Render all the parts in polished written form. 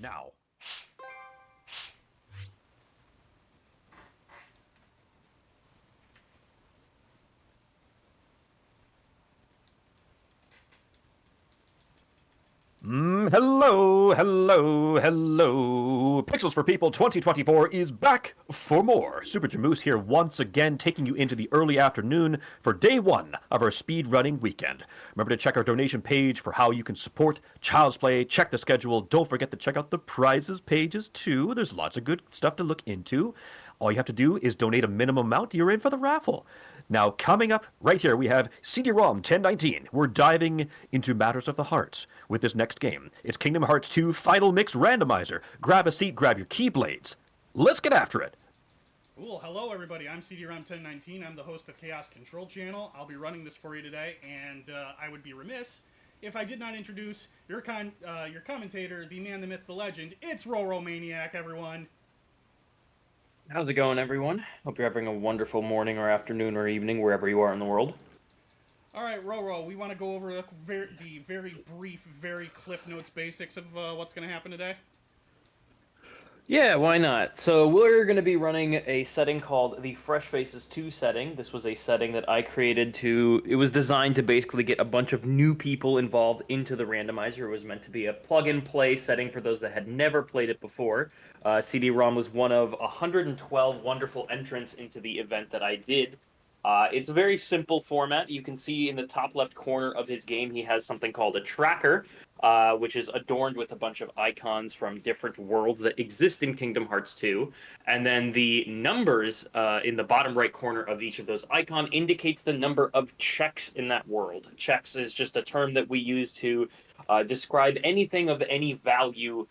now. Hello, hello, hello. Pixels for People 2024 is back for more. Super Jamoose here once again, taking you into the early afternoon for day one of our speedrunning weekend. Remember to check our donation page for how you can support Child's Play. Check the schedule. Don't forget to check out the prizes pages too. There's lots of good stuff to look into. All you have to do is donate a minimum amount. You're in for the raffle. Now, coming up right here, we have cdrom1019. We're diving into matters of the heart with this next game. It's Kingdom Hearts 2 Final Mix Randomizer. Grab a seat, grab your keyblades. Let's get after it. Cool. Hello, everybody. I'm cdrom1019. I'm the host of Chaos Control Channel. I'll be running this for you today, and I would be remiss if I did not introduce your commentator, the man, the myth, the legend. It's Roro Maniac, everyone. How's it going, everyone? Hope you're having a wonderful morning or afternoon or evening, wherever you are in the world. All right, Roro, we want to go over the very brief, very Cliff Notes basics of what's going to happen today. Yeah, why not? So we're going to be running a setting called the Fresh Faces 2 setting. This was a setting that I created it was designed to basically get a bunch of new people involved into the randomizer. It was meant to be a plug-and-play setting for those that had never played it before. CD-ROM was one of 112 wonderful entrants into the event that I did. It's a very simple format. You can see in the top left corner of his game, he has something called a tracker, which is adorned with a bunch of icons from different worlds that exist in Kingdom Hearts 2. And then the numbers in the bottom right corner of each of those icons indicates the number of checks in that world. Checks is just a term that we use to describe anything of any value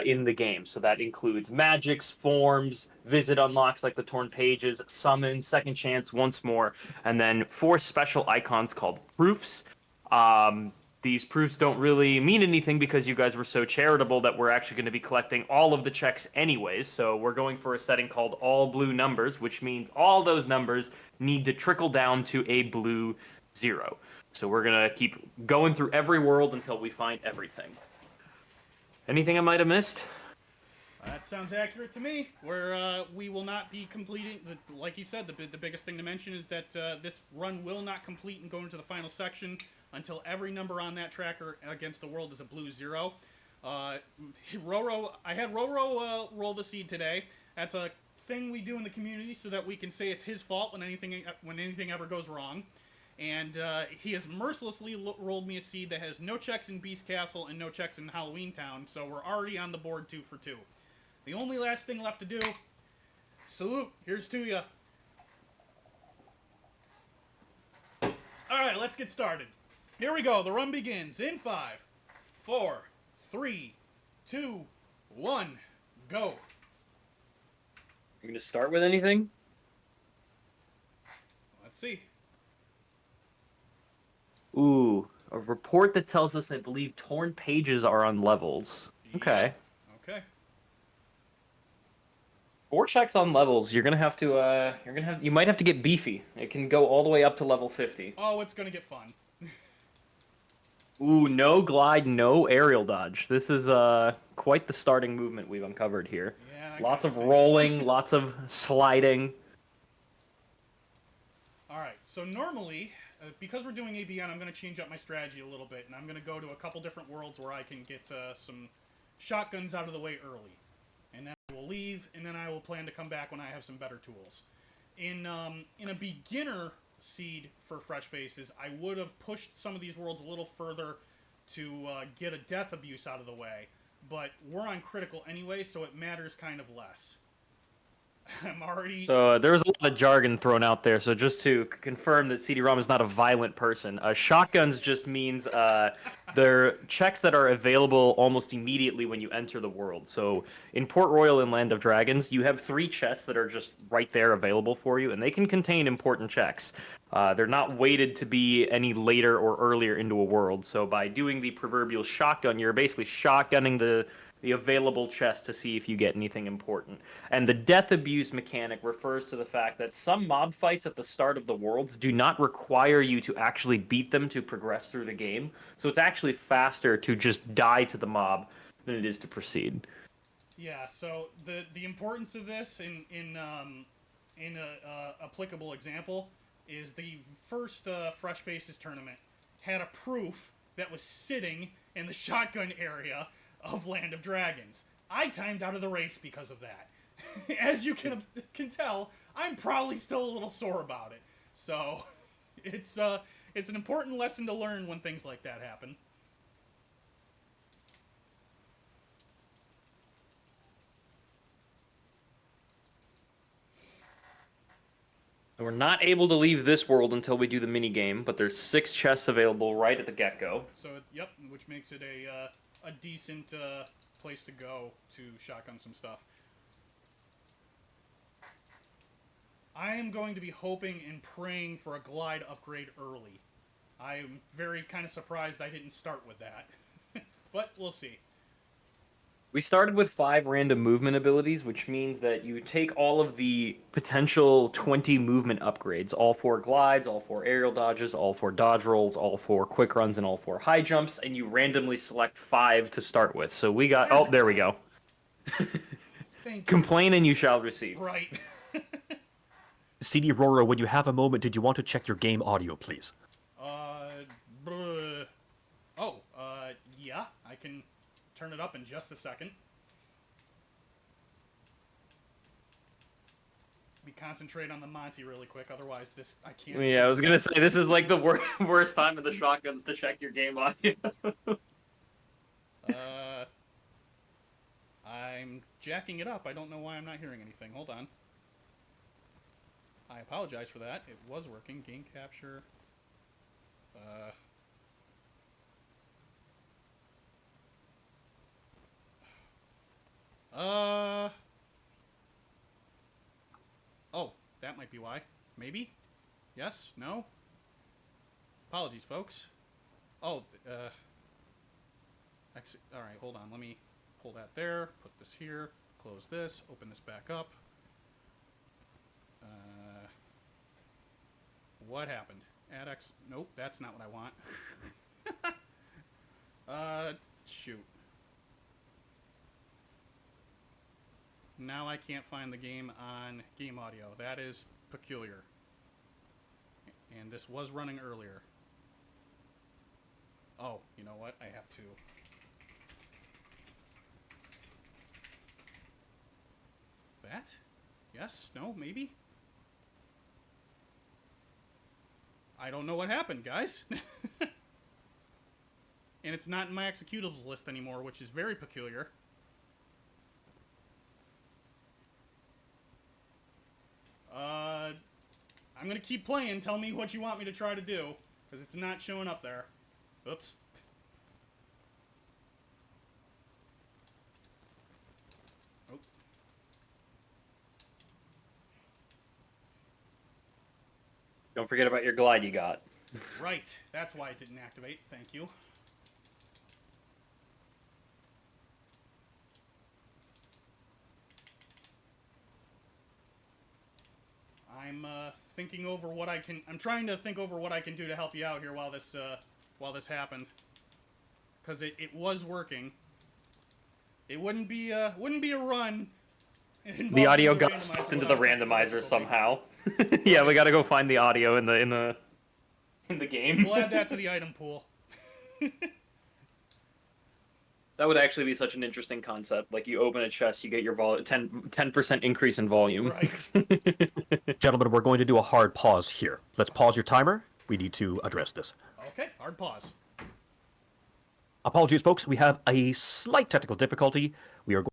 in the game. So that includes magics, forms, visit unlocks like the torn pages, summon, second chance, once more, and then 4 special icons called proofs. These proofs don't really mean anything because you guys were so charitable that we're actually going to be collecting all of the checks anyways. So we're going for a setting called all blue numbers, which means all those numbers need to trickle down to a blue 0. So we're going to keep going through every world until we find everything. Anything I might have missed? That sounds accurate to me. We will not be completing, like he said, the biggest thing to mention is that this run will not complete and go into the final section until every number on that tracker against the world is a blue 0. I had Roro roll the seed today. That's a thing we do in the community so that we can say it's his fault when anything ever goes wrong. And he has mercilessly rolled me a seed that has no checks in Beast Castle and no checks in Halloween Town, so we're already on the board 2 for 2. The only last thing left to do, salute, here's to ya. Alright, let's get started. Here we go, the run begins in 5, 4, 3, 2, 1, go. You gonna start with anything? Let's see. Ooh, a report that tells us I believe torn pages are on levels. Okay. Okay. 4 checks on levels. You might have to get beefy. It can go all the way up to level 50. Oh, it's gonna get fun. Ooh, no glide, no aerial dodge. This is quite the starting movement we've uncovered here. Yeah, Lots of rolling, lots of sliding. Alright, so normally, because we're doing ABN, I'm going to change up my strategy a little bit, and I'm going to go to a couple different worlds where I can get some shotguns out of the way early. And then I will leave, and then I will plan to come back when I have some better tools. In a beginner seed for Fresh Faces, I would have pushed some of these worlds a little further to get a death abuse out of the way, but we're on critical anyway, so it matters kind of less. I'm already... So there was a lot of jargon thrown out there, so just to confirm that CD-ROM is not a violent person. Shotguns just means they're checks that are available almost immediately when you enter the world. So in Port Royal and Land of Dragons, you have 3 chests that are just right there available for you, and they can contain important checks. They're not weighted to be any later or earlier into a world, so by doing the proverbial shotgun, you're basically shotgunning the available chest to see if you get anything important. And the death abuse mechanic refers to the fact that some mob fights at the start of the worlds do not require you to actually beat them to progress through the game. So it's actually faster to just die to the mob than it is to proceed. Yeah. So the importance of this in a applicable example is the first Fresh Faces tournament had a proof that was sitting in the shotgun area of Land of Dragons. I timed out of the race because of that. As you can tell, I'm probably still a little sore about it. So, it's an important lesson to learn when things like that happen. We're not able to leave this world until we do the mini game, but there's 6 chests available right at the get-go. So, yep, which makes it a decent place to go to shotgun some stuff. I am going to be hoping and praying for a glide upgrade early. I'm very kind of surprised I didn't start with that. But we'll see. We started with 5 random movement abilities, which means that you take all of the potential 20 movement upgrades, all 4 glides, all 4 aerial dodges, all 4 dodge rolls, all 4 quick runs, and all 4 high jumps, and you randomly select 5 to start with. So we got... There's Oh, there we go. Thank you. Complain and you shall receive. Right. CD Roro, when you have a moment, did you want to check your game audio, please? Yeah, I can turn it up in just a second. Concentrate on the Monty really quick, otherwise I can't. Yeah, I was gonna say, this is like the worst time of the shotguns to check your game audio. I'm jacking it up. I don't know why I'm not hearing anything. Hold on. I apologize for that. It was working. Game capture. Oh, that might be why. Maybe? Yes? No? Apologies, folks. Oh, alright, hold on. Let me pull that there, put this here, close this, open this back up. What happened? Add X... Nope, that's not what I want. Shoot. Now I can't find the game on game audio. That is peculiar. And this was running earlier. Oh, you know what? I have to... That? Yes? No? Maybe? I don't know what happened, guys. And it's not in my executables list anymore, which is very peculiar. I'm gonna keep playing. Tell me what you want me to try to do, because it's not showing up there. Oops. Oh. Don't forget about your glide you got. Right. That's why it didn't activate. Thank you. I'm thinking over what I can... I'm trying to think over what I can do to help you out here while this happened. Because it was working. It wouldn't be a run. The audio got stuffed into the randomizer somehow. Yeah, we gotta go find the audio in the game. We'll add that to the item pool. That would actually be such an interesting concept. Like, you open a chest, you get your 10% increase in volume. Right. Gentlemen, we're going to do a hard pause here. Let's pause your timer. We need to address this. Okay, hard pause. Apologies, folks. We have a slight technical difficulty. We are going...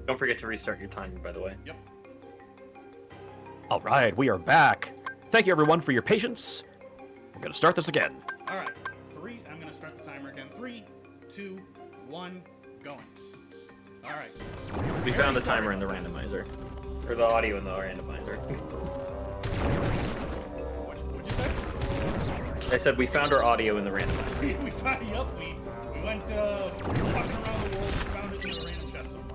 Don't forget to restart your timer, by the way. Yep. All right, we are back. Thank you, everyone, for your patience. I'm going to start this again. All right. I'm going to start the timer again. 3, 2, 1, going. All right. We found the timer in the randomizer. Or the audio in the randomizer. What'd you say? I said we found our audio in the randomizer. we found it up. We went walking around the world and found it in a random chest somewhere.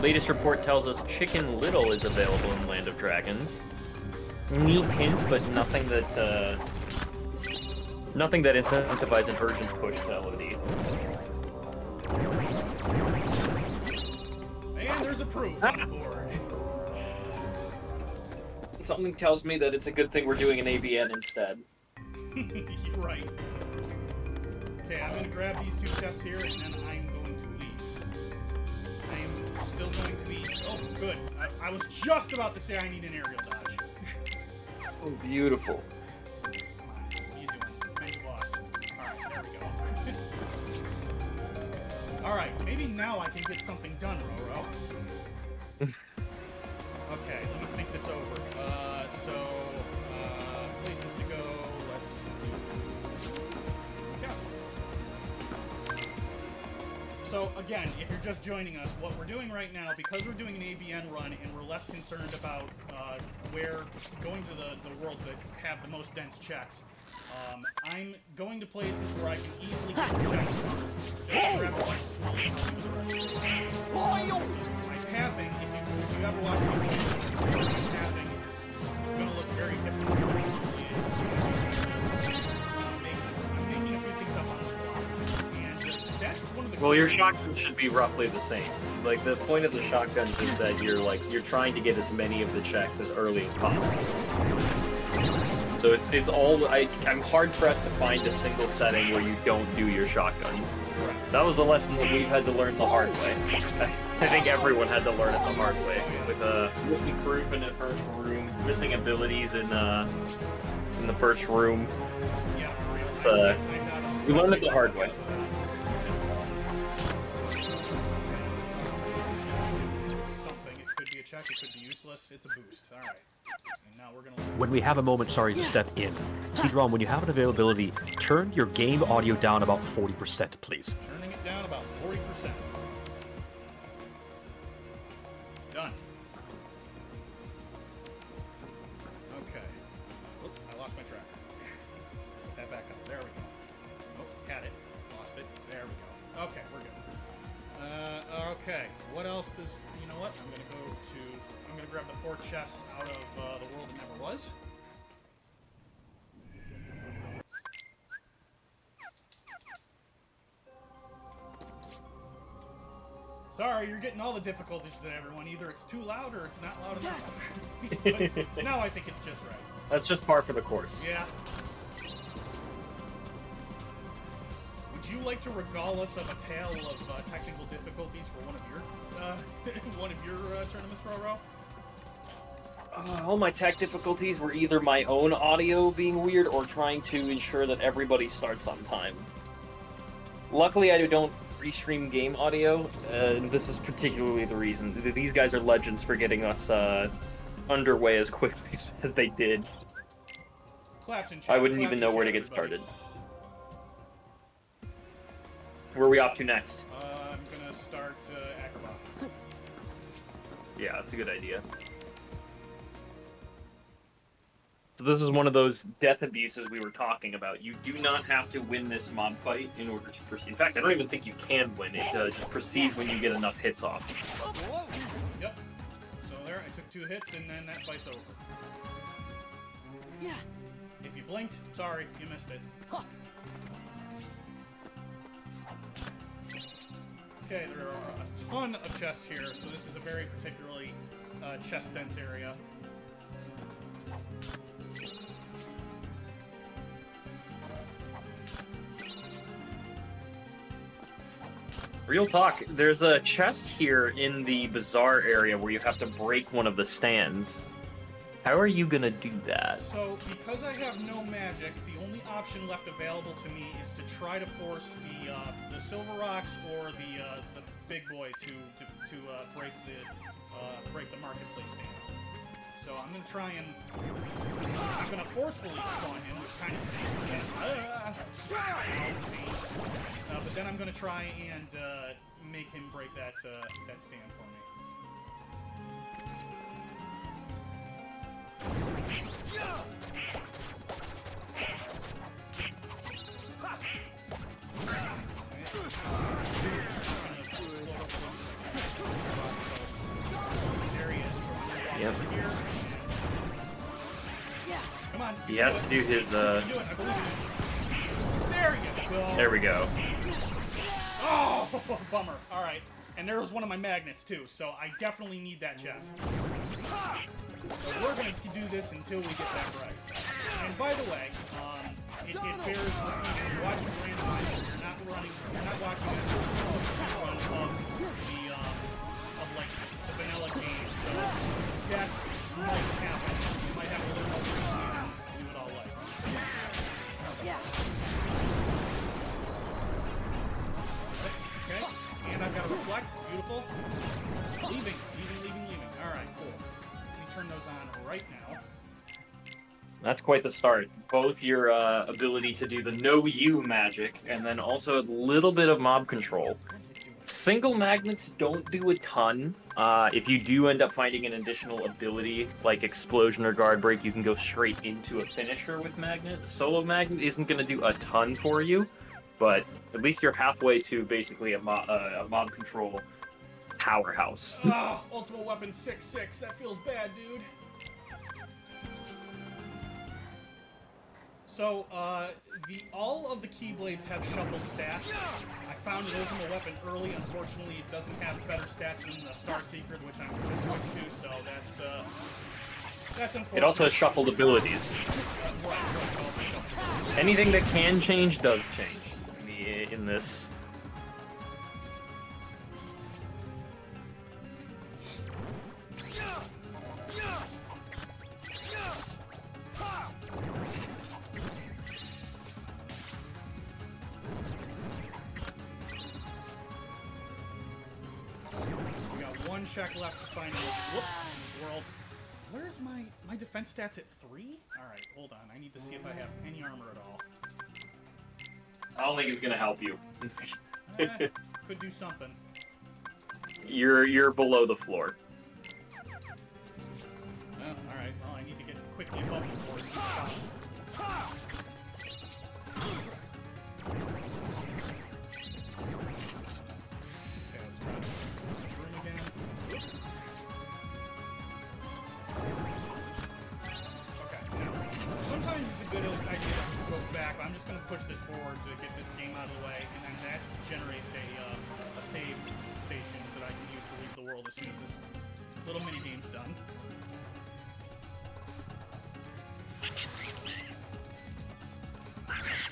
Latest report tells us Chicken Little is available in Land of Dragons. Neat hint, but nothing that incentivizes an urgent push to LOD. And there's a proof on the board. Something tells me that it's a good thing we're doing an ABN instead. You're right. Okay, I'm gonna grab these 2 chests here, and then I'm going to leave. I'm still going to be... Oh, good. I was just about to say I need an aerial dodge. Oh, beautiful. Come on, what are you doing? Thank you, boss. Alright, there we go. Alright, maybe now I can get something done, Roro. Okay, let me think this over. Places to go, let's do castle. So again, if you're just joining us, what we're doing right now, because we're doing an ABN run and we're less concerned about where going to the worlds that have the most dense checks, I'm going to places where I can easily get checks done. Just grab a bunch of tools and I'll do the rest of it. My pathing, if you ever watch me play, my pathing is going to look very different from what it usually is. I'm making a few things up on the fly. And that's one of the... Well, your shotgun should be roughly the same. Like, the point of the shotguns is that you're trying to get as many of the checks as early as possible. So it's all... I'm hard-pressed to find a single setting where you don't do your shotguns. Correct. That was the lesson that we've had to learn the hard way. I think everyone had to learn it the hard way. With missing proof in the first room, missing abilities in the first room. Yeah, for real. It's, we learned it the hard way. Something. It could be a check, it could be useless. It's a boost. Alright. And now we're gonna... When we have a moment, sorry, to step in. cdrom, when you have an availability, turn your game audio down about 40%, please. Turning it down about 40%. Done. Okay. Oop, I lost my tracker. Put that back up. There we go. Oh, had it. Lost it. There we go. Okay, we're good. Okay. What else does... You know what? I'm gonna grab the 4 chests out of the world that never was. Sorry, you're getting all the difficulties today, everyone. Either it's too loud or it's not loud enough. But now I think it's just right. That's just par for the course. Yeah. Would you like to regale us of a tale of technical difficulties for one of your tournaments, Roro? All my tech difficulties were either my own audio being weird or trying to ensure that everybody starts on time. Luckily, I don't restream game audio, and this is particularly the reason. These guys are legends for getting us underway as quickly as they did. Claps and I wouldn't even know where to get started. Where are we off to next? I'm gonna start Acrobat. Yeah, that's a good idea. So this is one of those death abuses we were talking about. You do not have to win this mob fight in order to proceed. In fact, I don't even think you can win. It just proceeds when you get enough hits off. Yep. So there, I took 2 hits, and then that fight's over. Yeah. If you blinked, sorry, you missed it. Okay, there are a ton of chests here, so this is a very particularly chest-dense area. Real talk, there's a chest here in the bazaar area where you have to break one of the stands. How are you gonna do that? So, because I have no magic, the only option left available to me is to try to force the silver rocks or the big boy to break the marketplace stand. So I'm gonna try and I'm gonna forcefully spawn him, which kind of stinks. But then I'm gonna try and make him break that stand for me. There he is. Yep. Come on. He has to do his, There you go. There we go. Oh, bummer. All right. And there was one of my magnets, too, so I definitely need that chest. So we're going to do this until we get that right. And by the way, it bears repeating. If you're watching Randomizer, you're not watching a run of like, the vanilla game, so deaths might happen. You might have a little more than we would all like. Yeah. Okay, and I've got to reflect. Beautiful. Leaving. Alright, cool. Let me turn those on right now. That's quite the start. Both your ability to do the know you magic, and then also a little bit of mob control. Single magnets don't do a ton. If you do end up finding an additional ability, like Explosion or Guard Break, you can go straight into a finisher with magnet. Solo magnet isn't going to do a ton for you, but at least you're halfway to basically a mob control powerhouse. Ah, ultimate weapon 6-6. That feels bad, dude. So, all of the Keyblades have shuffled stats. I found an ultimate weapon early. Unfortunately, it doesn't have better stats than the Star Secret, which I'm just switched to, so that's unfortunate. It also has shuffled abilities. Right, also shuffled. Anything that can change does change in this. We got one check left to find this world. Where's my defense stats at 3? Alright, hold on. I need to see if I have any armor at all. I don't think it's gonna help you. Could do something. You're below the floor. Oh, alright. Well, I need to get quickly above the floor as soon as possible. Okay, let's try this room again. Okay, now, sometimes it's a good idea to go back, but I'm just going to push this forward to get this game out of the way, and then that generates a save station that I can use to leave the world as soon as this little mini-game's done.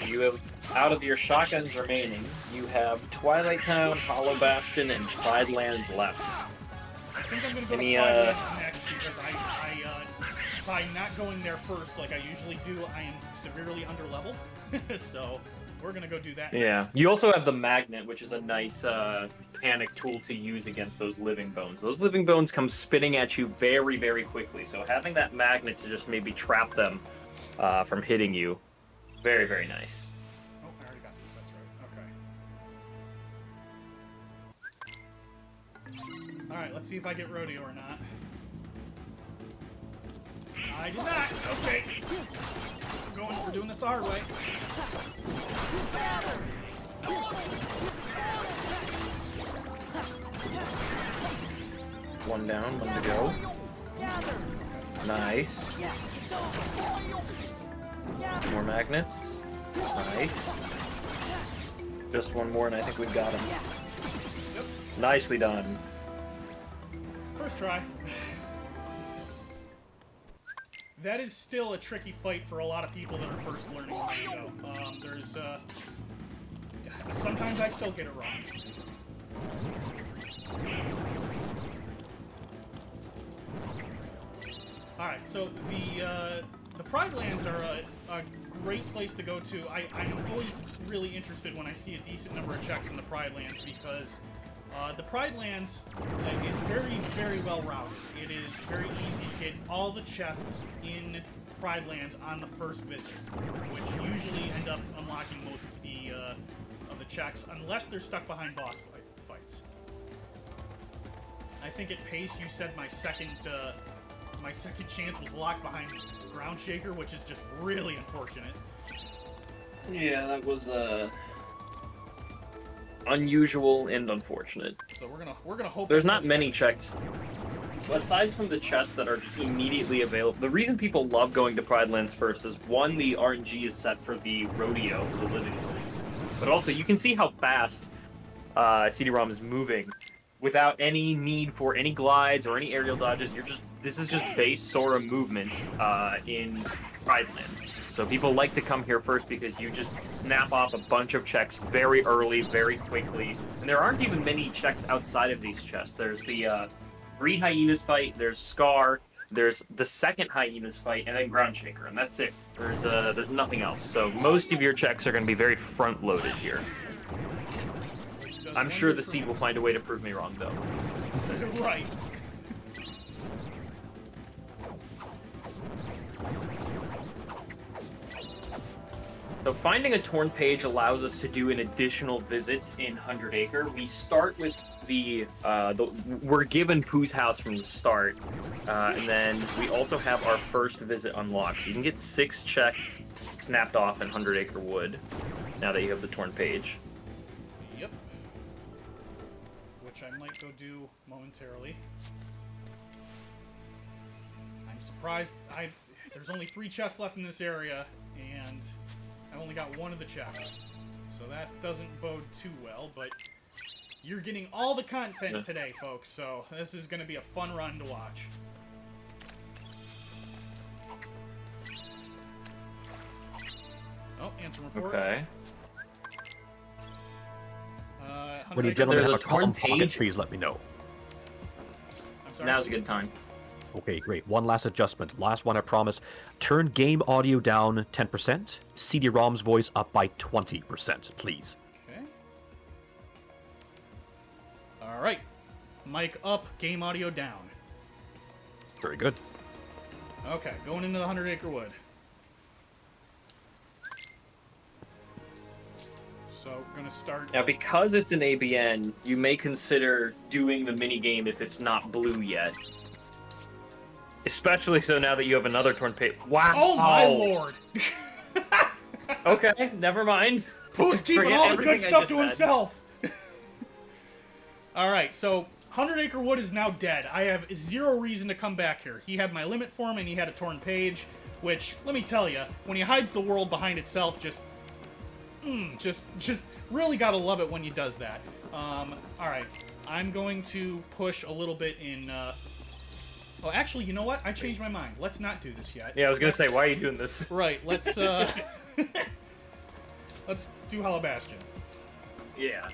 You have, out of your shotguns remaining, you have Twilight Town, Hollow Bastion, and Pride Lands left. I think I'm going to go Any, to Pride next because by not going there first like I usually do, I am severely underleveled. So we're going to go do that Yeah. next. You also have the Magnet, which is a nice panic tool to use against those living bones. Those living bones come spinning at you very, very quickly, so having that Magnet to just maybe trap them from hitting you, very, very nice. Oh, I already got these, that's right. Okay. Alright, let's see if I get rodeo or not. I did not! Okay. We're doing this the hard way. One down, one to go. Nice. More magnets. Nice. Just one more and I think we've got him. Yep. Nicely done. First try. That is still a tricky fight for a lot of people that are first learning Mario. Sometimes I still get it wrong. Alright, so the Pride Lands are a great place to go to. I'm always really interested when I see a decent number of checks in the Pride Lands because The Pride Lands is very, very well rounded. It is very easy to get all the chests in Pride Lands on the first visit, which usually end up unlocking most of the checks, unless they're stuck behind boss fights. I think at pace you said my second chance was locked behind Ground Shaker, which is just really unfortunate. Yeah, that was unusual and unfortunate. So we're gonna hope There's not many checks. Aside from the chests that are just immediately available, the reason people love going to Pride Lands first is, one, the RNG is set for the rodeo, for the living rooms, but also you can see how fast CD-ROM is moving without any need for any glides or any aerial dodges. This is just base Sora movement in Pride Lands. So people like to come here first because you just snap off a bunch of checks very early, very quickly. And there aren't even many checks outside of these chests. There's the 3 hyenas fight, there's Scar, there's the second hyenas fight, and then Ground Shaker, and that's it. There's nothing else. So most of your checks are going to be very front-loaded here. I'm sure the seed will find a way to prove me wrong, though. Right. So finding a torn page allows us to do an additional visit in 100 Acre. We start with we're given Pooh's house from the start, and then we also have our first visit unlocked. So you can get 6 checks snapped off in 100 Acre Wood, now that you have the torn page. Yep. Which I might go do momentarily. I'm surprised there's only 3 chests left in this area, and I only got 1 of the chests. So that doesn't bode too well, but you're getting all the content today, folks, so this is going to be a fun run to watch. Oh, answer report. Okay. When you gentlemen have There's a a torn calm pocket, page. please let me know. I'm sorry. Now's a good time. Okay, great. One last adjustment. Last one, I promise. Turn game audio down 10%. CD-ROM's voice up by 20%, please. Okay. All right. Mic up, game audio down. Very good. Okay, going into the 100 Acre Wood. So, we're gonna start. Now, because it's an ABN, you may consider doing the minigame if it's not blue yet. Especially so now that you have another torn page. Wow! Oh my lord! Okay, never mind. Who's keeping Forget all the good everything I stuff just to said. himself? Alright, so 100 Acre Wood is now dead. I have 0 reason to come back here. He had my limit form and he had a torn page, which, let me tell you, when he hides the world behind itself, just really gotta love it when he does that. Alright, I'm going to push a little bit in, oh, actually, you know what? I changed my mind. Let's not do this yet. Yeah, I was gonna say, why are you doing this? Right, let's let's do Hollow Bastion. Yeah.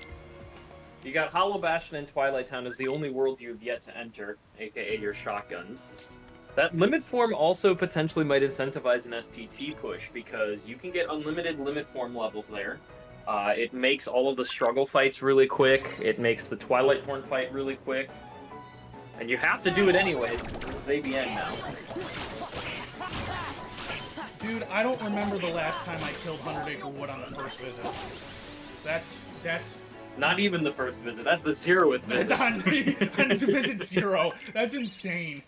You got Hollow Bastion and Twilight Town as the only worlds you have yet to enter, aka your shotguns. That limit form also potentially might incentivize an STT push, because you can get unlimited limit form levels there. It makes all of the struggle fights really quick. It makes the Twilight Horn fight really quick. And you have to do it anyways, because it's ABN now. Dude, I don't remember the last time I killed 100 Acre Wood on the first visit. That's Not even the first visit, that's the 0th visit. on visit 0. That's insane.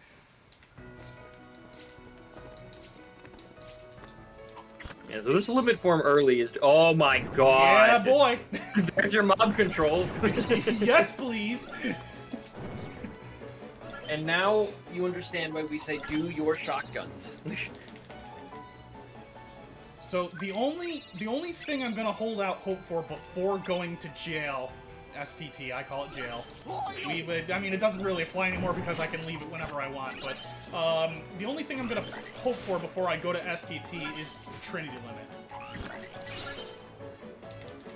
Yeah, so this limit form early is... Oh my god! Yeah, boy. There's your mob control. Yes, please. And now you understand why we say do your shotguns. So the only thing I'm gonna hold out hope for before going to jail, STT, I call it jail. I mean, it doesn't really apply anymore because I can leave it whenever I want. But the only thing I'm gonna hope for before I go to STT is Trinity Limit.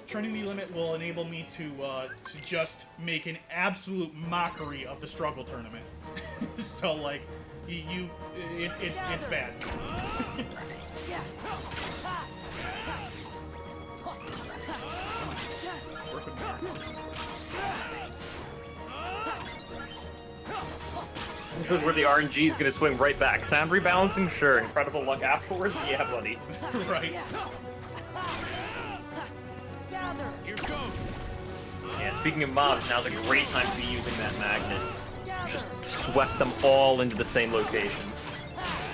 Trinity Limit will enable me to just make an absolute mockery of the struggle tournament. So like, it's bad. Yeah. Work with me. This is where the RNG is going to swing right back. Sound rebalancing? Sure. Incredible luck afterwards? Yeah, buddy. Right. Gather. Here goes. Yeah, speaking of mobs, now's a great time to be using that magnet. Gather. Just swept them all into the same location.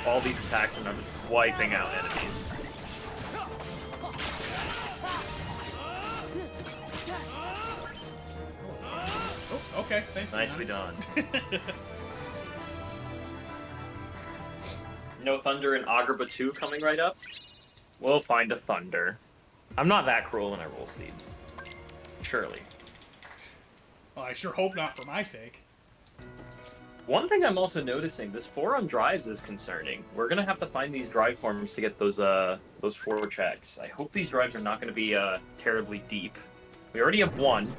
All these attacks are now just wiping out enemies. Oh, okay. Thanks. Nicely Leon. done. No Thunder and Agrabah 2 coming right up? We'll find a Thunder. I'm not that cruel when I roll seeds. Surely. Well, I sure hope not for my sake. One thing I'm also noticing, this 4 on drives is concerning. We're gonna have to find these drive forms to get those 4 checks. I hope these drives are not gonna be terribly deep. We already have 1.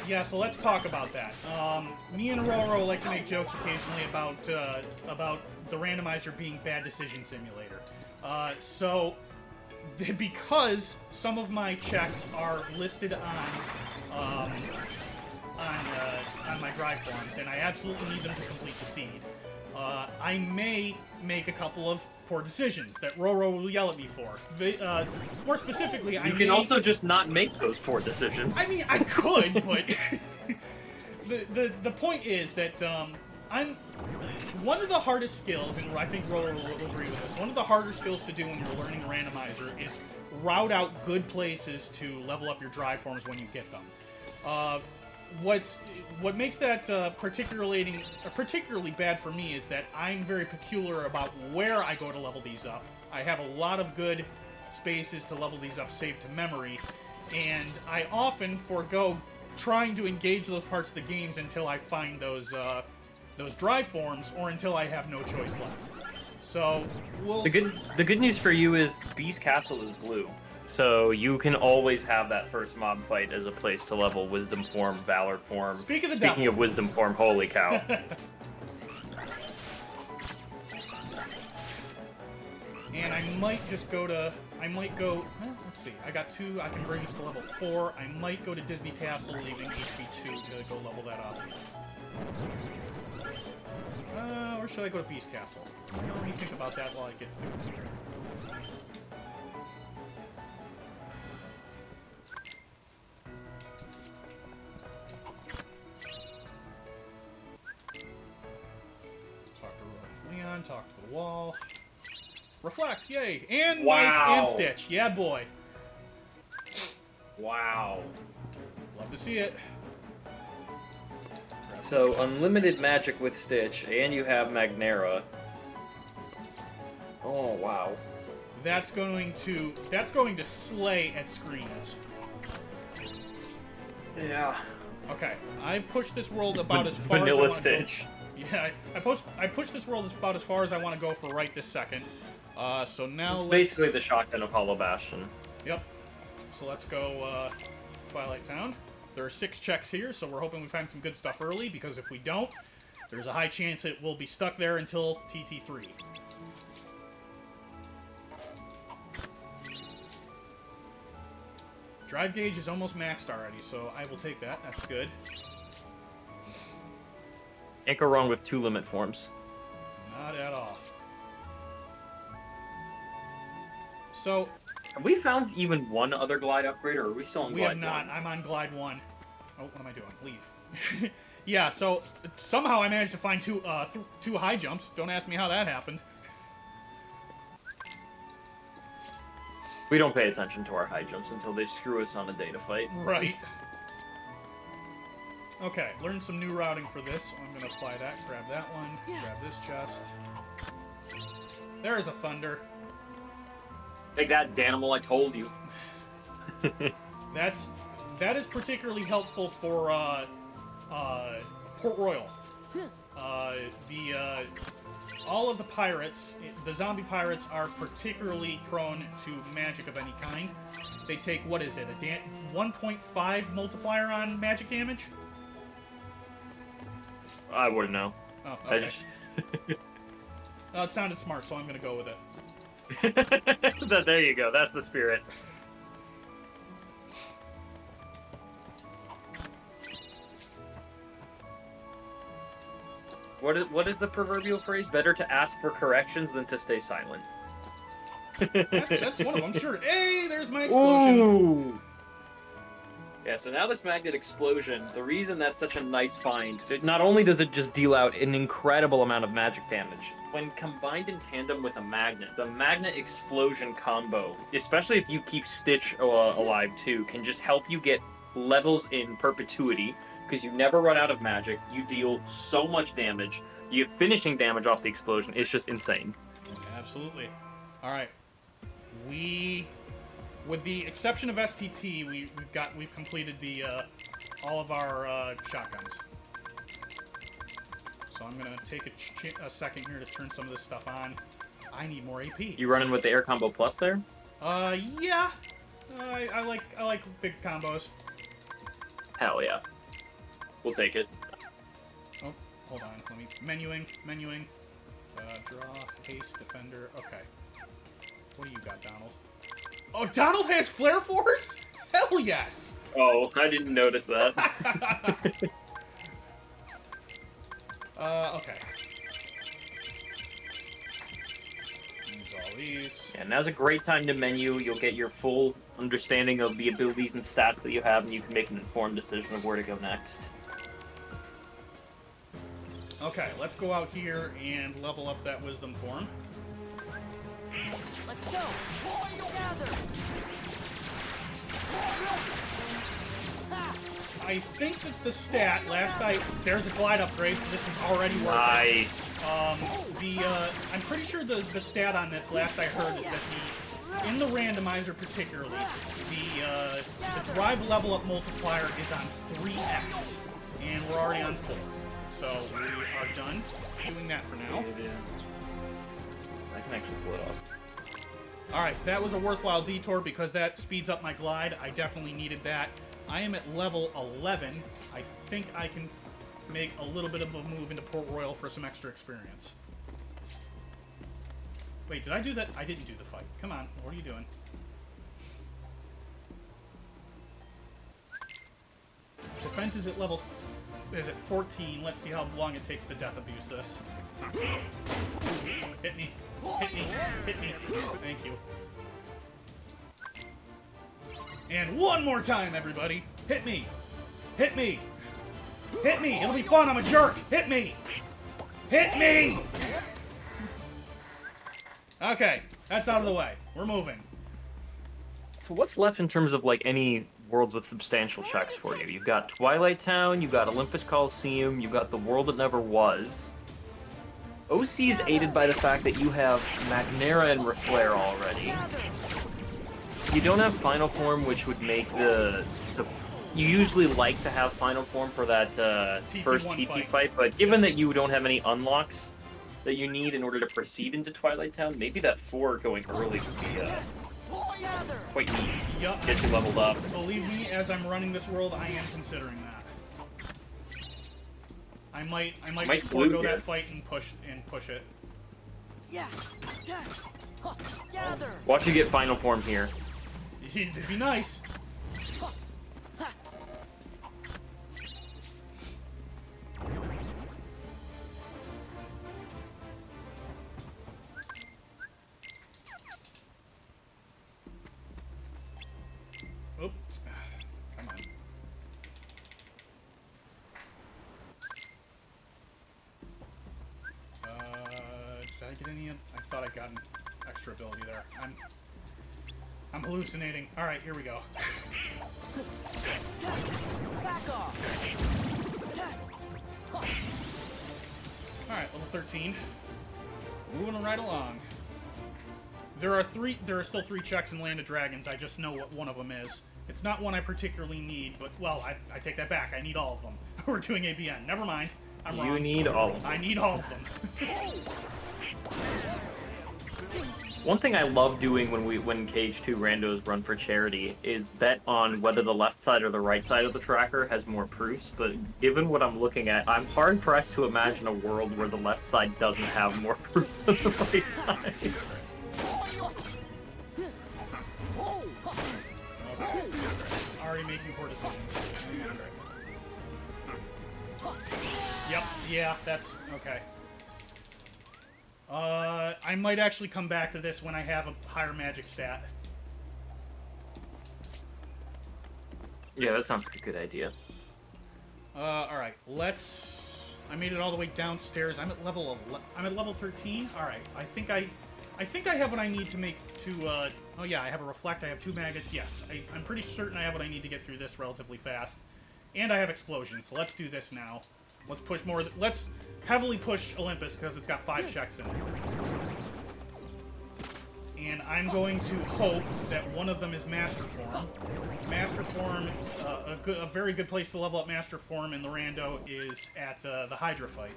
Yeah, so let's talk about that. Me and Roro like to make jokes occasionally about the randomizer being bad decision simulator. Because some of my checks are listed on my drive forms, and I absolutely need them to complete the seed, I may make a couple of poor decisions that Roro will yell at me for. More specifically, You can also just not make those poor decisions. I mean, I could, but the point is that I'm one of the hardest skills, and I think Roro will agree with this. One of the harder skills to do when you're learning Randomizer is route out good places to level up your drive forms when you get them. What makes that particularly bad for me is that I'm very peculiar about where I go to level these up. I have a lot of good spaces to level these up saved to memory, and I often forego trying to engage those parts of the games until I find those drive forms, or until I have no choice left. So The good news for you is Beast Castle is blue. So you can always have that first mob fight as a place to level Wisdom form, Valor form. Speaking of Wisdom form, holy cow. And I might just go to... let's see. I got 2. I can bring this to level 4. I might go to Disney Castle, leaving HP 2 to go level that up. Or should I go to Beast Castle? Let me think about that while I get to the computer. Talk to Leon, talk to the wall. Reflect, yay! And Wow. Nice and Stitch, yeah boy. Wow. Love to see it. So, unlimited magic with Stitch, and you have Magnera. Oh, wow. That's going to slay at screens. Yeah. Okay, I've pushed this world about as far Vanilla as I want to go. Stitch. Yeah, I pushed this world about as far as I want to go for right this second. So now It's let's... basically the shotgun of Hollow Bastion. Yep. So let's go Twilight Town. There are 6 checks here, so we're hoping we find some good stuff early, because if we don't, there's a high chance it will be stuck there until TT3. Drive gauge is almost maxed already, so I will take that. That's good. Can't go wrong with 2 limit forms. Not at all. So, Have we found even one other glide upgrade, or are we still on we glide have not. 1? I'm on Glide 1. Oh, what am I doing? Leave. Yeah, so somehow I managed to find 2 high jumps. Don't ask me how that happened. We don't pay attention to our high jumps until they screw us on a data fight. Right. Okay, learn some new routing for this. So I'm going to apply that. Grab that one. Grab this chest. There is a Thunder. Take that, Danimal, I told you. That is particularly helpful for Port Royal. All of the pirates, the zombie pirates, are particularly prone to magic of any kind. They take, what is it, a 1.5 multiplier on magic damage? I wouldn't know. Oh, I okay. It sounded smart, so I'm going to go with it. There you go, that's the spirit. What is the proverbial phrase? Better to ask for corrections than to stay silent. That's one of them, sure. Hey, there's my explosion. Ooh. Yeah, so now this magnet explosion, the reason that's such a nice find, not only does it just deal out an incredible amount of magic damage, when combined in tandem with a magnet, the magnet explosion combo, especially if you keep Stitch alive too, can just help you get levels in perpetuity, because you never run out of magic, you deal so much damage, you get finishing damage off the explosion, it's just insane. Absolutely. Alright. With the exception of STT, we've completed the all of our shotguns. So I'm gonna take a second here to turn some of this stuff on. I need more AP. You running with the air combo plus there? Yeah. I like big combos. Hell yeah. We'll take it. Oh, hold on. Let me menuing. Draw, haste, defender. Okay. What do you got, Donald? Oh, Donald has Flare Force? Hell yes! Oh, I didn't notice that. Okay. Use all these. Yeah, now's a great time to menu. You'll get your full understanding of the abilities and stats that you have, and you can make an informed decision of where to go next. Okay, let's go out here and level up that Wisdom form. Let's go! Gather! I think that the stat, there's a glide upgrade, so this is already working. Nice. I'm pretty sure the stat on this, last I heard, is that in the randomizer particularly, the drive level up multiplier is on 3x, and we're already on 4. So we are done doing that for now. It is. I can actually pull it off. Alright, that was a worthwhile detour because that speeds up my glide. I definitely needed that. I am at level 11. I think I can make a little bit of a move into Port Royal for some extra experience. Wait, did I do that? I didn't do the fight. Come on, what are you doing? Defense is at 14. Let's see how long it takes to death abuse this. Hit me. Hit me. Hit me. Thank you. And one more time, everybody. Hit me. Hit me. Hit me. It'll be fun. I'm a jerk. Hit me. Hit me. Okay. That's out of the way. We're moving. So what's left in terms of, like, any worlds with substantial checks for you? You've got Twilight Town, you've got Olympus Coliseum, you've got the world that never was. OC is aided by the fact that you have Magnera and Reflare already. You don't have Final Form, which would make the you usually like to have Final Form for that first TT fight, but given that you don't have any unlocks that you need in order to proceed into Twilight Town, maybe that 4 going early would be quite neat. Yup. Get you leveled up. Believe me, as I'm running this world, I am considering that. I might just forego that fight and push it. Yeah. Gather. Watch you get Final Form here. It'd be nice. Oop. Come on. Did I get any? I thought I got an extra ability there. I'm hallucinating. All right, here we go. Back off. All right, level 13. Moving right along. There are still 3 checks in Land of Dragons. I just know what one of them is. It's not one I particularly need, but, well, I take that back. I need all of them. We're doing ABN. Never mind. I'm wrong. You need all of them. I need all of them. One thing I love doing when Cage 2 randos run for charity is bet on whether the left side or the right side of the tracker has more proofs, but given what I'm looking at, I'm hard-pressed to imagine a world where the left side doesn't have more proof than the right side. Already making poor decisions. Yep, Yeah, that's okay. I might actually come back to this when I have a higher magic stat. Yeah, that sounds like a good idea. Alright, let's... I made it all the way downstairs. I'm at level 13? Alright, I think I have what I need to make to, oh yeah, I have a reflect, I have 2 maggots, yes. I'm pretty certain I have what I need to get through this relatively fast. And I have explosion, so let's do this now. Let's push more, let's heavily push Olympus, because it's got 5 checks in it. And I'm going to hope that one of them is Master Form. Master Form, a very good place to level up Master Form in the Rando is at the Hydra fight.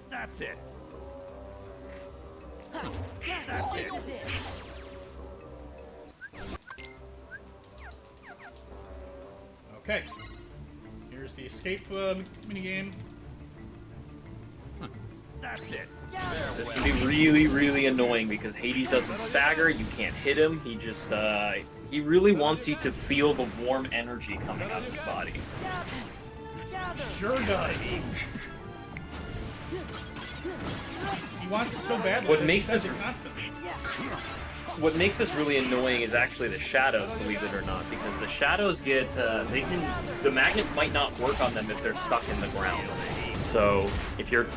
That's it. That's it. Okay. Here's the escape minigame. That's it. This can be really, really annoying because Hades doesn't stagger, you can't hit him, he just, he really wants you to feel the warm energy coming out of his body. Sure does. He wants it so badly What that makes he says this- it constantly. What makes this really annoying is actually the shadows, believe it or not, because the shadows get, the magnet might not work on them if they're stuck in the ground. So, if you're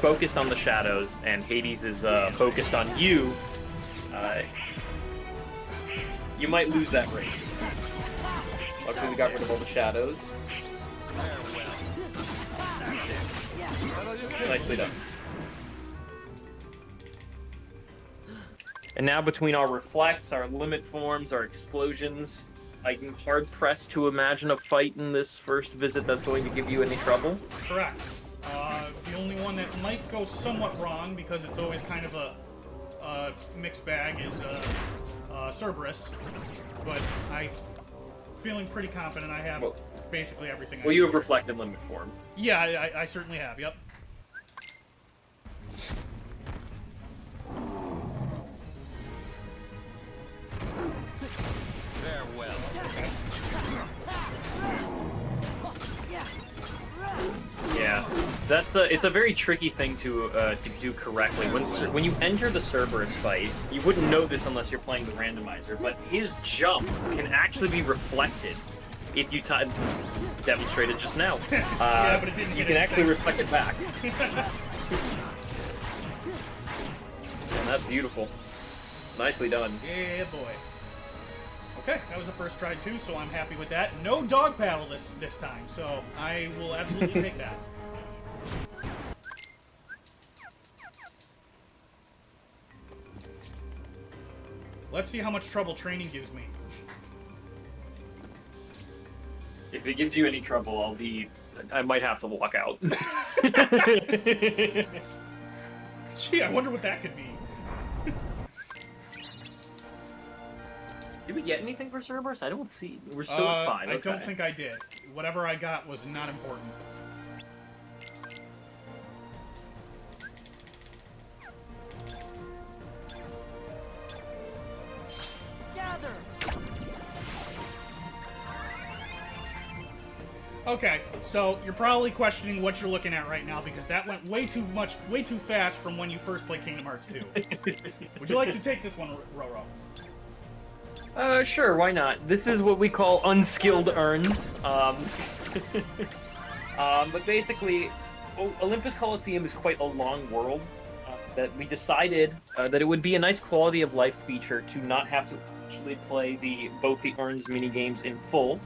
focused on the shadows and Hades is focused on you, you might lose that race. Luckily we got rid of all the shadows. Nicely done. And now between our reflects, our limit forms, our explosions, I'm hard-pressed to imagine a fight in this first visit that's going to give you any trouble. Correct. The only one that might go somewhat wrong, because it's always kind of a mixed bag, is Cerberus. But I'm feeling pretty confident I have basically everything. Well, you have reflected limit form. Yeah, I certainly have, yep. Farewell. Yeah, that's it's a very tricky thing to do correctly. When you enter the Cerberus fight, you wouldn't know this unless you're playing the randomizer, but his jump can actually be reflected if you demonstrated just now. Yeah, but it didn't you get can actually anything. reflect it back. And that's beautiful. Nicely done. Yeah, boy. Okay, that was the first try too, so I'm happy with that. No dog paddle this time, so I will absolutely take that. Let's see how much trouble training gives me. If it gives you any trouble, I might have to walk out. Gee, I wonder what that could be. Did we get anything for Cerberus? I don't see. We're still at 5. I don't okay. think I did. Whatever I got was not important. Gather. Okay, so you're probably questioning what you're looking at right now because that went way too fast from when you first played Kingdom Hearts 2. Would you like to take this one, Roro? Sure, why not? This is what we call unskilled urns. But basically, Olympus Coliseum is quite a long world that we decided that it would be a nice quality of life feature to not have to actually play both the urns minigames in full.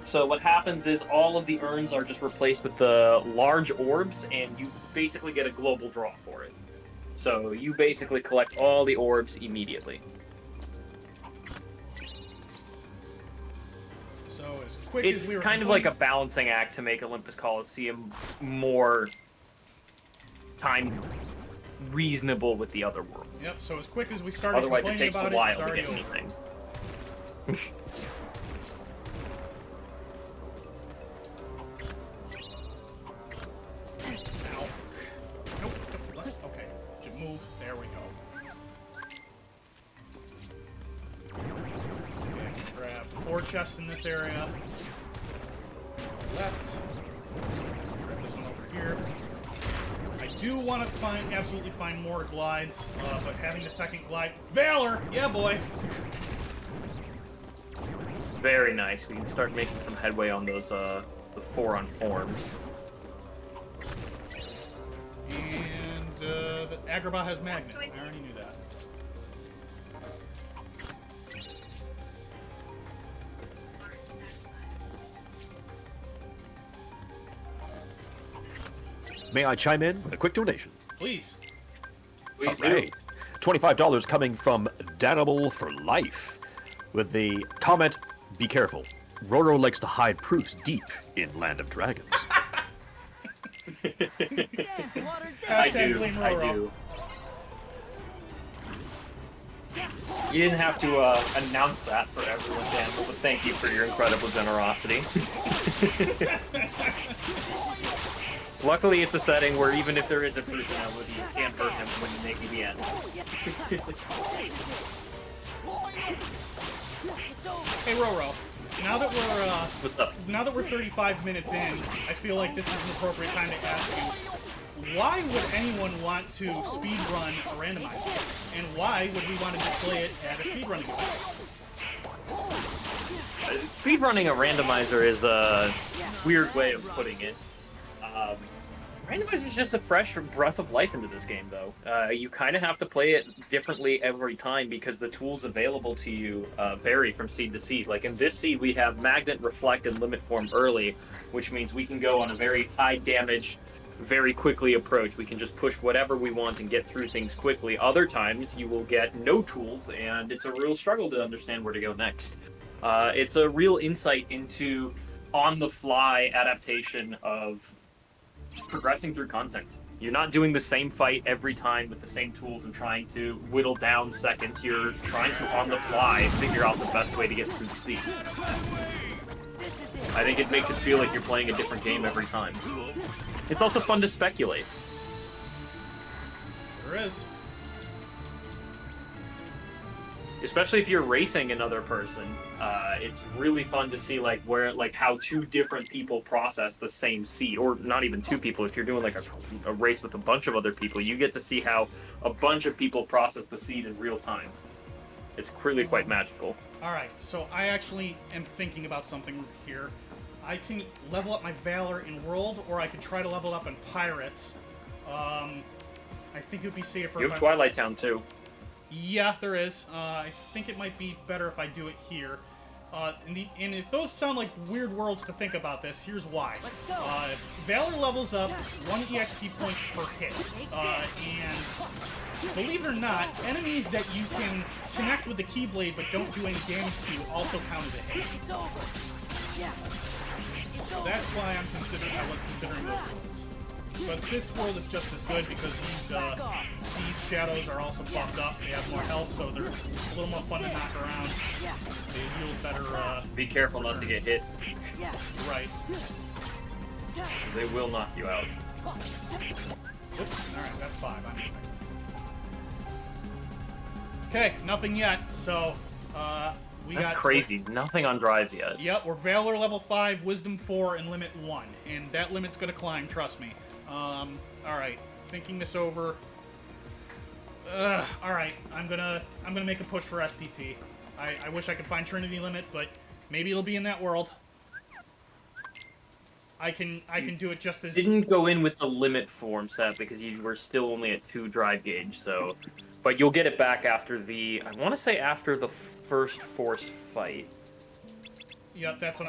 So what happens is all of the urns are just replaced with the large orbs, and you basically get a global draw for it. So you basically collect all the orbs immediately. So as quick It's as we were kind of like a balancing act to make Olympus Coliseum more time reasonable with the other worlds. Yep, so as quick as we started Otherwise, it complaining takes a about it, while it's to already get over. anything. Ow. Nope, don't let- okay. Just move. There we go. Okay, grab 4 chests in this area. Left. do want to absolutely find more glides, but having the second glide... Valor! Yeah, boy! Very nice. We can start making some headway on those, the 4-on-forms. And, the Agrabah has Magnet. I already knew that. May I chime in with a quick donation? Please. Please All right. $25 coming from Danimal for Life with the comment, be careful. Roro likes to hide proofs deep in Land of Dragons. Dance, water, dance. I Hashtag do. blame I Roro. do. You didn't have to announce that for everyone, Daniel, but thank you for your incredible generosity. Luckily, it's a setting where even if there is a personality, you can't hurt him when you make it the end. Hey, Roro. What's up? Now that we're 35 minutes in, I feel like this is an appropriate time to ask you, why would anyone want to speedrun a randomizer? And why would we want to display it at a speedrunning event? Speedrunning a randomizer is a weird way of putting it. Randomizer is just a fresh breath of life into this game, though. You kind of have to play it differently every time because the tools available to you vary from seed to seed. Like in this seed, we have Magnet, Reflect, and Limit Form early, which means we can go on a very high damage, very quickly approach. We can just push whatever we want and get through things quickly. Other times, you will get no tools, and it's a real struggle to understand where to go next. It's a real insight into on-the-fly adaptation of progressing through content. You're not doing the same fight every time with the same tools and trying to whittle down seconds. You're trying to, on the fly, figure out the best way to get through the seed. I think it makes it feel like you're playing a different game every time. It's also fun to speculate. There is. Especially if you're racing another person, it's really fun to see how two different people process the same seed, or not even two people. If you're doing like a race with a bunch of other people, you get to see how a bunch of people process the seed in real time. It's really quite magical. Alright, so I actually am thinking about something here. I can level up my Valor in World, or I could try to level up in Pirates. I think it would be safer You if have I... Twilight Town too. Yeah, there is. I think it might be better if I do it here. And if those sound like weird worlds to think about this, here's why. Let's go. Valor levels up 1 EXP point per hit. And believe it or not, enemies that you can connect with the Keyblade but don't do any damage to also count as a hit. It's over. Yeah. It's So over. that's why I was considering those worlds. But this world is just as good because these shadows are also buffed up. They have more health, so they're a little more fun to knock around. Yeah. They yield better, Be careful not to get hit. Yeah. right. They will knock you out. Oops, alright, that's 5. I'm moving. Okay, nothing yet, so, we That's got... crazy. Nothing on drives yet. Yep, we're Valor level 5, Wisdom 4, and Limit 1. And that limit's gonna climb, trust me. Alright, thinking this over. Alright, I'm gonna make a push for STT. I wish I could find Trinity Limit, but maybe it'll be in that world. I can do it just as... Didn't go in with the limit form set because you were still only at 2 drive gauge, so... But you'll get it back after the... I want to say after the first Force fight. Yeah, that's what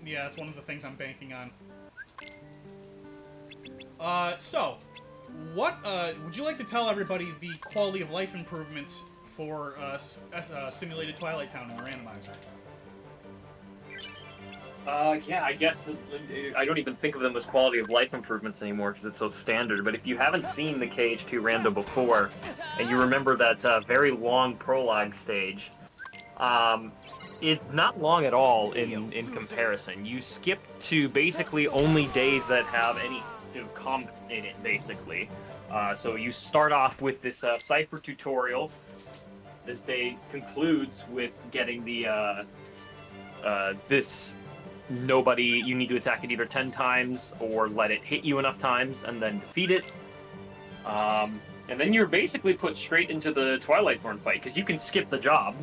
yeah, that's one of the things I'm banking on. So, what, would you like to tell everybody the quality of life improvements for, simulated Twilight Town in the randomizer? Yeah, I guess I don't even think of them as quality of life improvements anymore because it's so standard. But if you haven't seen the KH2 Rando before, and you remember that very long prologue stage, it's not long at all in comparison. You skip to basically only days that have any combat in it, basically. So you start off with this Cypher tutorial. This day concludes with getting the this nobody, you need to attack it either 10 times or let it hit you enough times and then defeat it. And then you're basically put straight into the Twilight Thorn fight, because you can skip the job.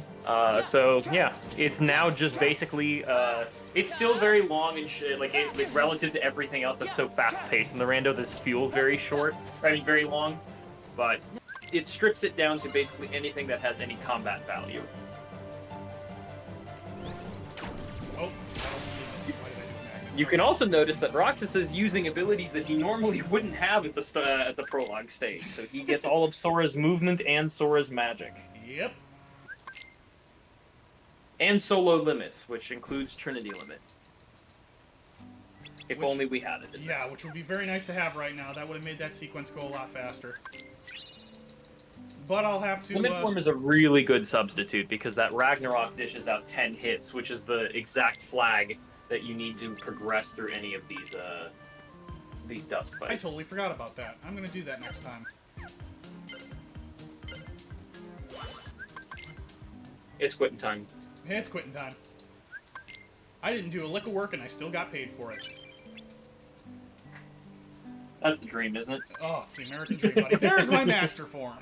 So, yeah, it's now just basically, it's still very long and shit, like, relative to everything else that's so fast-paced in the rando, this feels very short, I mean, very long, but it strips it down to basically anything that has any combat value. Oh. Why did I do magnet? You can also notice that Roxas is using abilities that he normally wouldn't have at the prologue stage. So he gets all of Sora's movement and Sora's magic. Yep. And solo limits, which includes Trinity Limit. If Which- only we had it. Yeah, which would be very nice to have right now. That would have made that sequence go a lot faster. But I'll have to... Limit Form is a really good substitute because that Ragnarok dishes out 10 hits, which is the exact flag that you need to progress through any of these dusk fights. I totally forgot about that. I'm going to do that next time. It's quitting time. Hey, it's quitting time. I didn't do a lick of work and I still got paid for it. That's the dream, isn't it? Oh, it's the American dream, buddy. There's my master form.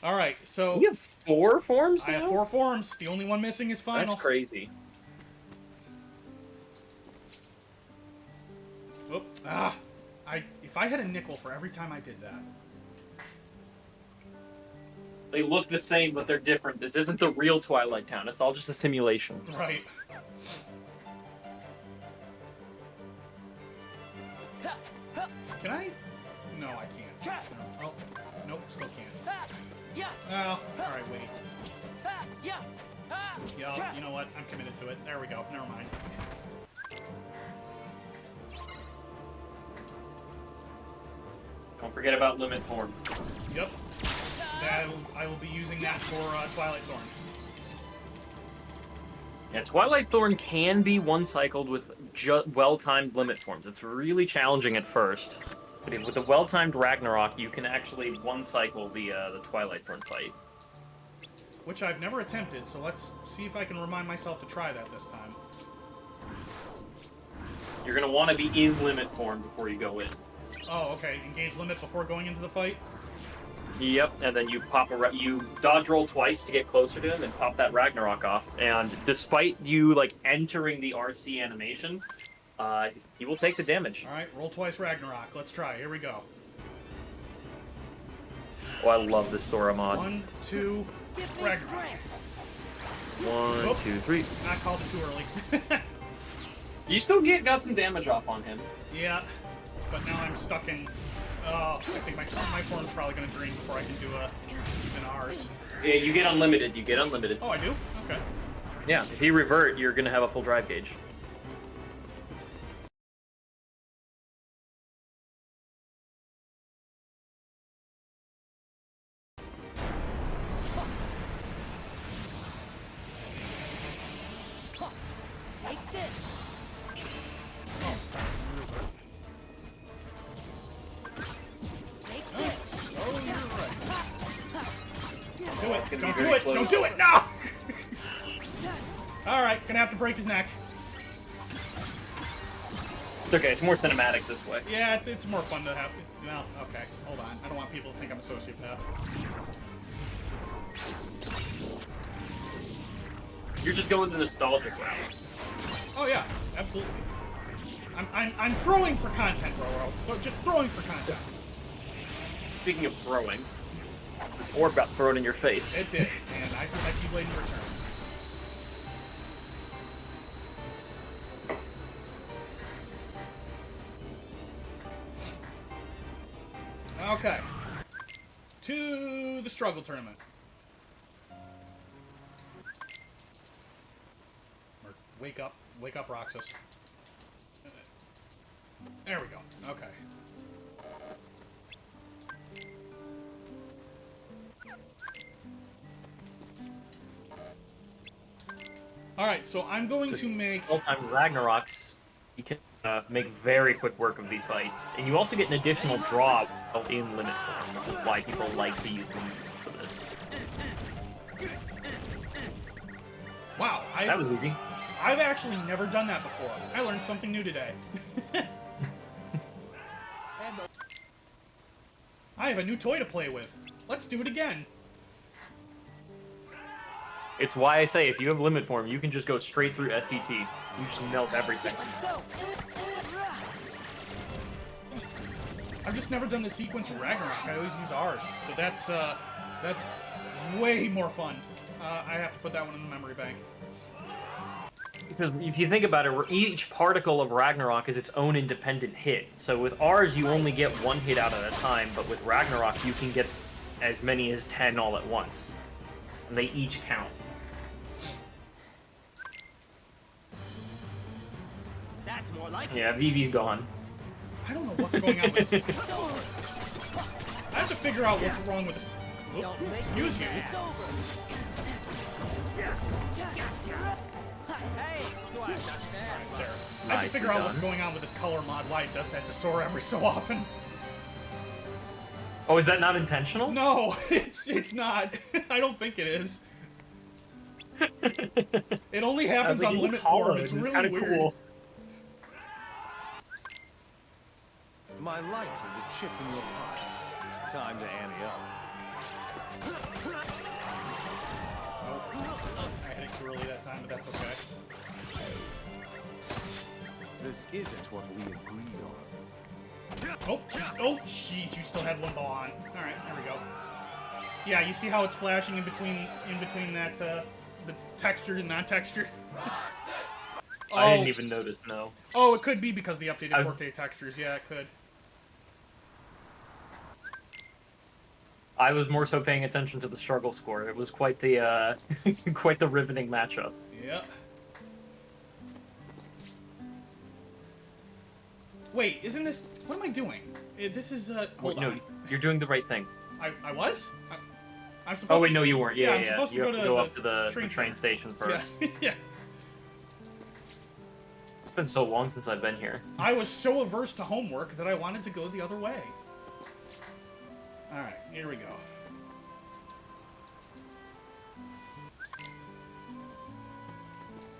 Alright, so... We have 4 forms now? I have 4 forms. The only one missing is final. That's crazy. Oh, if I had a nickel for every time I did that. They look the same, but they're different. This isn't the real Twilight Town. It's all just a simulation. Right. Can I? No, I can't. Oh, nope, still can't. Oh, alright, wait. Yeah, you know what? I'm committed to it. There we go. Never mind. Don't forget about Limit Form. Yep. I will be using that for Twilight Thorn. Yeah, Twilight Thorn can be one-cycled with well-timed Limit Forms. It's really challenging at first. But with a well-timed Ragnarok, you can actually one-cycle the Twilight Thorn fight. Which I've never attempted, so let's see if I can remind myself to try that this time. You're going to want to be in Limit Form before you go in. Oh, okay. Engage limit before going into the fight? Yep, and then you pop you dodge roll twice to get closer to him and pop that Ragnarok off. And despite you like entering the RC animation, he will take the damage. Alright, roll twice Ragnarok. Let's try. Here we go. Oh, I love this Sora mod. 1, 2, Ragnarok. 1, 2, 3. Not called it too early. You still got some damage off on him. Yeah, but now I'm stuck in... Oh, I think my form's probably going to drain before I can do even ours. Yeah, you get unlimited. You get unlimited. Oh, I do? Okay. Yeah, if you revert, you're gonna have a full drive gauge. Take this. Take this. Oh, you're right. Do it! gonna Don't be do very it! close. Don't do it! No! Alright, gonna have to break his neck. It's okay. It's more cinematic this way. Yeah, it's more fun to have... Well, okay. Hold on. I don't want people to think I'm a sociopath. You're just going the nostalgic route. Oh, yeah. Absolutely. I'm throwing for content, Roro. But just throwing for content. Speaking of throwing, this orb got thrown in your face. It did, and I think I keep waiting to return. Okay. To the struggle tournament. Or wake up, Roxas. There we go. Okay. Alright, so I'm going to make... All-time Ragnaroks, you can make very quick work of these fights. And you also get an additional draw in Limit Form, which is why people like to use them for this. Wow, That was easy. I've actually never done that before. I learned something new today. I have a new toy to play with. Let's do it again. It's why I say if you have limit form, you can just go straight through STT. You just melt everything. Let's go. I've just never done the sequence in Ragnarok. I always use ours, so that's way more fun. I have to put that one in the memory bank. Because if you think about it, each particle of Ragnarok is its own independent hit. So with ours, you only get one hit out at a time, but with Ragnarok, you can get as many as 10 all at once. And they each count. That's more like it. Yeah, Vivi's gone. I don't know what's going on with this. I have to figure out what's wrong with this. Oop, Don't make excuse me you. mad. It's over. Hey, quiet, not bad. There. I have to Nice, figure we're out what's done. going on with this color mod, why it does that to Sora every so often. Oh, is that not intentional? No, it's not. I don't think it is. It only happens on limit form. It's really kinda weird. cool. My life is a chip in your pie. Time to ante up. I hit it too early that time, but that's okay. This isn't what we agreed on. Oh, jeez, you still had one ball on. All right, there we go. Yeah, you see how it's flashing in between that the textured and non-textured. I didn't even notice, no. Oh, it could be because of the updated I was- 4K textures. Yeah, it could. I was more so paying attention to the struggle score. It was quite the quite the riveting matchup. Yep. Wait, isn't this... What am I doing? This is, hold no, on. you're doing the right thing. I was? I'm supposed Oh wait, to... no, you weren't. Yeah, I'm yeah. supposed You to have go to to go the up to the train train station Yeah, first. yeah. It's been so long since I've been here. I was so averse to homework that I wanted to go the other way. Alright, here we go.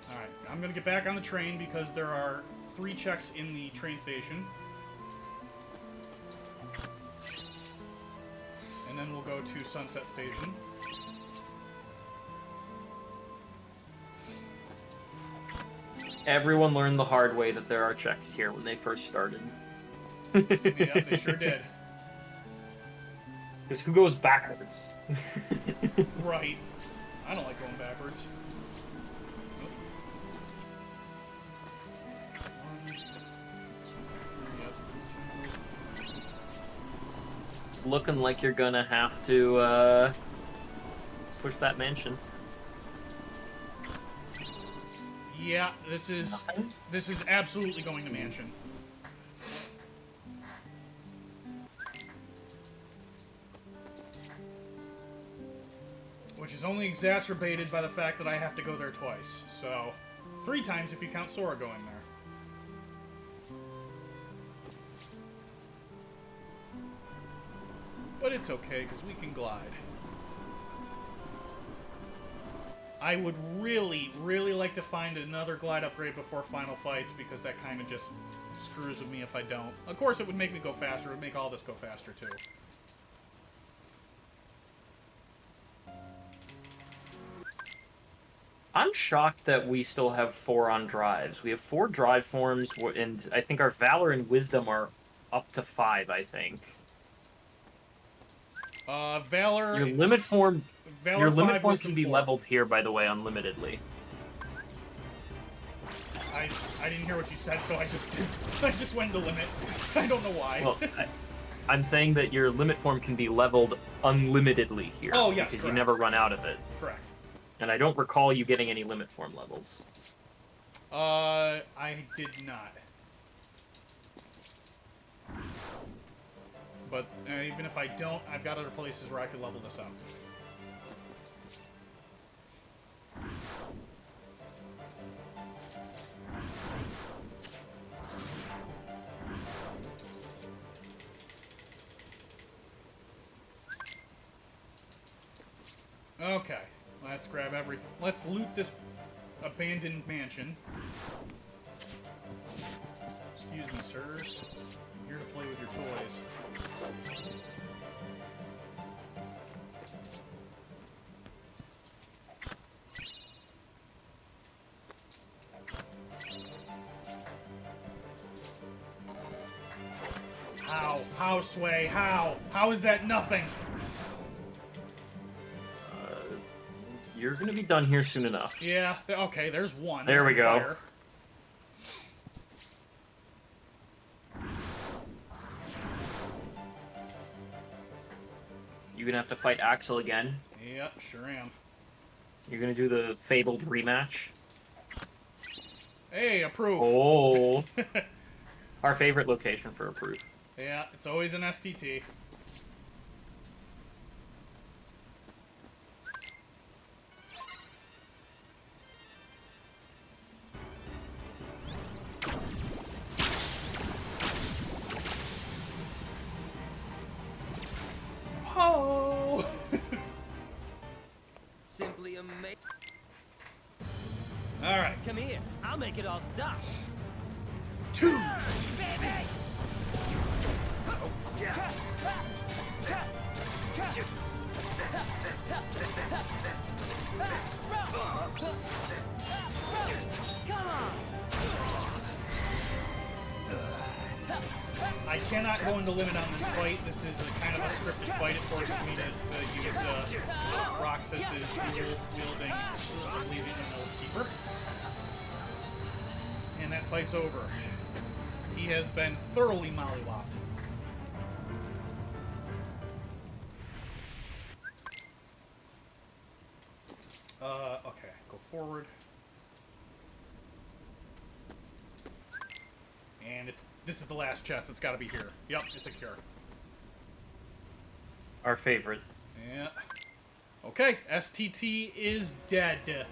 Alright, I'm gonna get back on the train because there are 3 checks in the train station. And then we'll go to Sunset Station. Everyone learned the hard way that there are checks here when they first started. Yeah, they sure did. Because who goes backwards? Right. I don't like going backwards. It's looking like you're gonna have to push that mansion. Yeah, this is absolutely going to mansion. Which is only exacerbated by the fact that I have to go there twice. So, 3 times if you count Sora going there. But it's okay, because we can glide. I would really, really like to find another glide upgrade before Final Fights, because that kind of just screws with me if I don't. Of course, it would make me go faster. It would make all this go faster, too. I'm shocked that we still have 4 on drives. We have 4 drive forms, and I think our Valor and Wisdom are up to 5, I think. Valor... Your limit form... Valor Your limit 5, form Wisdom can be 4. leveled here, by the way, unlimitedly. I didn't hear what you said, so I just went to limit. I don't know why. Well, I'm saying that your limit form can be leveled unlimitedly here. Oh, yes, because correct. you never run out of it. Correct. And I don't recall you getting any limit form levels. I did not. But even if I don't, I've got other places where I could level this up. Okay, let's grab let's loot this abandoned mansion. Excuse me, sirs. I'm here to play with your toys. How? How, Sway? How? How is that nothing? You're gonna be done here soon enough. Yeah, okay, there's one. There we go. Fire. You're gonna have to fight Axel again. Yep, sure am. You're gonna do the fabled rematch. Hey, approve. Oh. Our favorite location for a proof. Yeah, it's always an STT. Oh! Simply amazing. All right, Come here. I'll make it all stop. 2. Baby! Come on! I cannot go into limit on this fight. This is a kind of a scripted fight. It forces me to use Roxas's dual-wielding Elysian Keeper. And that fight's over. He has been thoroughly mollywopped. Okay, go forward. And this is the last chest. It's got to be here. Yep, it's a cure. Our favorite. Yeah. Okay, STT is dead.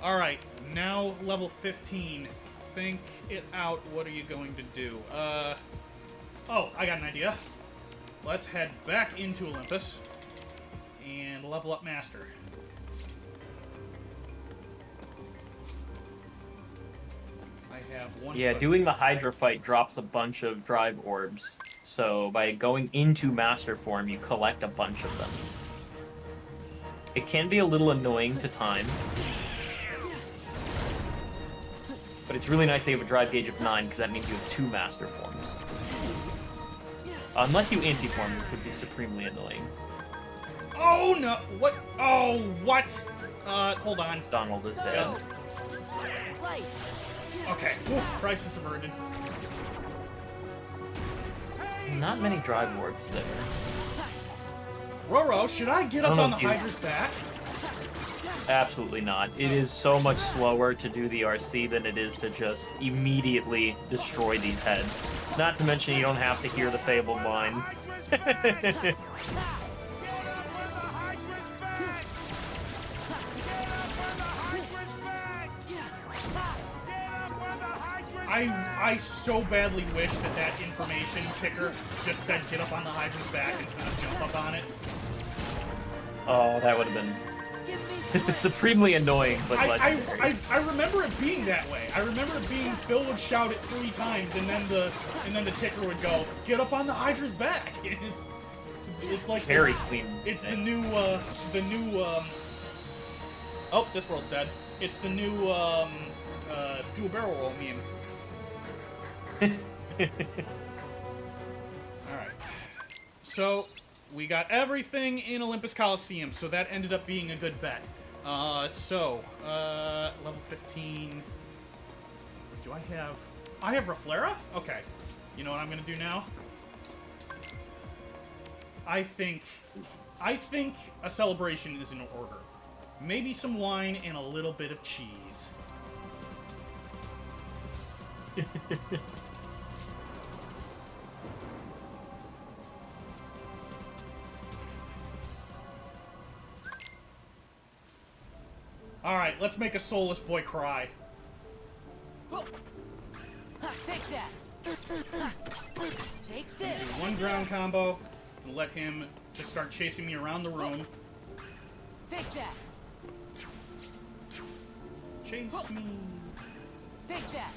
Alright, now level 15. Think it out. What are you going to do? Oh, I got an idea. Let's head back into Olympus and level up Master. I have one. Yeah, foot. doing the Hydra fight drops a bunch of drive orbs. So by going into Master form, you collect a bunch of them. It can be a little annoying to time. But it's really nice they have a drive gauge of 9, because that means you have 2 Master forms. Unless you anti-form, which would be supremely annoying. Oh no! What? Oh, what? Hold on. Donald is dead. Okay. Whew, crisis averted. Not many drive orbs there. Roro, should I get I up don't know on the if you- Hydra's back? Absolutely not. It is so much slower to do the RC than it is to just immediately destroy these heads. Not to mention you don't have to hear the fabled line. I so badly wish that information ticker just said get up on the Hydra's back instead of jump up on it. Oh, that would have been supremely annoying, but legendary. I remember it being that way. I remember it being Phil would shout it 3 times and then the ticker would go, get up on the Hydra's back. It's like Very clean. It's the new oh, this world's dead. It's the new dual barrel roll meme. Alright. So we got everything in Olympus Coliseum, so that ended up being a good bet. Level 15. Do I have... I have Raflera? Okay. You know what I'm gonna do now? I think a celebration is in order. Maybe some wine and a little bit of cheese. Alright, let's make a soulless boy cry. Take that. Take Do this. one ground combo and let him just start chasing me around the room. Take that. chase me. Take that.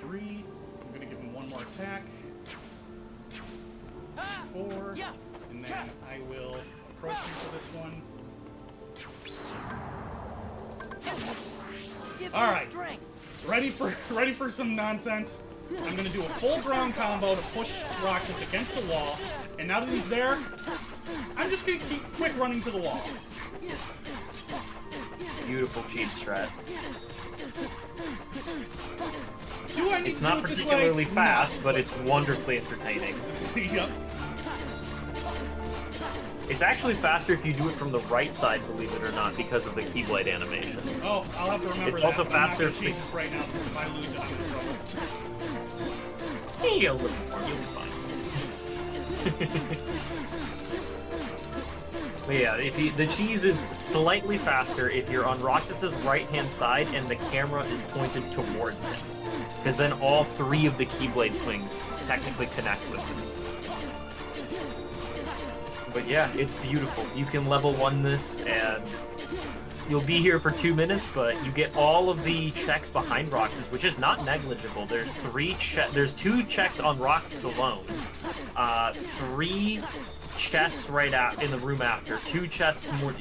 3. I'm gonna give him one more attack. 4. Yeah. And then I will approach him for this one. Give All me right. strength. Ready for some nonsense. I'm gonna do a full ground combo to push Roxas against the wall. And now that he's there, I'm just gonna keep quick running to the wall. Beautiful cheese strat. Do I need It's to not do it this way? particularly fast, No. but it's wonderfully entertaining. Yep. It's actually faster if you do it from the right side, believe it or not, because of the Keyblade animation. Oh, I'll have to remember It's that. also I'm not faster gonna if chase this right now because if I lose it, I'm in trouble. Hey, a little more, you'll be fine. But yeah, the cheese is slightly faster if you're on Roxas's right-hand side and the camera is pointed towards him. Because then all 3 of the Keyblade swings technically connect with him. But yeah, it's beautiful. You can level 1 this, and you'll be here for 2 minutes, but you get all of the checks behind Roxas, which is not negligible. There's 2 checks on Roxas alone, 3 chests right out in the room after, 2 chests more.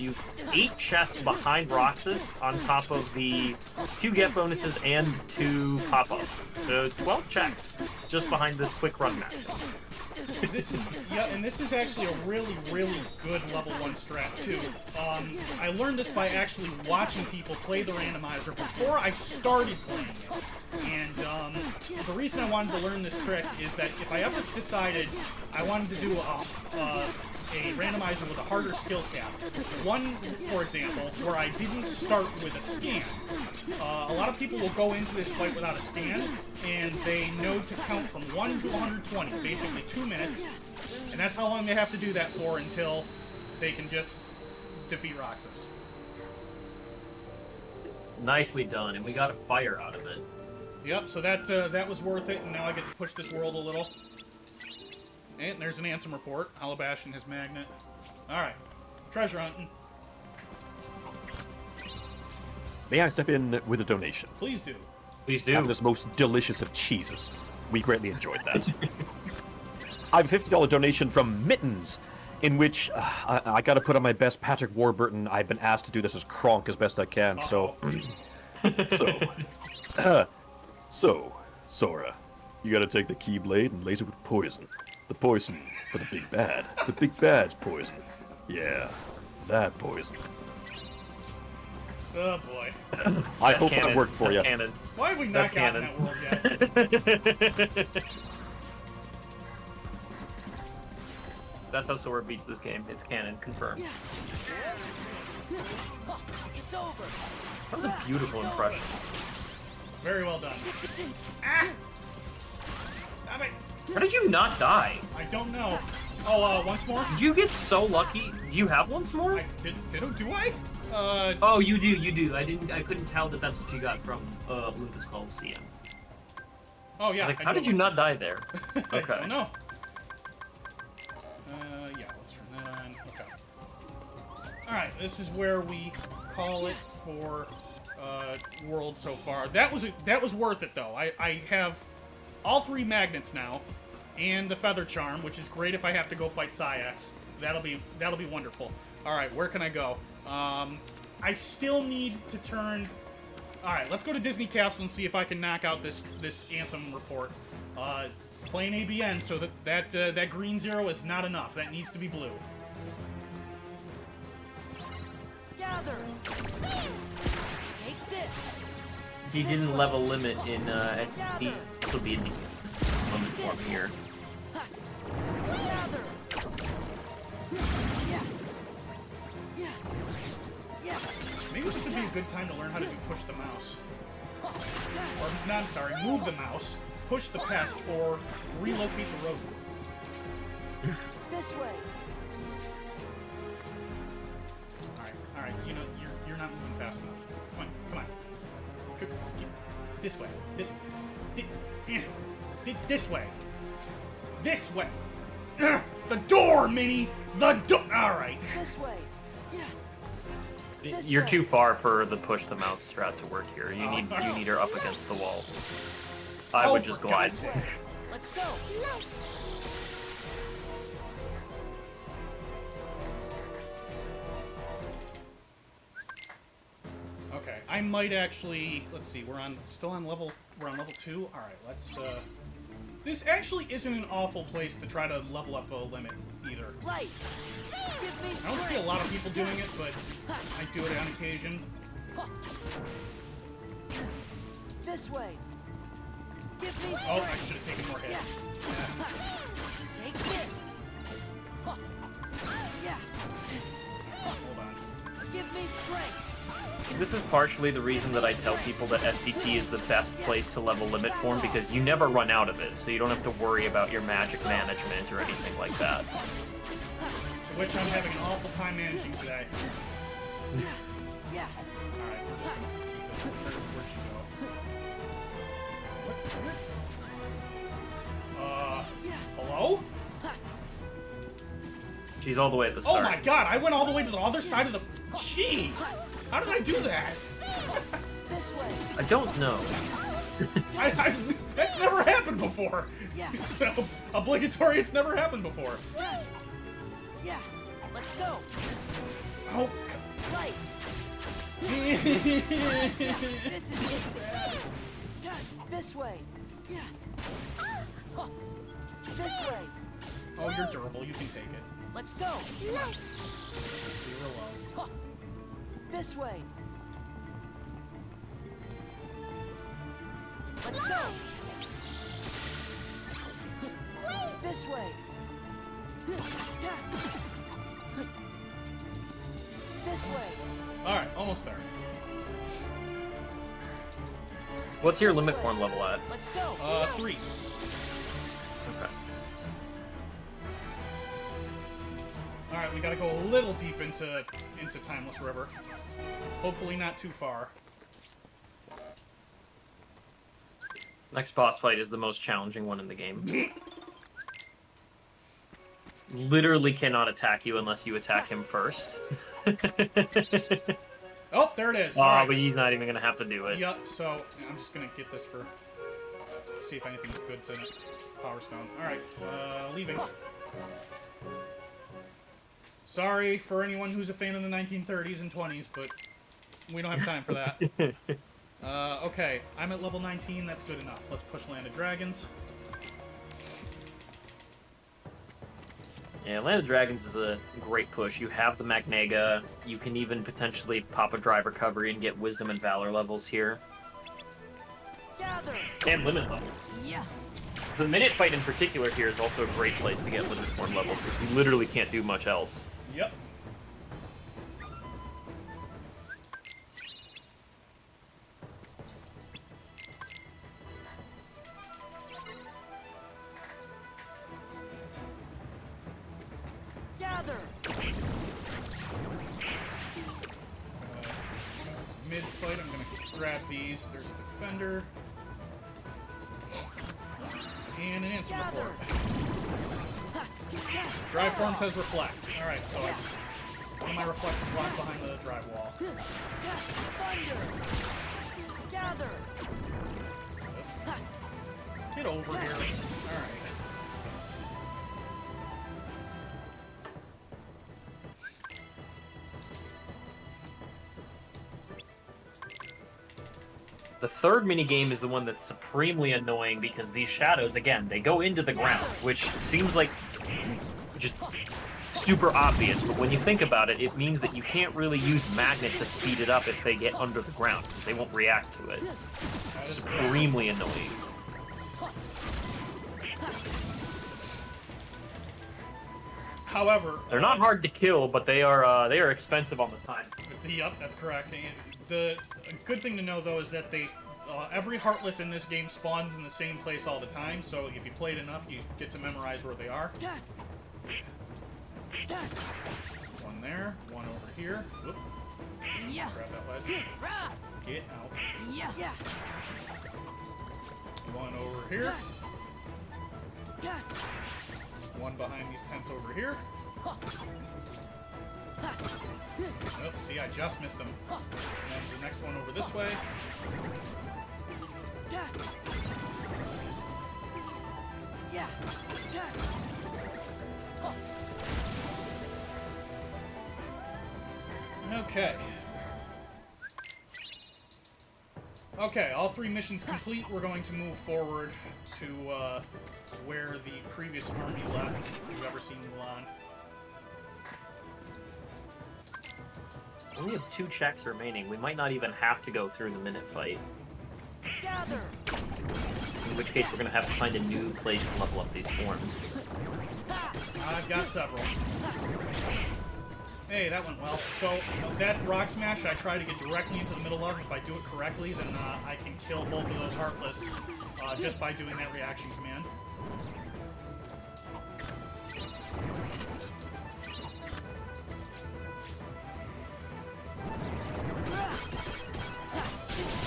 8 chests behind Roxas on top of the 2 get bonuses and 2 pop-ups. So 12 checks just behind this quick run match. And this is actually a really, really good level 1 strat too. I learned this by actually watching people play the randomizer before I started playing it. And the reason I wanted to learn this trick is that if I ever decided I wanted to do a randomizer with a harder skill cap, one, for example, where I didn't start with a scan. A lot of people will go into this fight without a scan, and they know to count from 1 to 120, basically 2 minutes, and that's how long they have to do that for until they can just defeat Roxas. Nicely done, and we got a fire out of it. Yep, so that was worth it, and now I get to push this world a little. And there's an Ansem report. Alabash and his magnet. Alright. Treasure hunting. May I step in with a donation? Please do. Please do. After this most delicious of cheeses. We greatly enjoyed that. I have a $50 donation from Mittens, in which I got to put on my best Patrick Warburton. I've been asked to do this as Kronk as best I can, so... So, Sora, you gotta take the Keyblade and lace it with poison. The poison for the big bad. The big bad's poison. Yeah, that poison. Oh boy. I hope Canon. that worked for That's you. Canon. Why have we not That's gotten canon. that world yet? That's how Sora beats this game. It's canon, confirmed. It's over. That was a beautiful impression. Very well done. Ah! Stop it! How did you not die? I don't know. Oh, once more? Did you get so lucky? Do you have once more? I do I? Oh, you do. I couldn't tell that that's what you got from Olympus Coliseum. Oh yeah. Like, I how do did you once. not die there? I Okay. don't know. Yeah, let's turn that on. Okay. Alright, this is where we call it for world so far. That was worth it though. I have all 3 magnets now, and the feather charm, which is great if I have to go fight Sayax. That'll be wonderful. Alright, where can I go? I still need to turn... Alright, let's go to Disney Castle and see if I can knock out this Ansem report. Plain ABN, so that green 0 is not enough. That needs to be blue. Gather. Take this. You didn't level limit in at the this will be in the limit for me here. Gather. Yeah. Maybe this would be a good time to learn how to do push the mouse. Or, no, I'm sorry, move the mouse, push the pest, or relocate the road. This way. Alright, you know, you're not moving fast enough. Come on. This way. This way. This way. The door, Minnie! The door! Alright. This way. You're too far for the push the mouse strat to work here. You need her up against the wall. I would just for glide. God's sake. Let's go. Nice. Okay, I might actually. Let's see. We're on level 2. All right, let's. This actually isn't an awful place to try to level up a limit either. Light. Give me I don't see a strength. lot of people doing it, but I do it on occasion. This way. Give me Oh, strength. I should have taken more hits. Take this. Yeah. Hold on. Give me strength. This is partially the reason that I tell people that SDT is the best place to level limit form, because you never run out of it, so you don't have to worry about your magic management or anything like that. Which I'm having an awful time managing today. Yeah. Alright, we're just gonna keep it. Where'd she go? Hello? She's all the way at the Oh start. my god, I went all the way to the other side of the... Jeez! How did I do that? This way. I don't know. That's never happened before. Yeah. Obligatory, it's never happened before. Yeah. Let's go. Oh, Light. God. This is it. This way. Yeah. This way. Oh, you're durable, you can take it. Let's go. Nice. Leave her alone. This way. Let's go. This way. This way. Alright, almost there. What's your limit form level at? Let's go. 3. Okay. Alright, we gotta go a little deep into Timeless River. Hopefully not too far. Next boss fight is the most challenging one in the game. Literally cannot attack you unless you attack him first. Oh, there it is. Oh, Alright. but he's not even gonna have to do it. Yep, so I'm just gonna get this for... See if anything's good's in it. Power Stone. Alright, leaving. Sorry for anyone who's a fan of the 1930s and 20s, but we don't have time for that. Okay, I'm at level 19, that's good enough. Let's push Land of Dragons. Yeah, Land of Dragons is a great push. You have the Magnega. You can even potentially pop a drive recovery and get Wisdom and Valor levels here. Gather. And limit levels. Yeah. The minute fight in particular here is also a great place to get limit form levels, because you literally can't do much else. Yep. Gather. Mid-fight, I'm gonna grab these. There's a defender. And an instant Gather. report. Drive form says reflect. Alright, so one of my reflects is locked behind the drive wall. Thunder. Gather. Get over here. Alright. The third minigame is the one that's supremely annoying, because these shadows, again, they go into the ground, which seems like just super obvious, but when you think about it, it means that you can't really use magnet to speed it up if they get under the ground. They won't react to it. It's supremely annoying. However, They're not hard to kill, but they are expensive on the time. Yep, that's correct. And the good thing to know, though, is that they every Heartless in this game spawns in the same place all the time, so if you play it enough, you get to memorize where they are. One there, one over here. Whoop. Yeah. Grab that ledge. Get out. Yeah. One over here. One behind these tents over here. Oh, see, I just missed him. And the next one over this way. Yeah. Yeah. Okay. Okay, all 3 missions complete. We're going to move forward to where the previous army left, if you've ever seen Mulan. We only have 2 checks remaining. We might not even have to go through the minute fight. Gather. In which case, we're going to have to find a new place to level up these forms. I've got several. Hey, that went well. So, that rock smash I try to get directly into the middle of. If I do it correctly, then I can kill both of those Heartless just by doing that reaction command.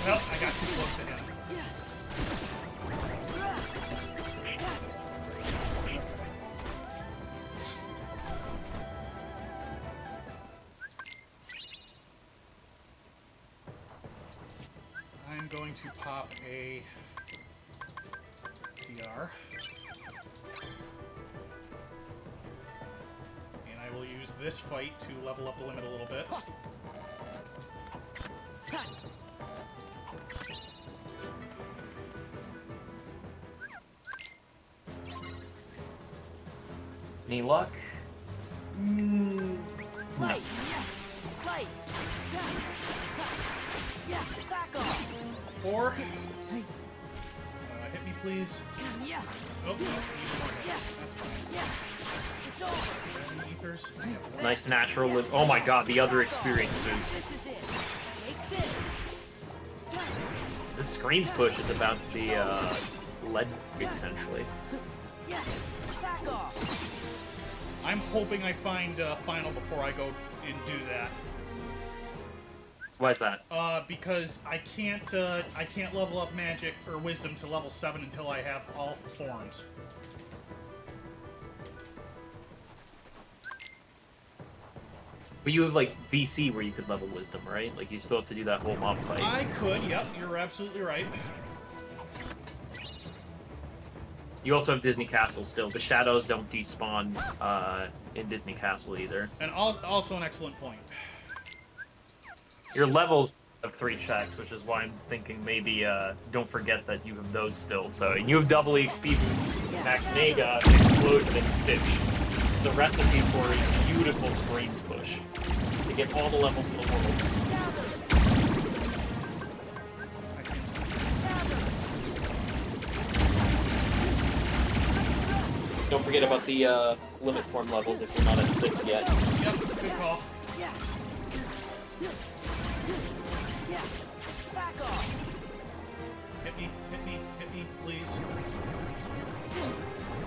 Well, I got too close to him. I'm going to pop a DR. And I will use this fight to level up the limit a little bit. Any luck? Light. Light. Yeah. Back off. 4. Hit me, please. Yeah. Oh, no, need more hits. Yeah. That's fine. Yeah. It's over. Any ethers? Nice natural lift. Oh my god, the other experience boost. This is it. Take this. This screens push is about to be lead potentially. Yeah. Back off. I'm hoping I find final before I go and do that. Why is that? Because I can't level up magic or wisdom to level 7 until I have all forms. But you have like BC where you could level wisdom, right? Like you still have to do that whole mob fight. I could, yep, you're absolutely right. You also have Disney Castle still. The shadows don't despawn in Disney Castle either. And also an excellent point. Your levels have 3 checks, which is why I'm thinking maybe don't forget that you have those still. So you have double XP boost, Max Mega, Explosion, and Stitch. The recipe for a beautiful screens push to get all the levels in the world. I can't see. Don't forget about the limit form levels if you're not at 6 yet. Yep, good call. Yeah. Yeah. Back off. Hit me, please.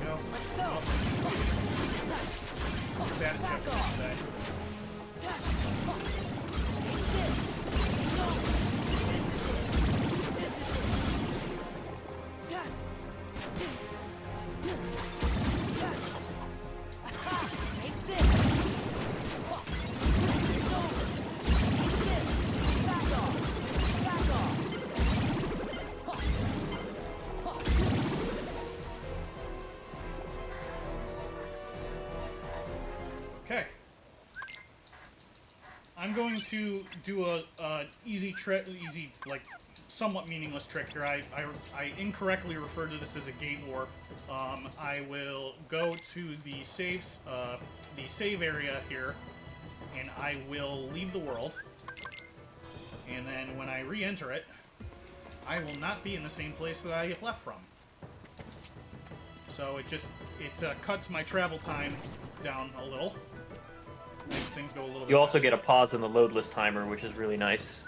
Go. Let's go. I'm bad at Back jumping off. today. Take this. It's over. Take this. It's over. Take this. Back off. Back off. Okay. I'm going to do a easy trick, like somewhat meaningless trick here. I incorrectly referred to this as a gate warp. I will go to the save area here, and I will leave the world. And then when I re-enter it, I will not be in the same place that I left from. So it cuts my travel time down a little. Makes things go a little bit You also faster. get a pause in the loadless timer, which is really nice.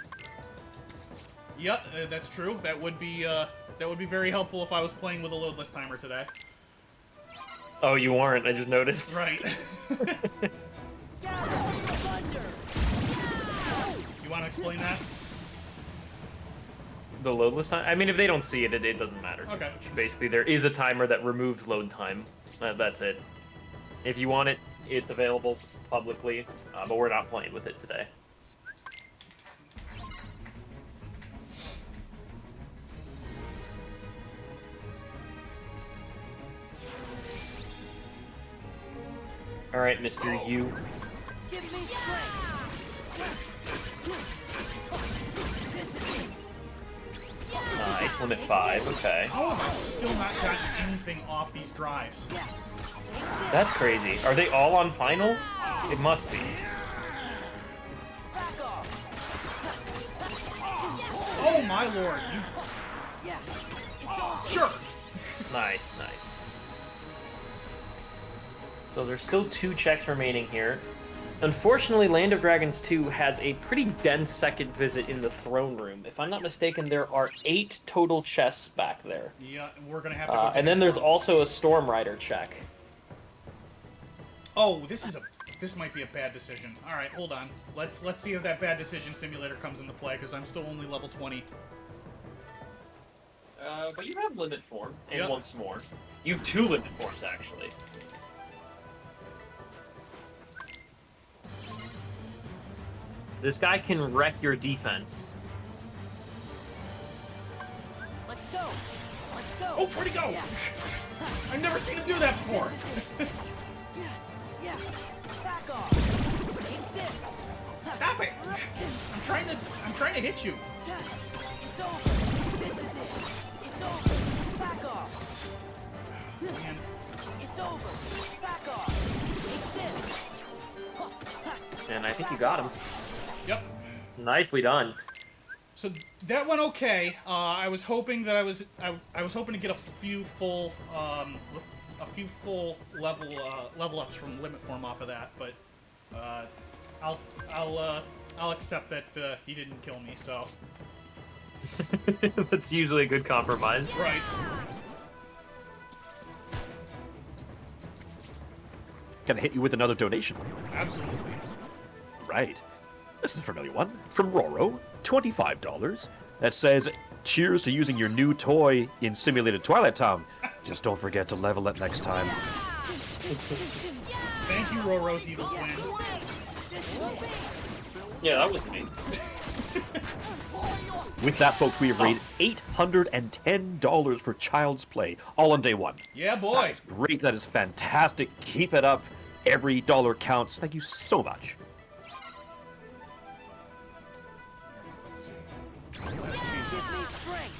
Yeah, that's true. That would be very helpful if I was playing with a loadless timer today. Oh, you aren't. I just noticed. Right. Gather. Thunder. You want to explain that? The loadless time? I mean, if they don't see it, it doesn't matter too Okay. much. Basically, there is a timer that removes load time. That's it. If you want it, it's available. publicly, but we're not playing with it today. All right, Mr. U. Give me strength. Nice, limit 5. Okay, How have I still not gotten anything off these drives? that's crazy. Are they all on final? It must be. Back off. Oh my lord, you Yeah. It's over. jerk! Nice, nice. So there's still 2 checks remaining here. Unfortunately, Land of Dragons 2 has a pretty dense second visit in the throne room. If I'm not mistaken, there are 8 total chests back there. Yeah, we're gonna have to go And then there's also a Storm Rider check. Oh, this might be a bad decision. Alright, hold on. Let's see if that bad decision simulator comes into play, because I'm still only level 20. But you have limit form, and Yep. once more. You have 2 limit forms, actually. This guy can wreck your defense. Let's go. Let's go. Oh, where'd he go? Yeah. I've never seen him do that before. Yeah. Yeah. Back off. Take this. Stop it! I'm trying to hit you. It's over. This is it. It's over. Back off. Man, It's over. Back off. Take this. And I think you got him. yep. Nicely done. So that went okay. I was hoping that I was hoping to get a few full level ups from limit form off of that, but I'll accept that he didn't kill me. So That's usually a good compromise. right. Gonna hit you with another donation. Absolutely. Right. This is a familiar one from Roro, $25. That says, "Cheers to using your new toy in Simulated Twilight Town. Just don't forget to level it next time." Thank you, Roro's evil twin. Yeah, that was me. With that, folks, we have raised $810 for Child's Play, all on day one. Yeah, boy. That is great. That is fantastic. Keep it up. Every dollar counts. Thank you so much. Let's see. Give me strength.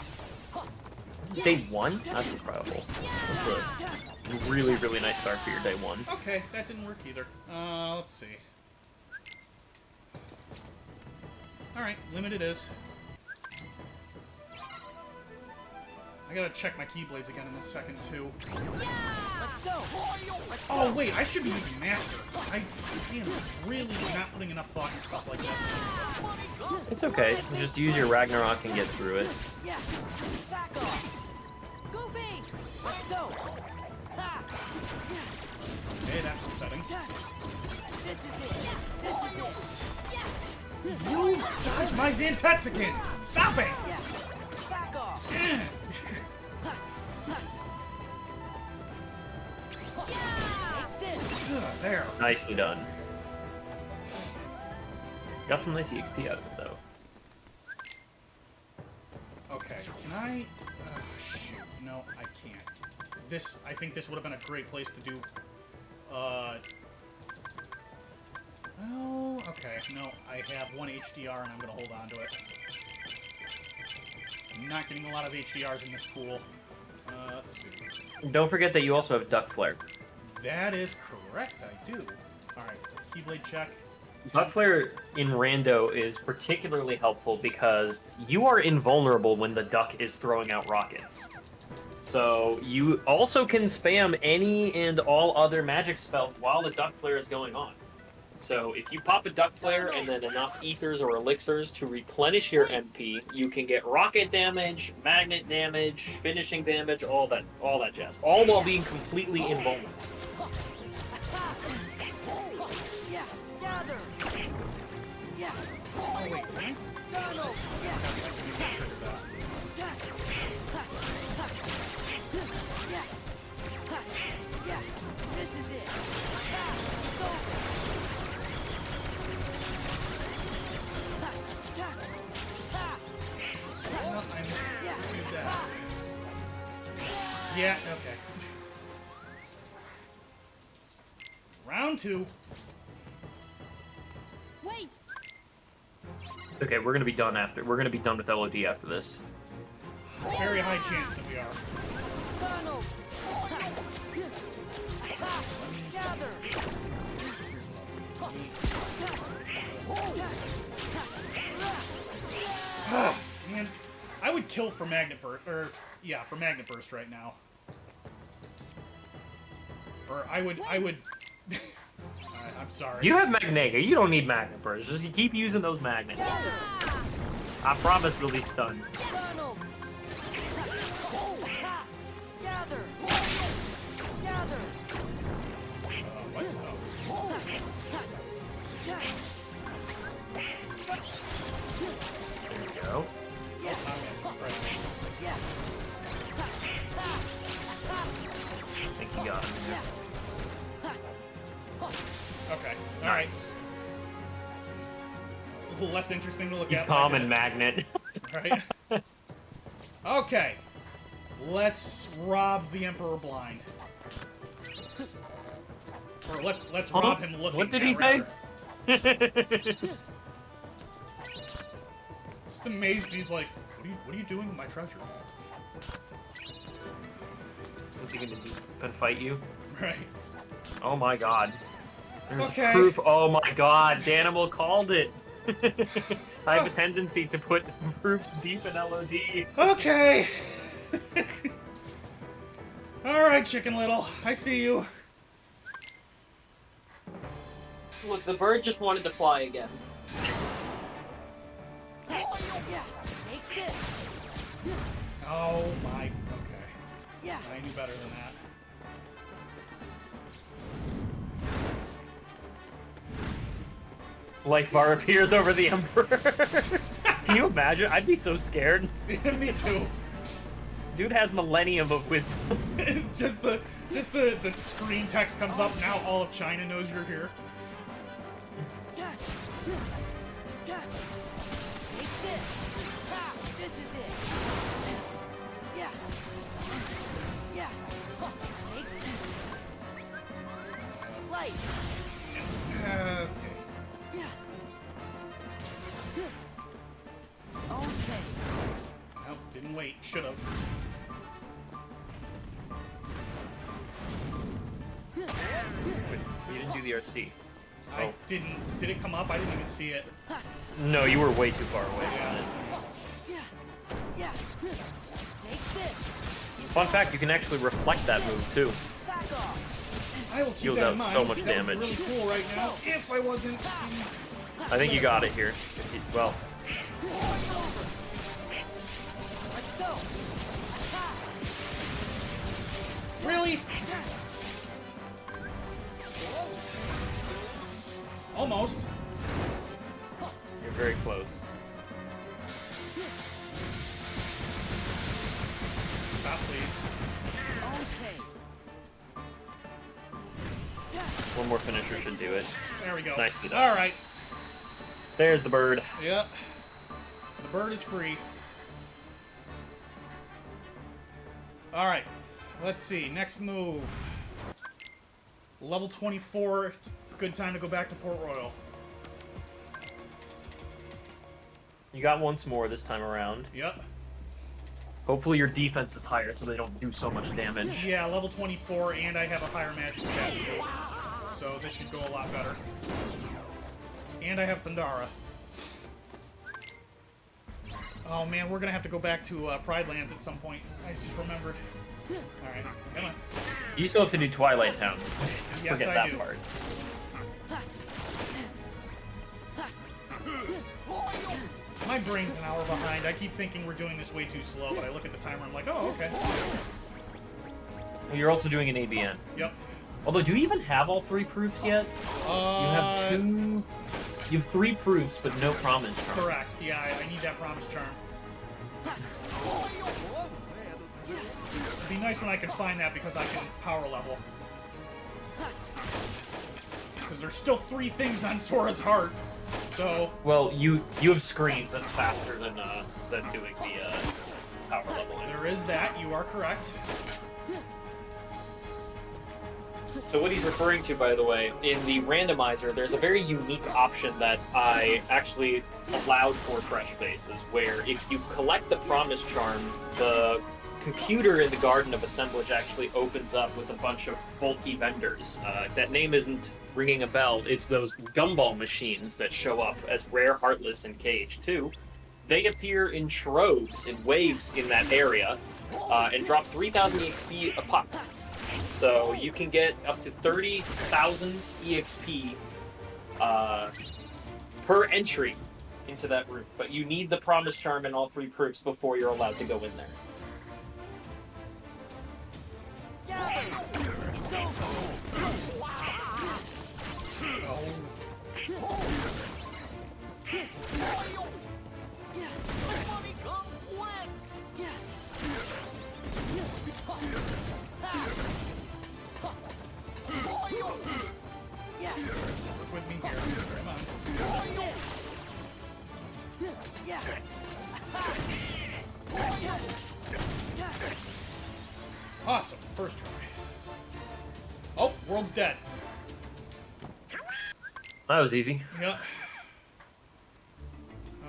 Day 1? That's incredible. That's a really, really nice start for your day 1. Okay, that didn't work either. Let's see. Alright, limit it is. I gotta check my keyblades again in a second, too. Let's go. Let's go. Oh, wait, I should be using Master. I am really not putting enough thought into stuff like this. It's okay. Just use your Ragnarok and get through it. Yeah. Back off. Goofy. Let's go. Ha. Okay, that's upsetting. This is it. This is it. You dodge my Zantetsukin! Stop it! Yeah. Back off. Take this. Ugh, there. Nicely done. Got some nice EXP out of it, though. Okay, can I... shoot. No, I can't. I think this would have been a great place to do... Well, okay. No, I have 1 HDR and I'm gonna hold on to it. I'm not getting a lot of HDRs in this pool. Let's see. Don't forget that you also have Duck Flare. That is correct, I do. Alright, Keyblade check. Duck Flare in Rando is particularly helpful because you are invulnerable when the duck is throwing out rockets. So you also can spam any and all other magic spells while the Duck Flare is going on. So if you pop a Duck Flare and then enough ethers or elixirs to replenish your MP, you can get rocket damage, magnet damage, finishing damage, all that jazz. All while being completely invulnerable. Yeah. Gather. Yeah. Oh, wait, can Donald. Yeah. Yeah. Yeah. This is it. Ha. It's over. Yeah, okay. Round 2. Wait! Okay, we're gonna be done after. We're gonna be done with LOD after this. Very high chance that we are. Colonel! Gather! Man, I would kill for Magnet Burst, yeah, for Magnet Burst right now. Or I would, I'm sorry. You have Magnega. You don't need Magnet Burst. Just keep using those magnets. I promise they'll be stunned. Colonel! Gather! Gather! What? Oh. There you go. Right. Yeah. I think you got him. Okay. All right. A little less interesting to look at. Common magnet. Right. Okay. Let's rob the Emperor blind. Or let's rob him looking. What did he say? Just amazed. He's like, what are you doing with my treasure? What's he gonna do? Gonna fight you? Right. Oh my god. There's Okay. proof. Oh my god. Danimal called it. I have a tendency to put proofs deep in LOD. Okay. All right, Chicken Little. I see you. Look, the bird just wanted to fly again. Yeah. Take this! Oh my. Okay. Yeah. I knew better than that. Life bar appears over the Emperor. Can you imagine? I'd be so scared. Me too. Dude has millennium of wisdom. just the screen text comes up. Now all of China knows you're here. Yeah. Yeah. Take this! Ha! This is it! Yeah. Yeah. Take this! Light! Okay. Yeah. Okay. Nope, didn't wait. Should have. You didn't do the RC. I didn't. Did it come up? I didn't even see it. No, you were way too far away from it. Yeah. Yeah. Take this! Fun fact, you can actually reflect that move too. Back off! I will keep Heals that out in mind. so much That would be damage. really cool right now. If I wasn't. I think you got it here. Well, Let's go! Really? Almost. you're very close. Stop, please. Okay. One more finisher should do it. There we go. Nicely done. All right. There's the bird. Yep. The bird is free. All right. Let's see. Next move. Level 24. Good time to go back to Port Royal. You got once more this time around. Yep. Hopefully your defense is higher so they don't do so much damage. Yeah, level 24, and I have a higher magic stat too. So this should go a lot better. And I have Thundara. Oh man, we're gonna have to go back to Pride Lands at some point. I just remembered. Alright, come on. You still have to do Twilight Town. Yes, Forget I that do. part. My brain's an hour behind. I keep thinking we're doing this way too slow, but I look at the timer and I'm like, oh, okay. Well, you're also doing an ABN. Yep. Although, do you even have all three proofs yet? You have two... You have three proofs, but no promise charm. Correct. Yeah, I need that promise charm. It'd be nice when I can find that because I can power level. Because there's still 3 things on Sora's heart. So Well, you have screens. That's faster than doing the power level. there is that. You are correct. So what he's referring to, by the way, in the randomizer, there's a very unique option that I actually allowed for fresh faces, where if you collect the promise charm, the computer in the Garden of Assemblage actually opens up with a bunch of bulky vendors. If that name isn't ringing a bell, it's those gumball machines that show up as rare Heartless in Cage 2. They appear in troves, in waves in that area, and drop 3,000 EXP a pop. So you can get up to 30,000 EXP per entry into that room. But you need the Promise Charm and all 3 proofs before you're allowed to go in there. It's Work with me here. Come on. Awesome. First try. Oh, world's dead. That was easy. Yep.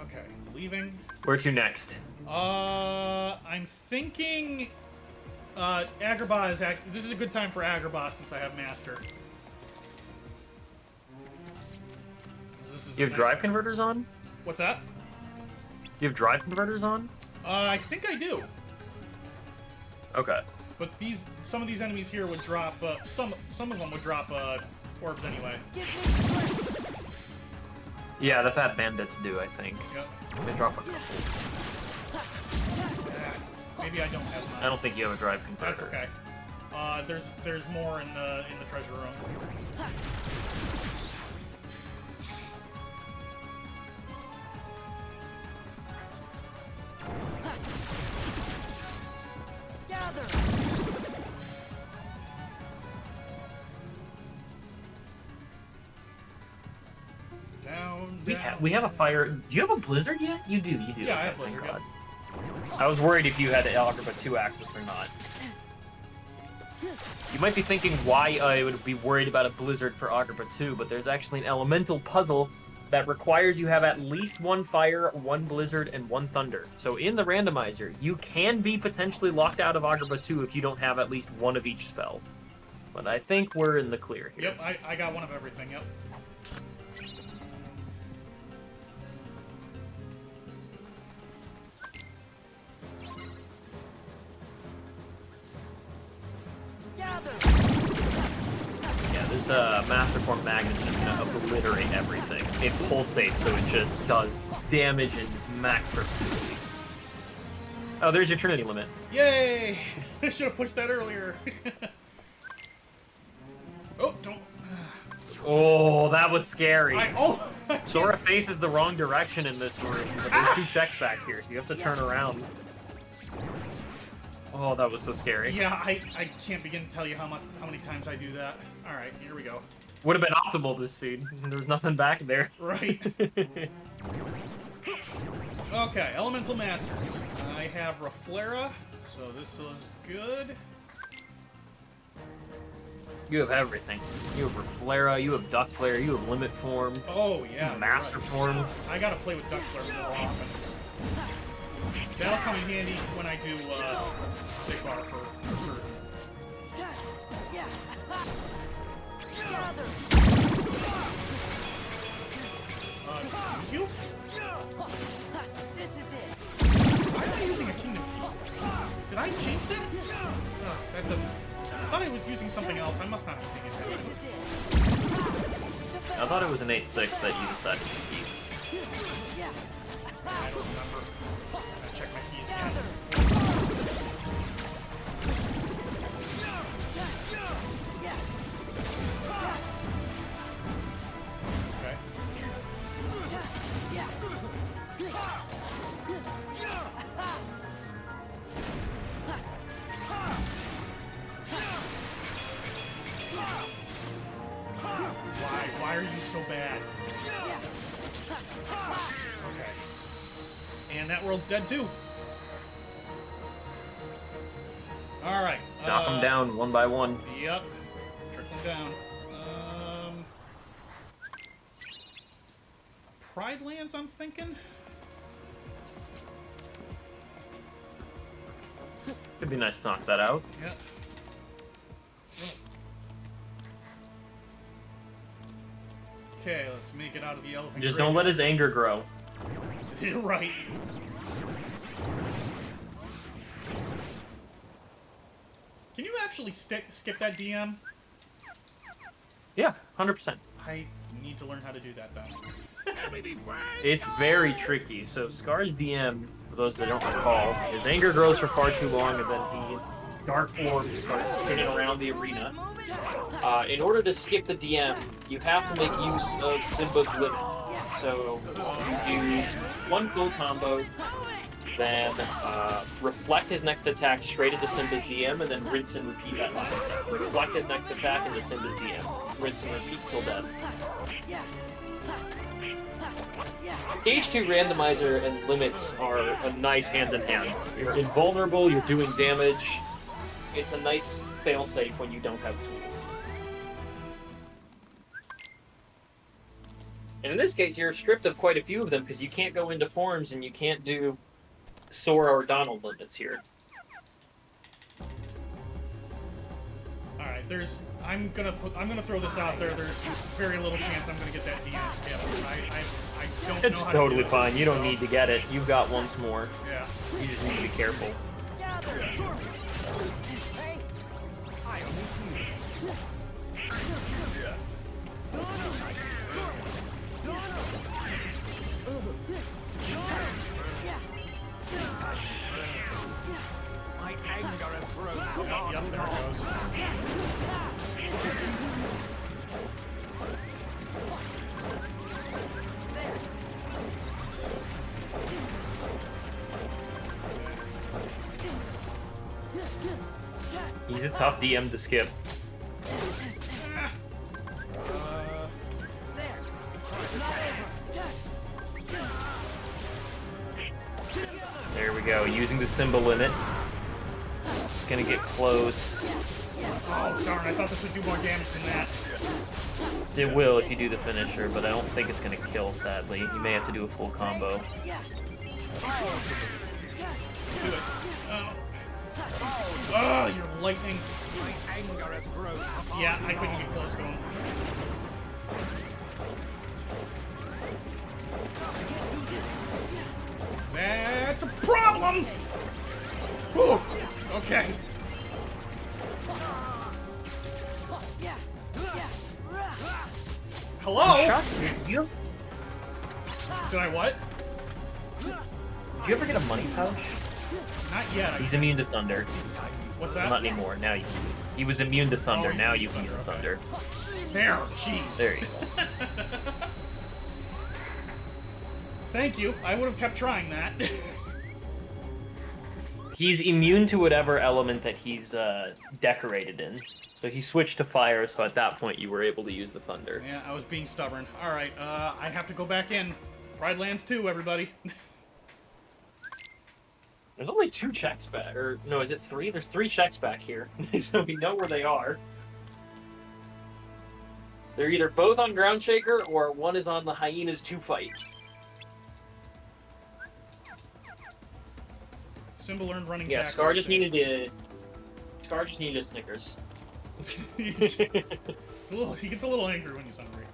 Okay, leaving. Where to next? I'm thinking Agrabah is this is a good time for Agrabah since I have Master. This is Do you have drive converters on? What's that? Do you have drive converters on? I think I do. Okay. But some of these enemies here would drop, some of them would drop orbs anyway. Yeah, the fat bandits do, I think. Yep. They drop a couple. Maybe I don't have mine. I don't think you have a drive converter. That's okay. There's more in the treasure room. Gather. Down. We have a fire. Do you have a blizzard yet? You do. You do. Yeah, I Okay, have blizzard. thank Yep. God. I was worried if you had an Algebra 2 access or not. You might be thinking why I would be worried about a blizzard for Algebra 2, but there's actually an elemental puzzle that requires you have at least 1 fire, 1 blizzard, and 1 thunder. So in the randomizer, you can be potentially locked out of Algebra 2 if you don't have at least 1 of each spell. But I think we're in the clear here. Yep, I got 1 of everything. Yep. Gather. Yeah, this Master Form Magnet is gonna obliterate everything. It pulsates, so it just does damage and max fertility. Oh, there's your Trinity limit. Yay! I should have pushed that earlier. Oh, don't. Oh, that was scary. Oh. Sora faces the wrong direction in this room, but there's 2 checks back here, so you have to turn around. Oh, that was so scary. Yeah, I can't begin to tell you how many times I do that. All right, here we go. Would have been optimal this scene. There's nothing back there. Right. Okay, Elemental Masters. I have Raflera, so this is good. You have everything. You have Reflera, you have Duck Flare, you have Limit Form, Oh, yeah. Master right. Form. I gotta play with Duck Flare more often. That'll come in handy when I do Sigbar for certain. Yeah. Gather. Use you? This is it. Why am I using a Kingdom Key? Did I change that? Oh, that doesn't... I thought I was using something else. I must not be paying attention. This is it. I thought it was an 8-6 that you decided to keep. Yeah. I don't remember. Gotta check my keys again. Gather. Yeah. Okay. Yeah. Why are you so bad? Okay. And that world's dead too. All right. Knock them down one by one. Yep. Trickling down. Pride lands, I'm thinking. Could be nice to knock that out. Yep. Okay, let's make it out of the elephant. Just don't let his anger grow. You're right. Can you actually skip that DM? Yeah, 100%. I need to learn how to do that then. It's very tricky. So Scar's DM, for those that don't recall, his anger grows for far too long, and then he Dark orb starts spinning around the arena. In order to skip the DM, you have to make use of Simba's limit. So you do one full combo, then reflect his next attack straight into Simba's DM, and then rinse and repeat that last step. Reflect his next attack into Simba's DM, rinse and repeat till death. Stage 2 randomizer and limits are a nice hand-in-hand. You're invulnerable, you're doing damage. It's a nice fail-safe when you don't have tools. And in this case, you're stripped of quite a few of them because you can't go into forms and you can't do Sora or Donald limits here. All right, I'm gonna throw this out there. There's very little chance I'm gonna get that DM skip. I don't It's know how totally to do it, fine. You don't so, need to get it. You've got once more. Yeah. You just need to be careful. My anger has grown Yep, there it goes. He's a tough DM to skip. There we go. Using the symbol limit. It's gonna get close. Oh darn! I thought this would do more damage than that. It will if you do the finisher, but I don't think it's gonna kill, sadly. You may have to do a full combo. Do it. Oh, you're lightning. My anger has grown. Yeah, I couldn't get close to him. That's a problem! Whew. Okay. Hello? Shocked. You, Did I what? did you ever get a money pouch? Not yet. He's immune to thunder. What's Well, that? not anymore. Now you. He was immune to thunder. Oh, Now he's you can use thunder, thunder. There, jeez. There you go. Thank you. I would have kept trying that. He's immune to whatever element that he's decorated in. So he switched to fire, so at that point you were able to use the thunder. Yeah, I was being stubborn. Alright, I have to go back in. Pride lands 2, everybody. There's only 2 checks back, or no, is it 3? There's 3 checks back here, so we know where they are. They're either both on Ground Shaker, or one is on the Hyenas 2 fight. Symbol earned running Yeah, tackle. Scar just needed a Snickers. He gets a little angry when he's hungry.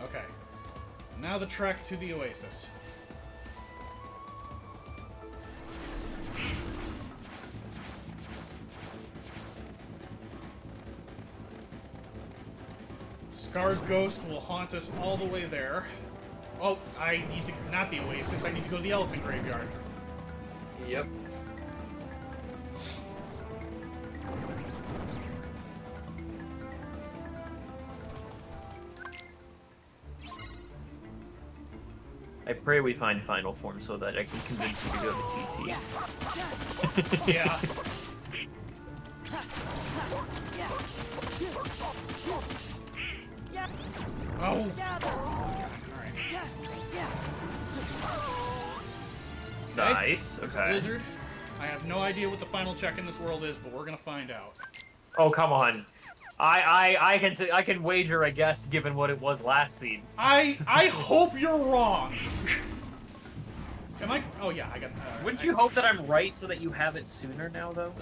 Okay. Now the trek to the Oasis. Scar's ghost will haunt us all the way there. Oh, I need to... Not the Oasis, I need to go to the Elephant Graveyard. Yep. I pray we find final form so that I can convince you to go to TT. Yeah. Oh! Alright. Nice. There's a Okay. blizzard. I have no idea what the final check in this world is, but we're gonna find out. Oh, come on. I can wager a guess given what it was last seed. I hope you're wrong. Am I? Oh yeah, I got. Wouldn't you hope that I'm right so that you have it sooner now, though?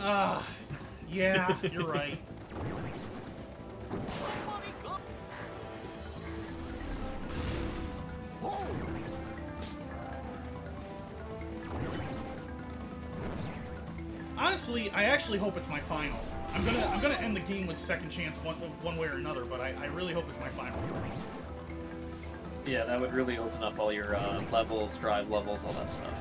Yeah, you're right. Honestly, I actually hope it's my final. I'm gonna end the game with second chance one way or another, but I really hope it's my final. Yeah, that would really open up all your levels, drive levels, all that stuff.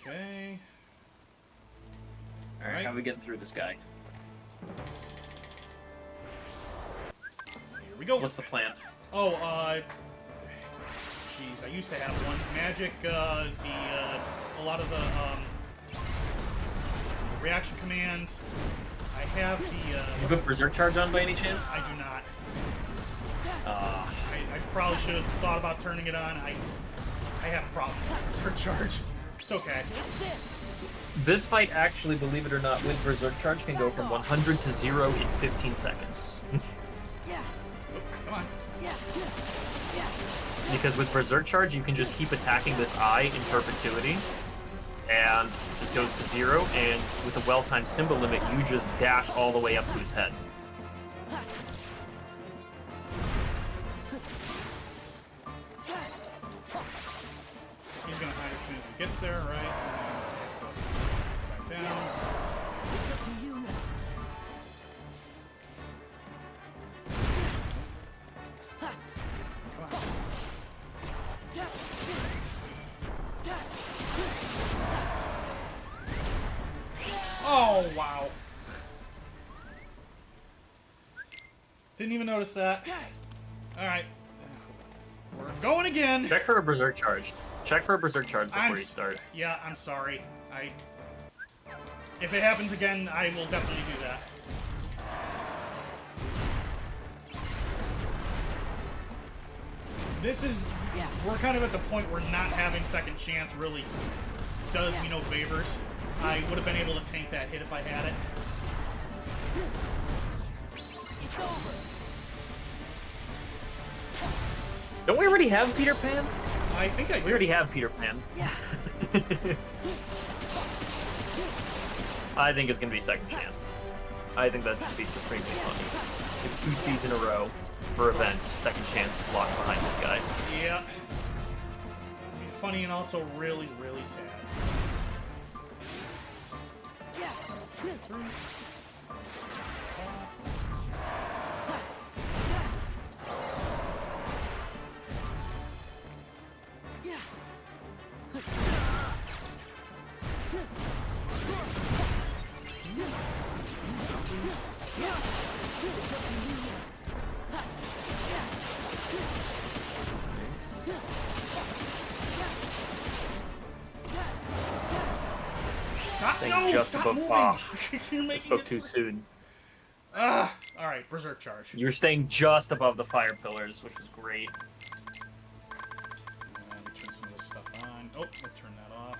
Okay. Alright, how are we getting through this guy? Here we go. What's the plan? Oh, jeez, I used to have one. Magic, a lot of the, reaction commands. I have the, You put Berserk Charge on by any chance? I do not. I probably should have thought about turning it on. I have problems with Berserk Charge. It's okay. This fight actually, believe it or not, with Berserk Charge can go from 100 to 0 in 15 seconds. Yeah. Come on. Yeah. Because with Berserk Charge, you can just keep attacking this eye in perpetuity, and it goes to 0, and with a well-timed symbol limit, you just dash all the way up to its head. He's gonna hide as soon as he gets there, right? Back down. It's up to you now. Come on. Oh, wow. Didn't even notice that. Alright. We're going again. Check for a Berserk Charge. Check for a Berserk Charge before you start. Yeah, I'm sorry. If it happens again, I will definitely do that. This is... Yeah. We're kind of at the point where not having second chance really does me no favors. I would have been able to tank that hit if I had it. It's over. Don't we already have Peter Pan? I think I We do. already have Peter Pan. Yeah. I think it's gonna be second chance. I think that should be supremely funny. If 2 seeds in a row for events, second chance locked behind this guy. Yeah. It'd be funny and also really, really sad. Yeah. Stop! Think No! just Stop above- moving! ah. You're I making spoke this... too soon. Alright, Berserk Charge. You were staying just above the fire pillars, which was great. Let me turn some of this stuff on. Oh, we'll turn that off.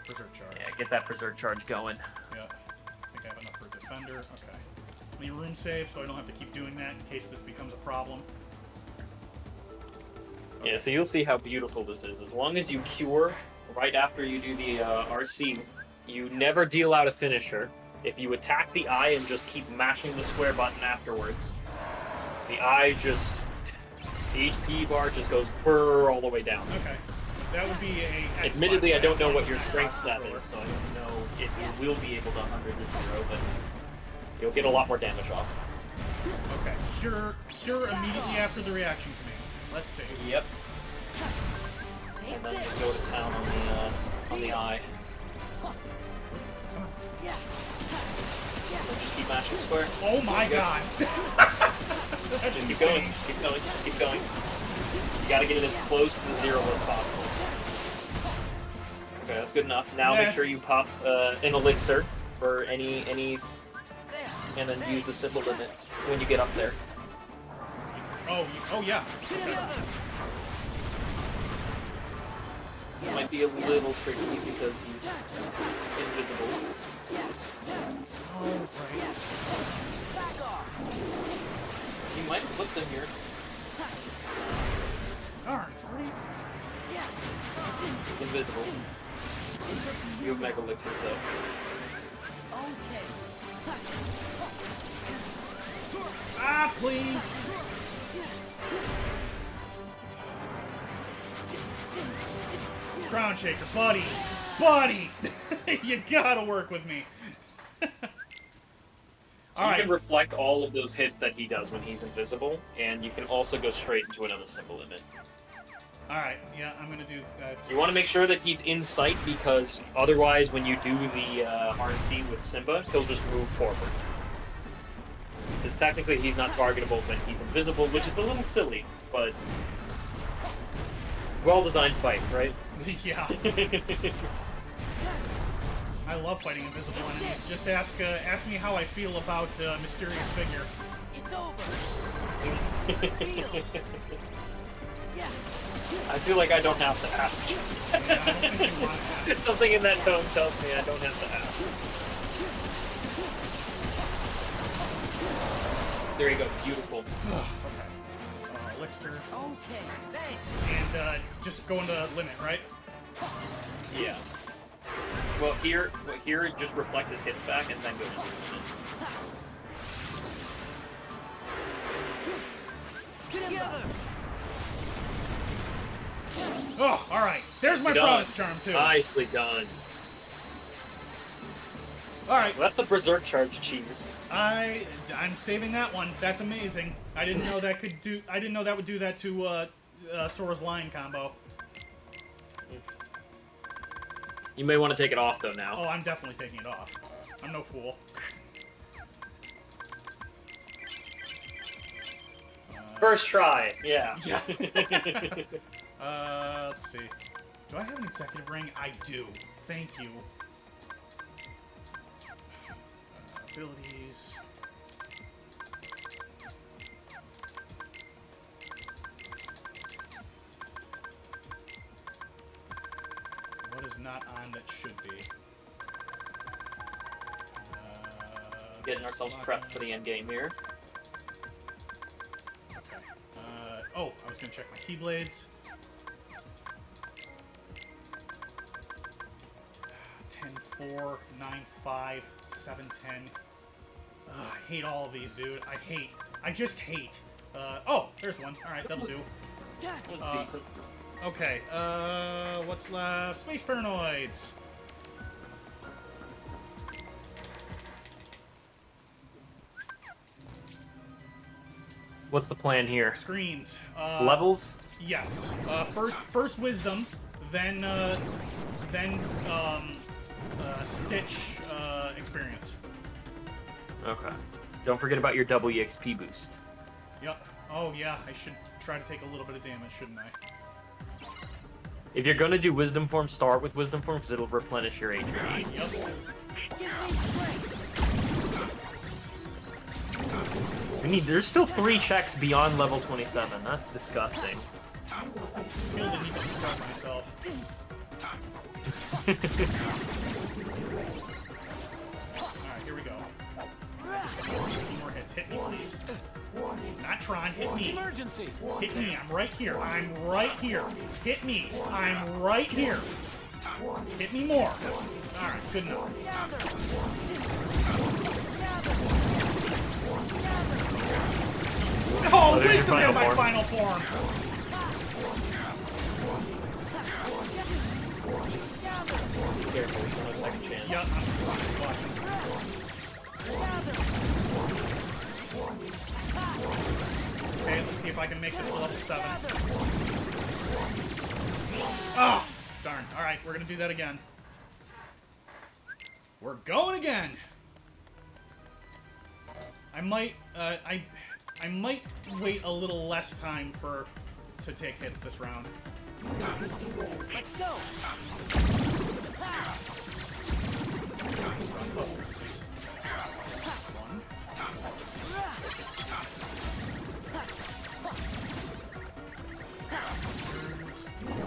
Berserk Charge. Yeah, get that Berserk Charge going. Yeah. I think I have enough for a defender. Okay. Let me room save so I don't have to keep doing that in case this becomes a problem. Yeah, so you'll see how beautiful this is. As long as you cure right after you do the RC, you never deal out a finisher. If you attack the eye and just keep mashing the square button afterwards, the eye just... the HP bar just goes brrr all the way down. Okay. That would be a... X Admittedly, I don't know what button. your strength stat is, so I don't know if you will be able to 100 to 0, but you'll get a lot more damage off. Okay. Cure immediately after the reaction command. Let's see. Yep. And then you go to town on the eye. Yeah. And just keep mashing square. Oh my god! That's Just keep going, insane. keep going, keep going. You gotta get it as close to the 0 as possible. Okay, that's good enough. Now make sure you pop an elixir for any, and then use the symbol limit when you get up there. Oh yeah. It might be a little tricky because he's invisible. Oh, right. Back off. You might have flipped him here. Darn. Invisible. You have mega elixirs though. Okay. Ah, please. Crown shaker, buddy. Buddy! You gotta work with me. So you Alright. can reflect all of those hits that he does when he's invisible, and you can also go straight into another symbol limit. Alright, yeah, I'm gonna do that. You want to make sure that he's in sight, because otherwise when you do the RC with Simba, he'll just move forward. Because technically he's not targetable when he's invisible, which is a little silly, but well-designed fight, right? Yeah. I love fighting invisible enemies. Just ask me how I feel about Mysterious Figure. It's over. Yeah. I feel like I don't have to ask. Yeah, I don't think you want to ask. Something in that tone tells me I don't have to ask. There you go, beautiful. Okay. Elixir. Okay. Thanks. And just go into limit, right? Yeah. Well, here just reflect his hits back and then go into the Together. Oh, alright. There's my Done. promise charm, too. Nicely done. Alright. Well, that's the Berserk charge cheese. I'm saving that one. That's amazing. I didn't know that would do that to Sora's line combo. You may want to take it off though now. Oh, I'm definitely taking it off. I'm no fool. First try, yeah. Yeah. Let's see. Do I have an executive ring? I do. Thank you. Abilities. What is not on that should be? Getting ourselves prepped for the end game here. Okay. Oh, I was gonna check my keyblades. 10, 4, 9, 5, 7, 10. I hate all of these, dude. I just hate. Oh, there's one. Alright, that'll do. That's decent. Okay, what's left? Space Paranoids! What's the plan here? Screens. Levels? Yes. First Wisdom, then Stitch, Experience. Okay. Don't forget about your double EXP boost. Yep. Oh, yeah, I should try to take a little bit of damage, shouldn't I? If you're gonna do Wisdom Form, start with Wisdom Form because it'll replenish your HP. Yep. Give me strength. There's still 3 checks beyond level 27. That's disgusting. I feel the need to start myself. Alright, here we go. A few more hits. Hit me, please. Not Tron, hit me. Emergency! Hit me, I'm right here. I'm right here. Hit me, I'm right here. Hit me more. Alright, good enough. Gather. Oh, there's your wisdom final in my form. final form. Be careful, there's no second chance. Yep, I'm watching. Okay, let's see if I can make this to level 7. Oh, darn. Alright, we're gonna do that again. We're going again! I might wait a little less time for to take hits this round. Let's go. One.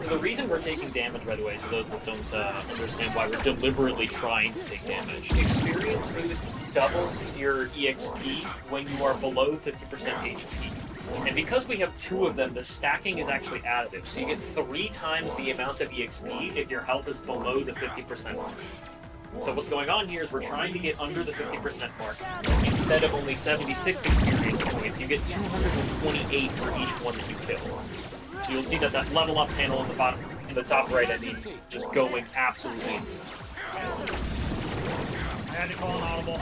The reason we're taking damage, by the way, for those that don't understand why we're deliberately trying to take damage, experience boost doubles your EXP when you are below 50% HP. And because we have 2 of them, the stacking is actually additive. So you get 3 times the amount of EXP if your health is below the 50% mark. So what's going on here is we're trying to get under the 50% mark. Instead of only 76 experience points, you get 228 for each one that you kill. So you'll see that level up panel in the bottom, in the top right, I mean, just going absolutely insane. I had to call an audible.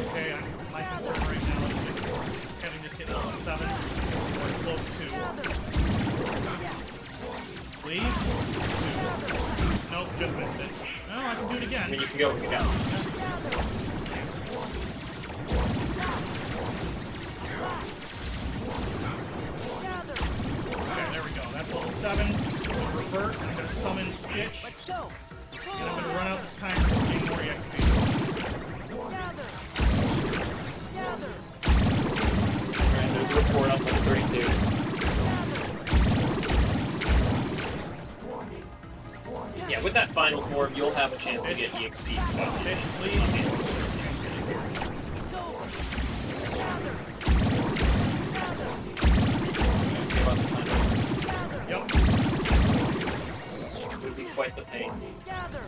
Okay, my concern right now is just having this hit level 7 or close to. Please? 2. Nope, just missed it. No, I can do it again. I mean, you can go again. Okay, there we go. That's level 7. Revert. I'm going to summon Stitch. Let's go. And I'm going to run out this time to gain more EXP. Gather. Gather. Alright, there's a report on level 32. Yeah, with that final form, you'll have a chance to get EXP. Stitch, please. It's over. Gather. Gather. Yep. It would be quite the pain. Gather.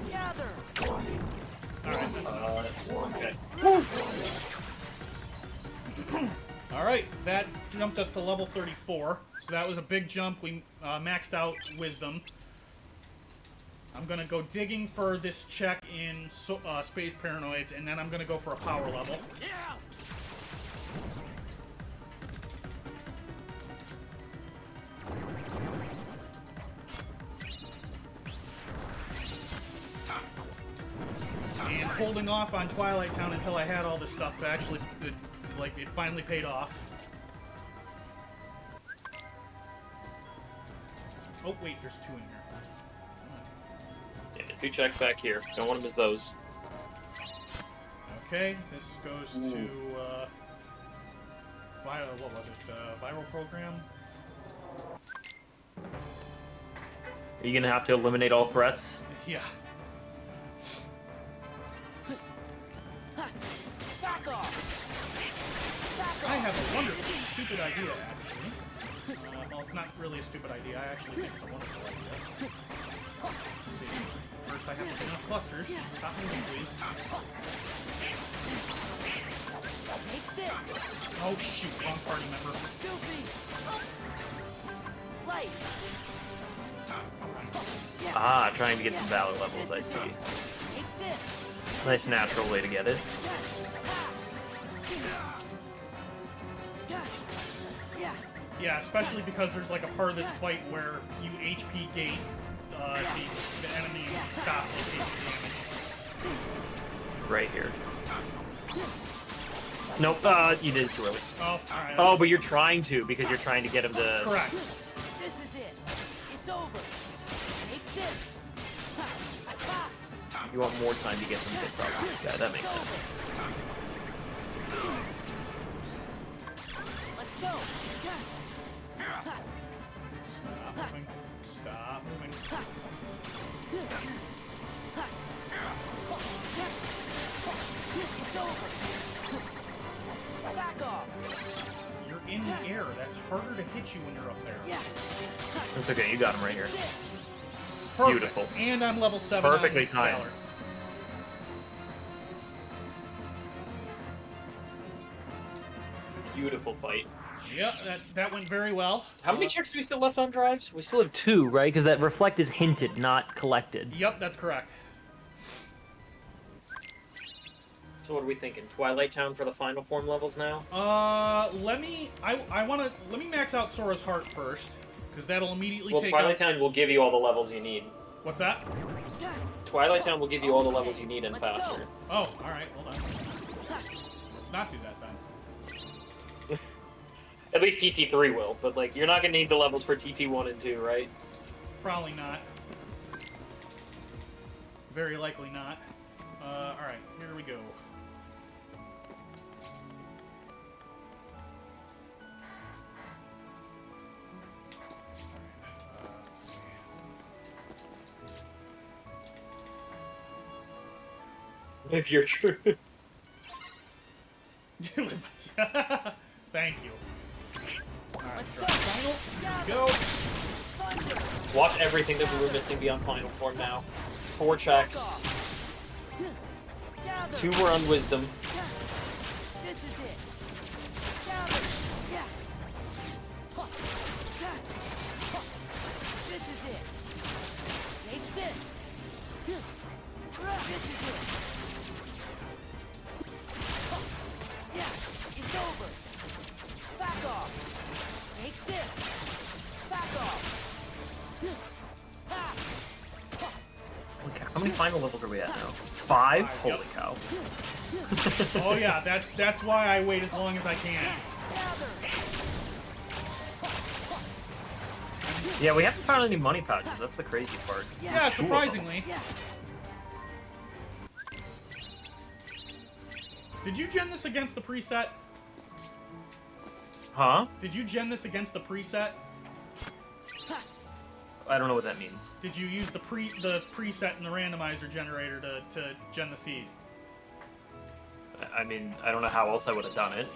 Gather. Alright, that's enough. Okay. Alright, that jumped us to level 34. So that was a big jump. We maxed out Wisdom. I'm going to go digging for this check in Space Paranoids, and then I'm going to go for a power level. And holding off on Twilight Town until I had all this stuff actually, it finally paid off. Oh, wait, there's 2 in here. Yeah, 2 checks back here. Don't want to miss those. Okay, this goes to, what was it, Viral Program? Are you gonna have to eliminate all threats? Yeah. Back off. Back I off. have a wonderful, stupid idea, actually. Well, it's not really a stupid idea. I actually think it's a wonderful idea. Let's see. First, I have to get enough clusters. Stop moving, please. Take this. Oh, shoot. Wrong party member. Goofy. Light. Ah, trying to get some valor levels, I see. Take this. Nice natural way to get it. Yeah. Yeah, especially because there's like a part of this fight where you HP gate the enemy stops and taking damage. Right here. Nope, you did it too early. Oh, alright. Oh, but you're trying to, because you're trying to get him to... Correct. This is it. It's over. Take this. You want more time to get some hits off this guy, that makes sense. Let's go. Stop moving. Stop moving. It's over. Back off. You're in the air. That's harder to hit you when you're up there. Yeah. That's okay, you got him right here. Perfect. Beautiful. And I'm level 7 Perfectly on timed. Valor. Beautiful fight. Yeah, that went very well. How many checks do we still left on drives? We still have 2, right? Because that reflect is hinted, not collected. Yep, that's correct. So what are we thinking? Twilight Town for the final form levels now? Let me max out Sora's Heart first, because that'll immediately Well, take Twilight out... Town will give you all the levels you need. What's that? Twilight Town will give you all the levels you need and Let's go. faster. Oh, all right. Hold on. Let's not do that then. At least TT3 will, but like you're not gonna need the levels for TT1 and 2, right? Probably not. Very likely not. Alright, here we go. Let's see. If you're true. Thank you. Alright, Let's try go. final. Gather. Go! Thunder. Watch everything that we were missing be on final form now. 4 checks. Gather. 2 were on wisdom. This is it. Gather. Yeah. Huh. Yeah. Huh. This is it. Take this. This is it. Huh. Yeah. It's over. Back off. Take this. Back off. Ha. Okay, how many final levels are we at now? 5? Holy cow. Oh yeah, that's why I wait as long as I can. Gather. Yeah, we haven't found any money pouches. That's the crazy part. Yeah, surprisingly. Yeah. Did you gen this against the preset? Huh? Did you gen this against the preset? I don't know what that means. Did you use the preset in the randomizer generator to gen the seed? I mean, I don't know how else I would have done it.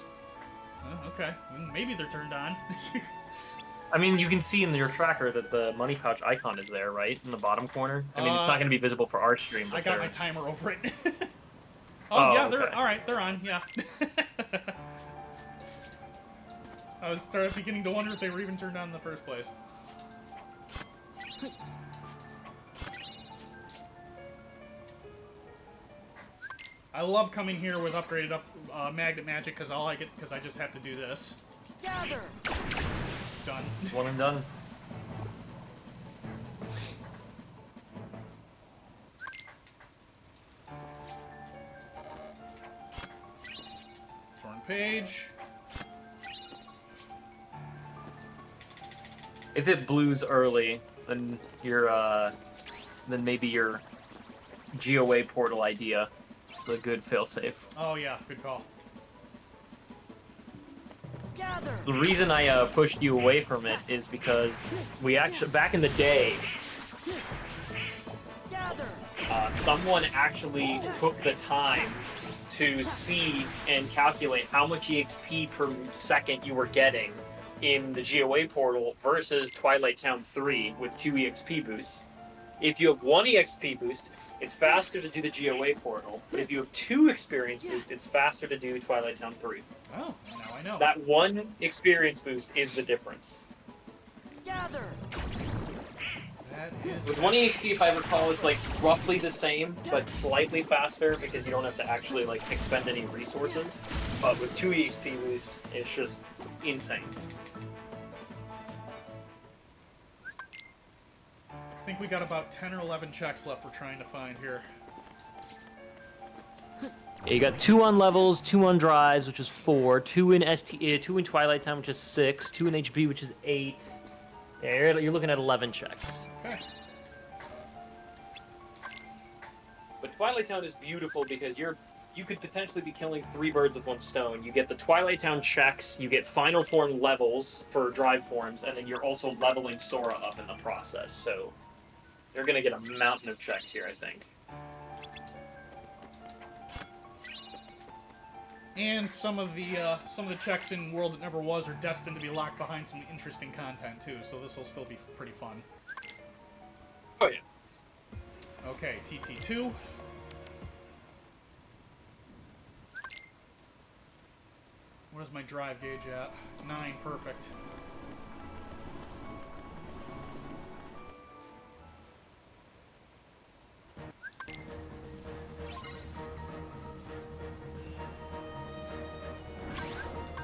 Okay, maybe they're turned on. I mean, you can see in your tracker that the money pouch icon is there, right? In the bottom corner. I mean, it's not going to be visible for our stream, but I got they're- my timer over it. Oh, yeah, they're okay. all right. They're on. Yeah. I was beginning to wonder if they were even turned on in the first place. I love coming here with upgraded magnet magic because I just have to do this. Gather. Done. One and done. Torn page. If it blues early, then then maybe your GOA portal idea is a good failsafe. Oh yeah, good call. Gather. The reason I pushed you away from it is because we actually, back in the day, Gather. Someone actually took the time to see and calculate how much EXP per second you were getting in the GOA portal versus Twilight Town 3 with 2 EXP boosts. If you have 1 EXP boost, it's faster to do the GOA portal. But if you have 2 experience boosts, it's faster to do Twilight Town 3. Oh, now I know. That 1 experience boost is the difference. Gather. That is. With 1 EXP, if I recall, it's like roughly the same, but slightly faster because you don't have to actually like expend any resources. But with 2 EXP boosts, it's just insane. I think we got about 10 or 11 checks left we're trying to find here. Yeah, you got 2 on levels, 2 on drives, which is 4, 2 in 2 in Twilight Town, which is 6, 2 in HB, which is 8. Yeah, you're looking at 11 checks. Okay. But Twilight Town is beautiful because you could potentially be killing 3 birds with 1 stone. You get the Twilight Town checks, you get final form levels for drive forms, and then you're also leveling Sora up in the process. So you're gonna get a mountain of checks here, I think. And some of the checks in World That Never Was are destined to be locked behind some interesting content too. So this will still be pretty fun. Oh yeah. Okay, TT2. Where's my drive gauge at? 9, perfect.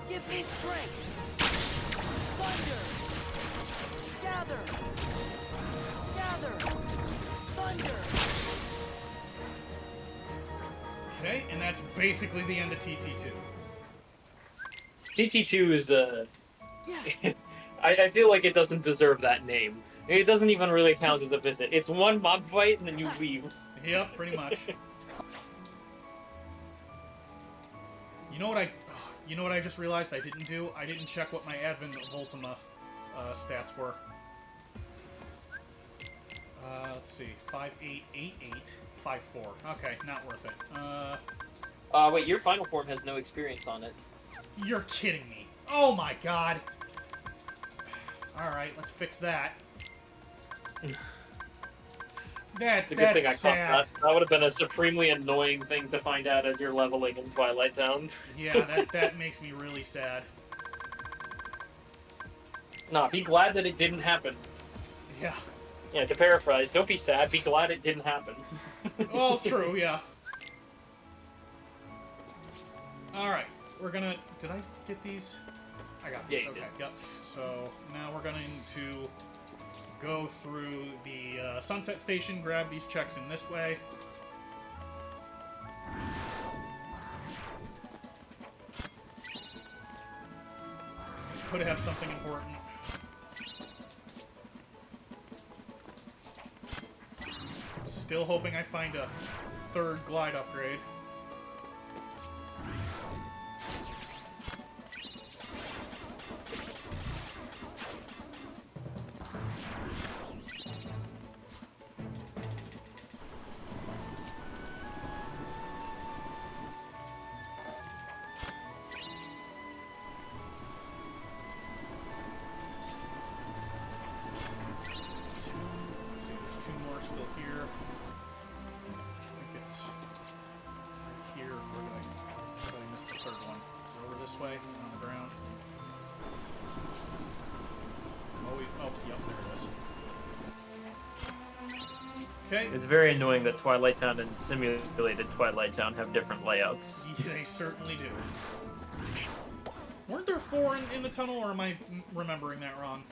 Give me strength. Thunder. Gather. Gather. Thunder. Okay, and that's basically the end of TT2. TT2 is I feel like it doesn't deserve that name. It doesn't even really count as a visit. It's one mob fight and then you leave. Yep, pretty much. You know what I just realized I didn't do? I didn't check what my Advent of Ultima stats were. Let's see. 5888, 54. Okay, not worth it. Wait, your final form has no experience on it. You're kidding me. Oh my god. Alright, let's fix that. It's a good thing I That's caught sad. that. That would have been a supremely annoying thing to find out as you're leveling in Twilight Town. Yeah, that makes me really sad. Nah, be glad that it didn't happen. Yeah. Yeah, to paraphrase, don't be sad, be glad it didn't happen. Well, true, yeah. Alright, we're gonna... Did I get these? I got these, Yeah, you okay, did. yep. So, now we're going to go through the Sunset Station, grab these checks in this way. Could have something important. Still hoping I find a third glide upgrade. Let's see, there's two more still here. I think it's right here. Where did I miss the third one? Is it over this way? On the ground? Oh, yep, there it is. Okay. It's very annoying that Twilight Town and simulated Twilight Town have different layouts. They certainly do. Weren't there four in the tunnel, or am I remembering that wrong?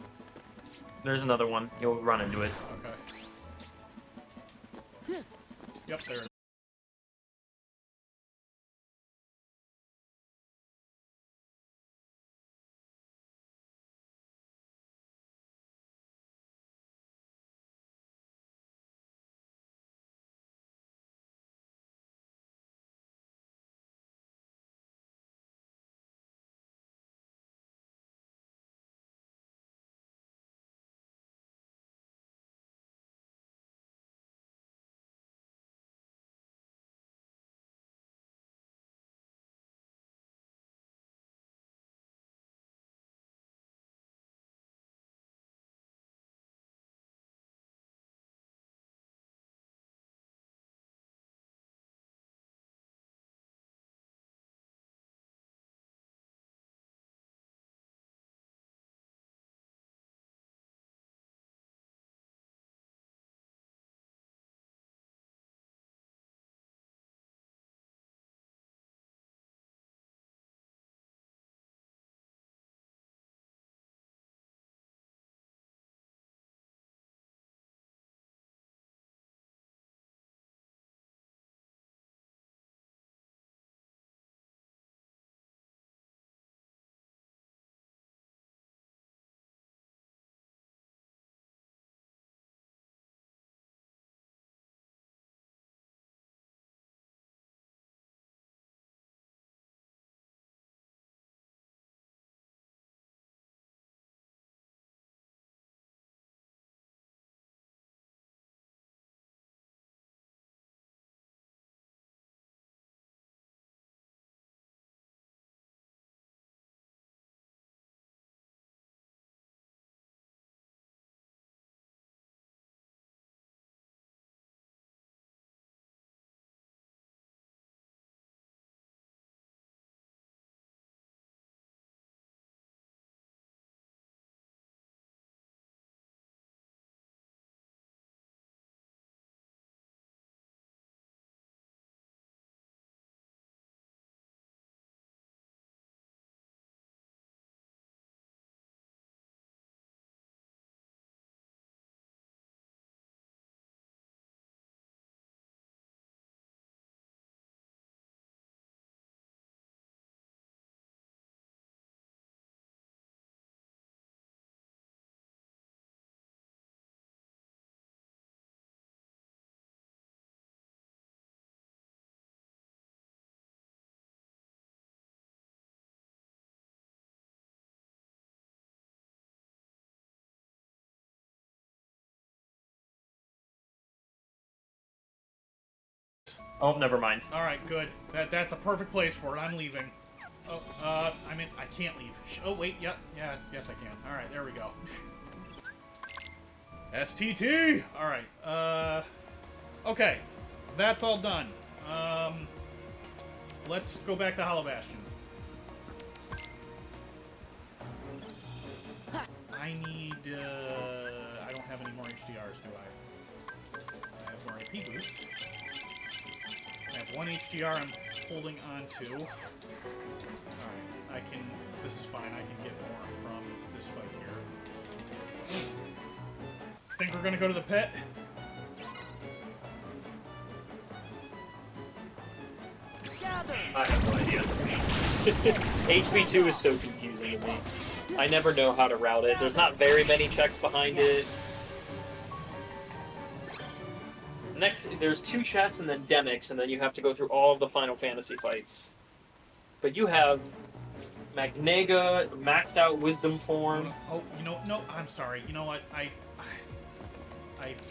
There's another one. You'll run into it. Okay. Yep, there it is. Oh, never mind. All right, good. That's a perfect place for it. I'm leaving. Oh, I mean, I can't leave. Oh, wait, yep. Yes, I can. All right, there we go. STT! All right, okay. That's all done. Let's go back to Hollow Bastion. I need, I don't have any more HDRs, do I? I have more AP boosts. I have one HDR I'm holding on to. Alright, I can, this is fine, I can get more from this fight here. Think we're gonna go to the pit? I have no idea. HB2 is so confusing to me. I never know how to route it. There's not very many checks behind it. Next, there's 2 chests and then Demix, and then you have to go through all of the Final Fantasy fights. But you have Magnega, maxed out Wisdom form. Oh, no, I'm sorry. You know what? I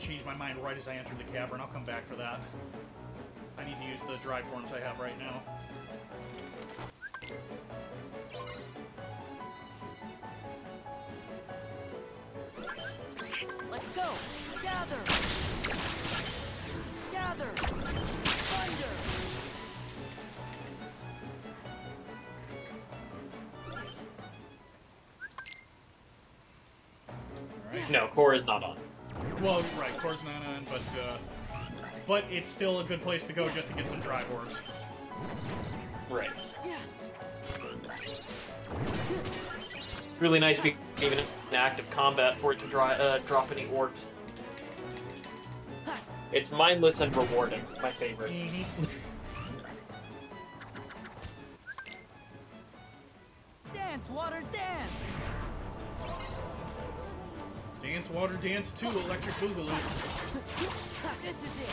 changed my mind right as I entered the cavern. I'll come back for that. I need to use the dry forms I have right now. Let's go! Gather! Gather! Thunder! No, core is not on. Well, right, core's not on, but it's still a good place to go just to get some dry orbs. Right. Really nice being even in active combat for it to drop any orbs. It's mindless and rewarding. My favorite. Dance, water, dance! Dance, water, dance, 2, electric boogaloo. This is it!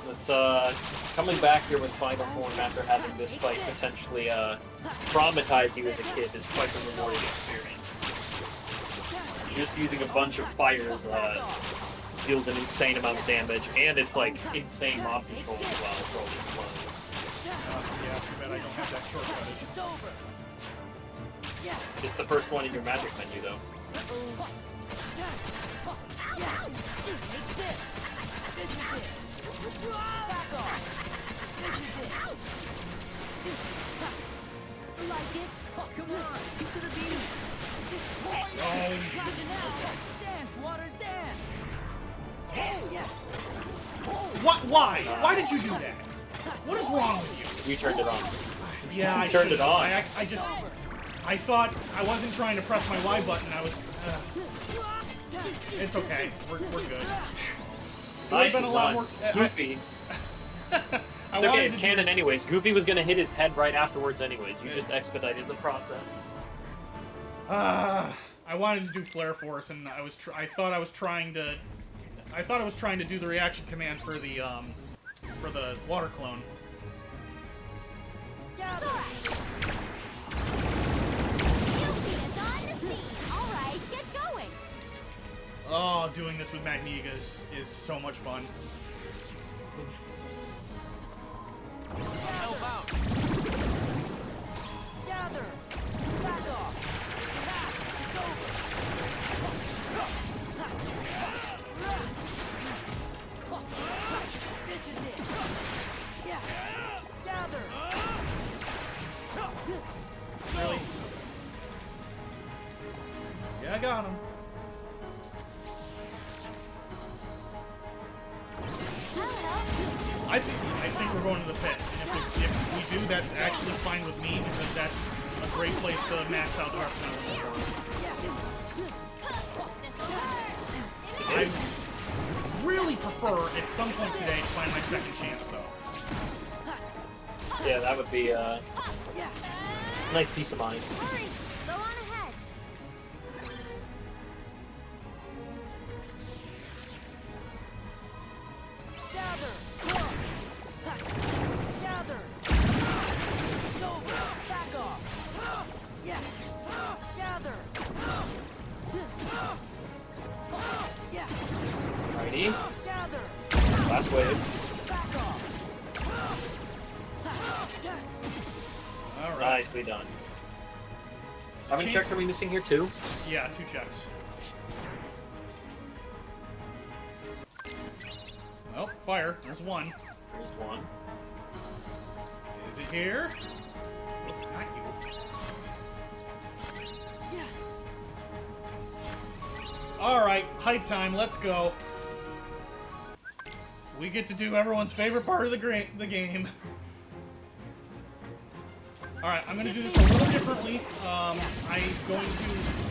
This, coming back here with Final Form after having this fight potentially, traumatize you as a kid is quite a rewarding experience. Just using a bunch of fires, deals an insane amount of damage, and it's, like, insane mob control as well for all these clones. Yeah, too bad I don't have that shortcut. It's over! It's the first one in your magic menu, though. Take this! This is it! Back off! This is it! Like it? Oh, come on! Keep to the beat! Gotcha now! Dance, water, dance! What? Why? Why did you do that? What is wrong with you? You turned it on. Yeah, I turned it should've. on. I thought I wasn't trying to press my Y button. I was. It's okay. We're good. Nice been a lot more. Goofy. It's okay, it's canon anyways. Goofy was gonna hit his head right afterwards anyways. You just expedited the process. I wanted to do Flare Force, and I thought I was trying to do the reaction command for the water clone. Alright, get going. Oh, doing this with Magnega is so much fun. Help out! Gather! Back off! It's over! This is it! Yeah! Gather! Really? Yeah, I got him. I think we're going to the pit. And if we do, that's actually fine with me, because that's a great place to max out the arsenal. I really prefer, at some point today, to find my second chance, though. Yeah, that would be a nice peace of mind. Hurry, go on ahead. Gather! Gather! Go! Back off! Yeah! Gather! Yeah! Alrighty. Gather! Last wave. Back off! Nicely done. How many checks are we missing here? 2? Yeah, 2 checks. Oh, fire. There's 1. There's 1. Is it here? Oh, not you. Alright, hype time. Let's go. We get to do everyone's favorite part of the game. Alright, I'm going to do this a little differently. I'm going to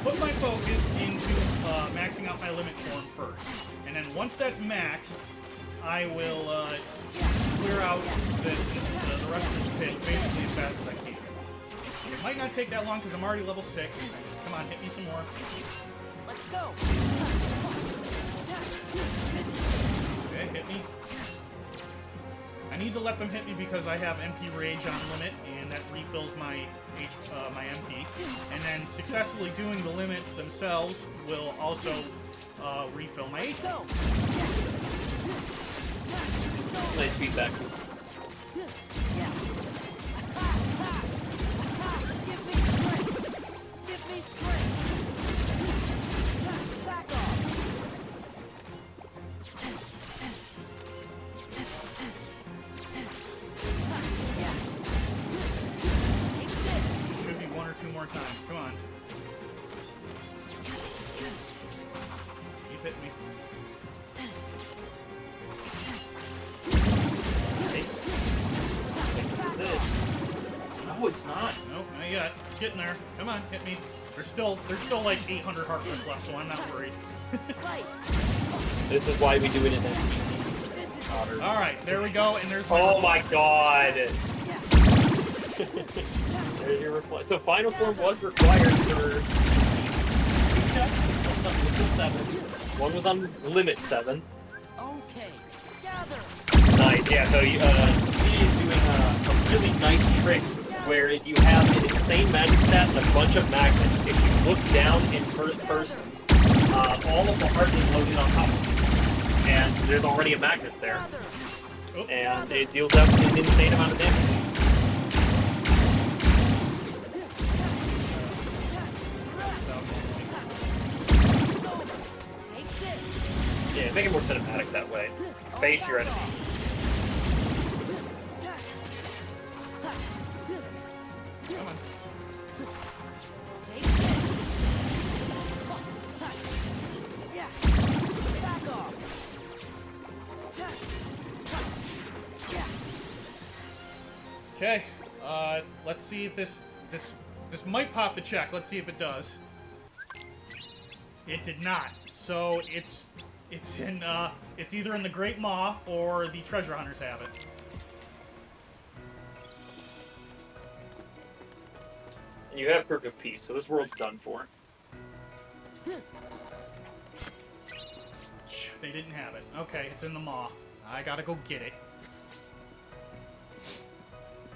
put my focus into maxing out my limit form first. And then once that's maxed, I will clear out the rest of this pit basically as fast as I can. It might not take that long because I'm already level 6. Just, come on, hit me some more. Let's go. Okay, hit me. I need to let them hit me because I have MP Rage on limit, and that refills my my MP. And then successfully doing the limits themselves will also refill my HP. Nice feedback. Give me strength. Back off. Should be 1 or 2 more times. Come on. Keep hitting me. No, it's not. Nope, not yet. It's getting there. Come on, hit me. There's still like 800 heartless left, so I'm not worried. This is why we do it in the All right, there we go, and there's my Oh my god! There's your reflex. So final form was required for 2 checks. One was on limit 7. Okay. Gather. Nice, yeah, so he is doing a really nice trick where if you have an insane magic set and a bunch of magnets, if you look down in first person, all of the heart is loaded on top of you. And there's already a magnet there. Oh. And it deals out an insane amount of damage. Yeah, make it more cinematic that way. Face your enemy. Come on. Yeah. Back off. Okay, let's see if this might pop the check. Let's see if it does. It did not. So it's either in the Great Maw or the Treasure Hunters have it. And you have Proof of Peace, so this world's done for. They didn't have it. Okay, it's in the Maw. I gotta go get it.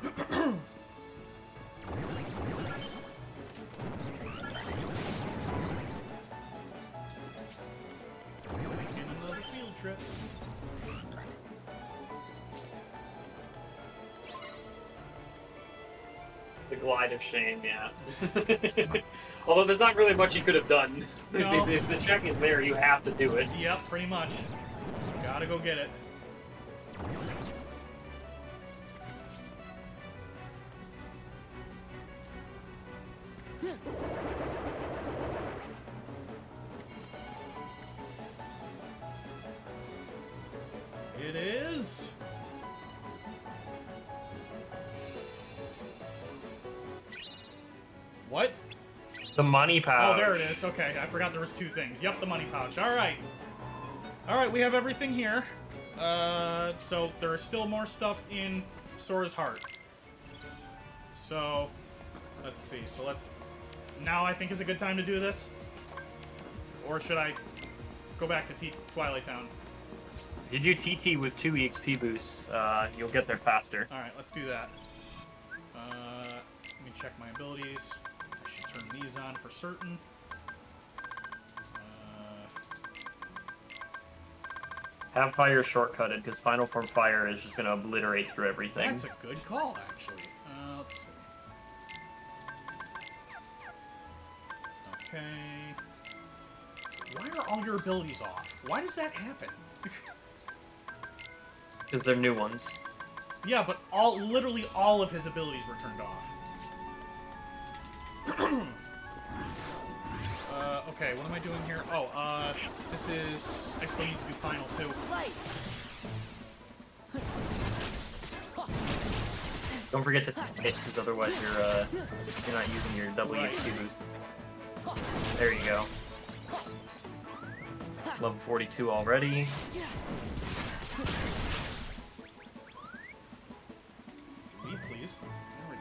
Taking another field trip. The Glide of Shame, yeah. Although there's not really much you could have done. No. If the check is there, you have to do it. Yep, pretty much. Gotta go get it. It is. What? The money pouch. Oh, there it is. Okay, I forgot there was 2 things. Yep, the money pouch. All right. All right, we have everything here. So there is still more stuff in Sora's heart. So, let's see. So let's... Now I think is a good time to do this? Or should I go back to Twilight Town? If you do TT with 2 EXP boosts, you'll get there faster. All right, let's do that. Let me check my abilities. I should turn these on for certain. Have fire shortcutted, because Final Form Fire is just going to obliterate through everything. That's a good call, actually. Let's see. Okay. Why are all your abilities off? Why does that happen? Because they're new ones. Yeah, but literally all of his abilities were turned off. Okay, what am I doing here? Oh, this is... I still need to do final, too. Light. Don't forget to hit, because otherwise you're not using your WC boost. There you go. Level 42 already. Leave, please. There we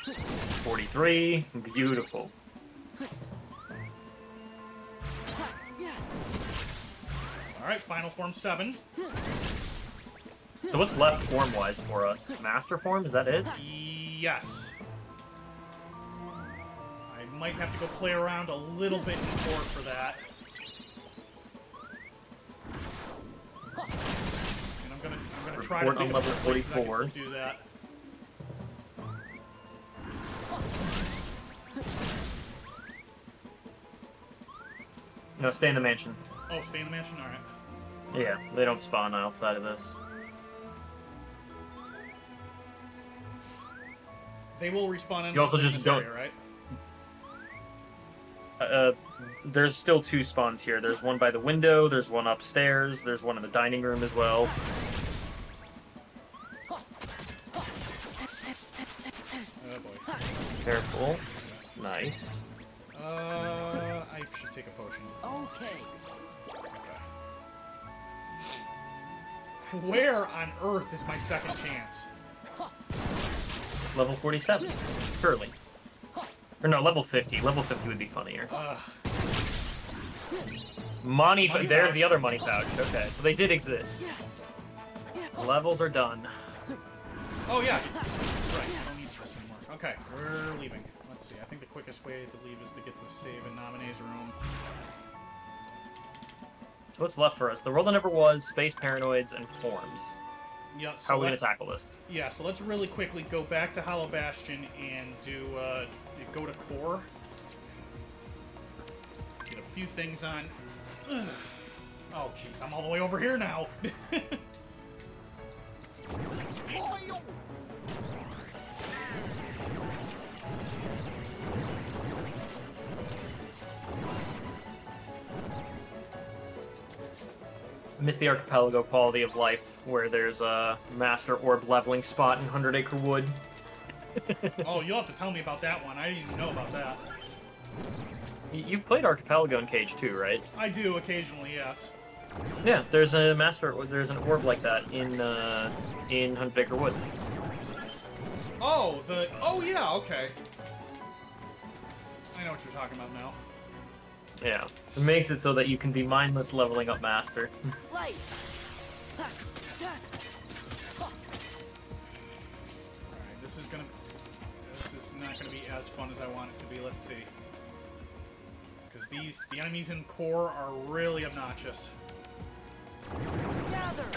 go. 43. Beautiful. Alright, final form 7. So what's left form-wise for us? Master form, is that it? Yes. I might have to go play around a little bit in court for that. And I'm gonna try to Report on think of level places I can 44. do that. No, stay in the mansion. Oh, stay in the mansion? Alright. Yeah, they don't spawn outside of this. They will respawn in You also this just don't- area, right? There's still 2 spawns here. There's one by the window, there's one upstairs, there's one in the dining room as well. Oh boy. Careful. Nice. I should take a potion. Okay. Where on earth is my second chance? Level 47. Surely. Or no, level 50. Level 50 would be funnier. Money Money there's pouch. the other money pouch. Okay, so they did exist. Levels are done. Oh yeah. Right, I don't need this anymore. Okay, we're leaving. Let's see, I think the quickest way to leave is to get the save in nominees room. So what's left for us? The World That Never Was, Space Paranoids, and Forms. Yeah, so How are we gonna let's, tackle this? yeah, so let's really quickly go back to Hollow Bastion and do, go to Core. Get a few things on. Ugh. Oh, jeez, I'm all the way over here now. Miss the Archipelago quality of life, where there's a Master Orb leveling spot in 100 Acre Wood. Oh, you'll have to tell me about that one. I didn't even know about that. You've played Archipelago in Cage 2, right? I do occasionally, yes. Yeah, there's a there's an orb like that in 100 Acre Wood. Oh, oh yeah, okay. I know what you're talking about now. Yeah, it makes it so that you can be mindless leveling up Master. Light. Alright, this is not gonna be as fun as I want it to be. Let's see. Because the enemies in Core are really obnoxious. Gather.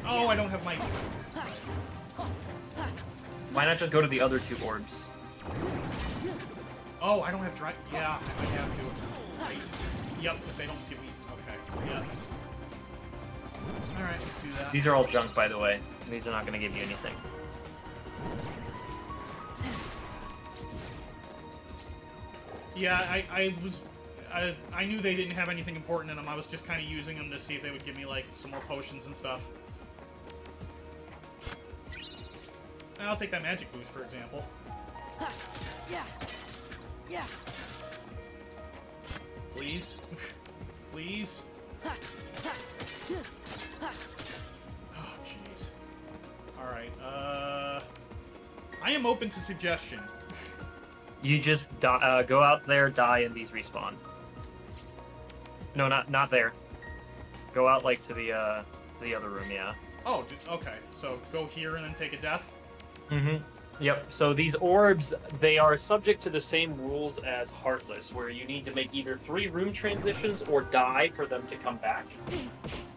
Oh, I don't have my... Why not just go to the other 2 orbs? Oh, I don't have dry... Yeah, I might have to. Yep, if they don't give me... Okay, yep. Alright, let's do that. These are all junk, by the way. These are not going to give you anything. Yeah, I knew they didn't have anything important in them. I was just kind of using them to see if they would give me, like, some more potions and stuff. I'll take that magic boost, for example. Yeah. Yeah. Please? Please? Oh, jeez. Alright, I am open to suggestion. You just go out there, die, and these respawn. No, not there. Go out, like, to the other room, yeah. Oh, okay. So, go here and then take a death? Mm-hmm. Yep, so these orbs, they are subject to the same rules as Heartless, where you need to make either 3 room transitions or die for them to come back.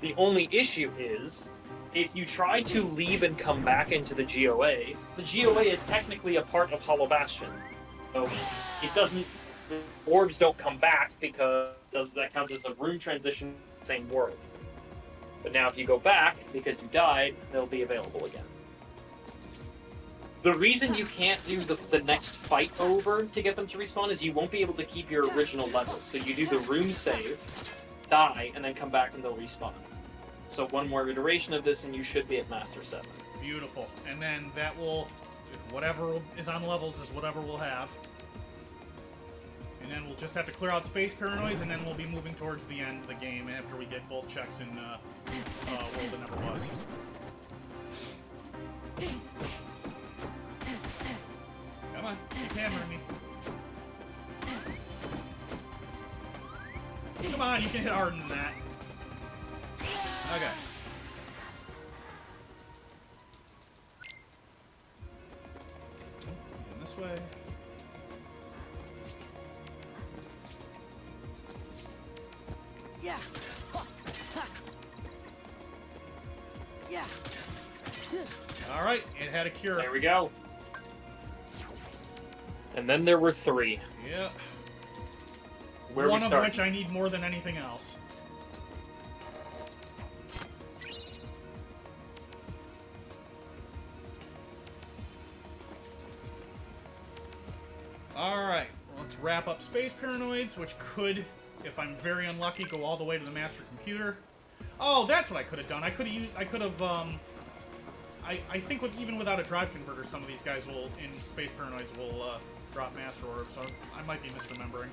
The only issue is if you try to leave and come back into the GOA is technically a part of Hollow Bastion. So it doesn't. Orbs don't come back because that counts as a room transition in the same world. But now if you go back, because you died, they'll be available again. The reason you can't do the next fight over to get them to respawn is you won't be able to keep your original level. So you do the room save, die, and then come back and they'll respawn. So one more iteration of this and you should be at Master 7. Beautiful. And then that will, whatever is on levels is whatever we'll have. And then we'll just have to clear out space paranoids, and then we'll be moving towards the end of the game after we get both checks in World That Never Was. Come on, keep hammering me. Come on, you can hit harder than that. Okay. Going this way. Yeah. Yeah. All right, it had a cure. There we go. And then there were 3. Yeah. Where One we of start? which I need more than anything else. Alright, let's wrap up Space Paranoids, which could, if I'm very unlucky, go all the way to the Master Computer. Oh, that's what I could have done. I think even without a drive converter, some of these guys will, in Space Paranoids, will drop Master Orb, so I might be misremembering.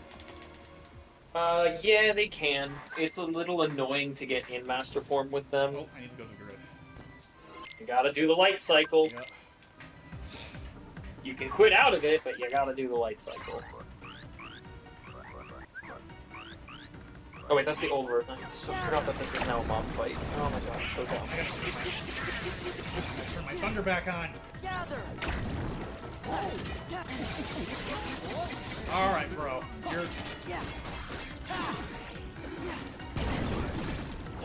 Yeah, they can. It's a little annoying to get in Master Form with them. Oh, I need to go to the grid. You gotta do the light cycle. Yep. You can quit out of it, but you gotta do the light cycle. Oh wait, that's the old version. I so forgot that this is now a mob fight. Oh my god, so dumb. I gotta turn my thunder back on. Gather. Alright, bro. You're... Yeah.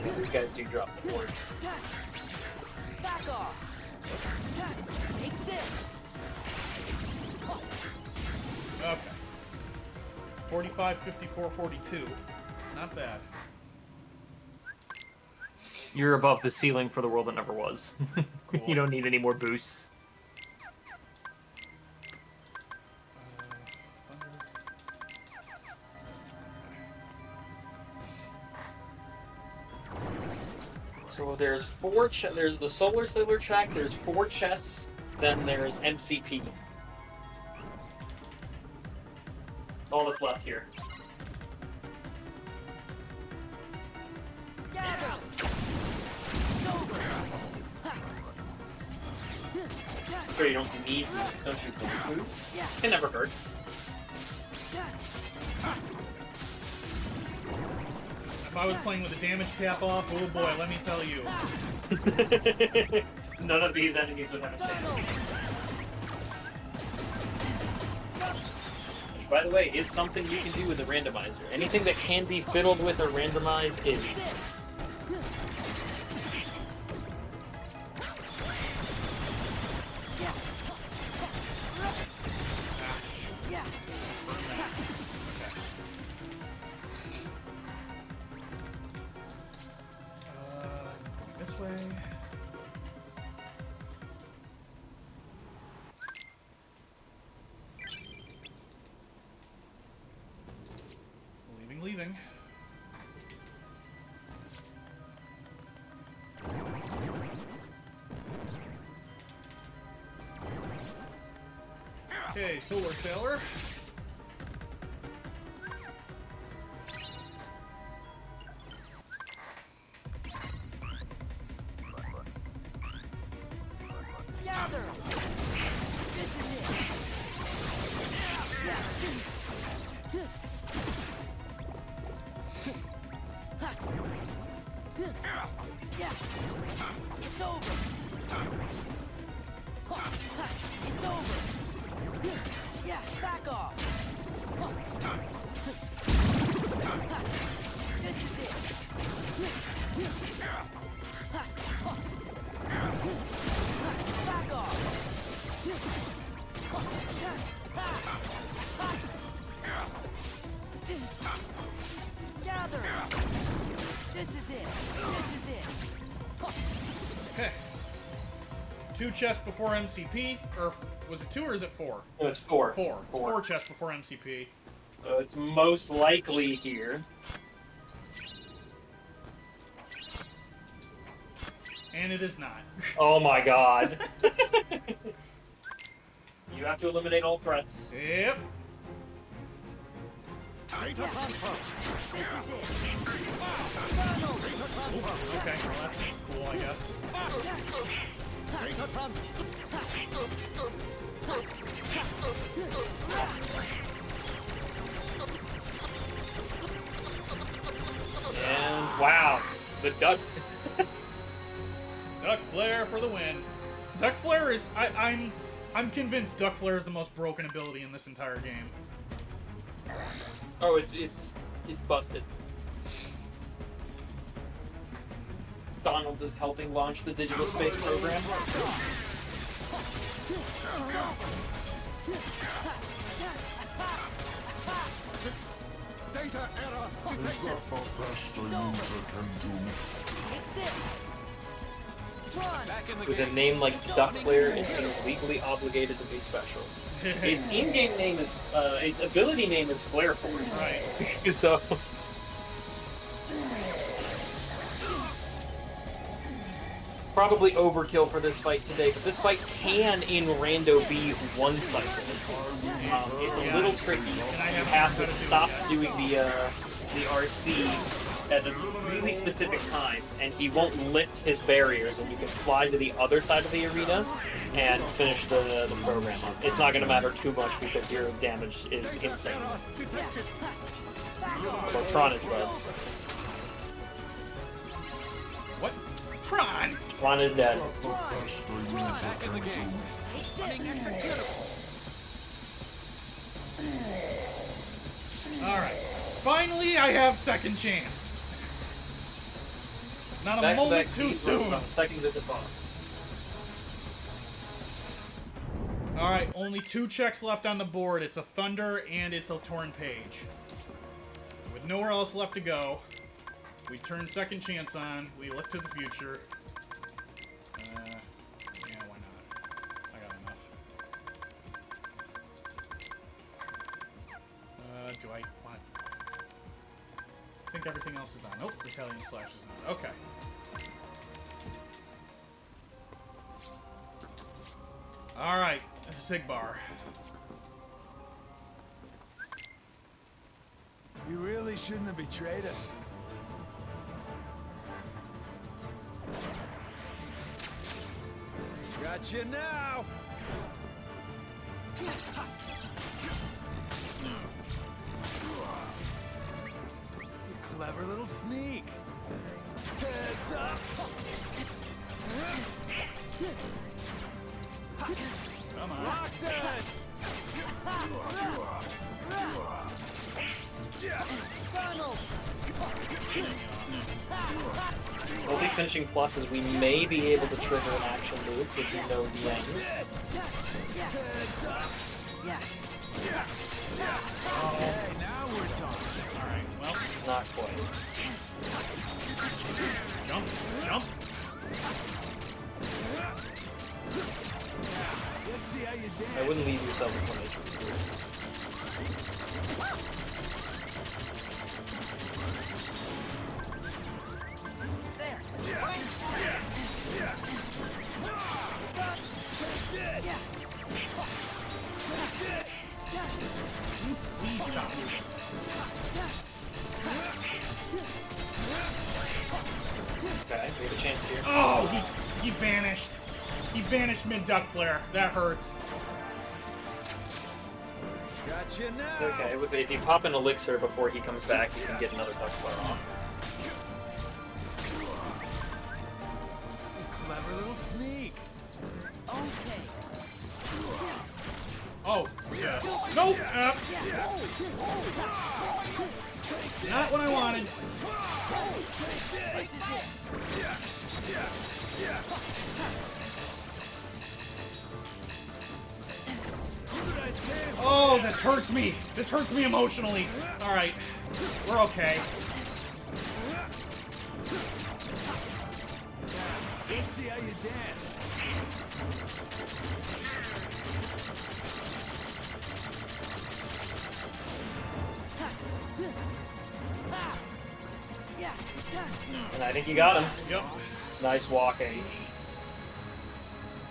Yeah, these guys do drop the orbs. Back off. Take this. Okay. 45, 54, 42. Not bad. You're above the ceiling for the world that never was. Cool. You don't need any more boosts. So there's 4 there's the Solar Sailor track, there's 4 chests, then there's MCP. That's all that's left here. Gather. It's over. Sure, you don't need boosts. Can never hurt. If I was playing with the damage cap off, oh boy, let me tell you. None of these enemies would have a chance. Which, by the way, is something you can do with a randomizer. Anything that can be fiddled with or randomized is. Yeah. This way. Leaving. Okay, Solar Sailor. Gather. This is it. Yeah. Yeah. It's over. It's over. Yeah, back off. This is it. Okay. 2 chests before MCP, or was it 2 or is it 4? No, it's 4. 4. 4 chests before MCP. So it's most likely here. And it is not. Oh my god. You have to eliminate all threats. Yep. This is it. Okay, well that's cool, I guess. And wow, the duck. Duck Flare for the win. Duck Flare is I'm convinced Duck Flare is the most broken ability in this entire game. Oh, it's busted. Donald is helping launch the digital space program. Data error detected. Back in the With a game. name like Duck Flare, it is legally obligated to be special. Its in-game name is, its ability name is Flare Force. Right. So. Probably overkill for this fight today, but this fight can in Rando be one cycle. It's a little tricky. You have to stop doing the RC at a really specific time, and he won't lift his barriers, and you can fly to the other side of the arena and finish the program. It's not going to matter too much because your damage is insane. Or Tron is dead. What? Tron! Tron is dead. Back in the game. Running executable. Alright. Finally, I have second chance. Not a moment too soon. Second visit boss. Alright, only 2 checks left on the board. It's a Thunder and it's a Torn Page. With nowhere else left to go, we turn second chance on. We look to the future. Yeah, why not? I got enough. Do I want... I think everything else is on. Nope, Battalion Slash is not. Okay. Alright, Zigbar. You really shouldn't have betrayed us. Gotcha now! You clever little sneak. Heads up! Come on. Roxas! We'll be finishing pluses. We may be able to trigger an action move if we know the end. Okay, now we're talking. Alright, well, Not quite. jump, jump. Let's see how you dance. I wouldn't leave yourself in front of Please stop. Okay, we have a chance here. Oh, he vanished. He vanished mid-duck flare. That hurts. Gotcha now! It's okay. If you pop an elixir before he comes back, you can get another duck flare off. Clever little sneak. Okay. Oh, yeah. Nope. Not what I wanted. This is it. Oh, this hurts me. This hurts me emotionally. All right, we're okay. Let's see how you dance. And I think you got him. Yep. Nice walking.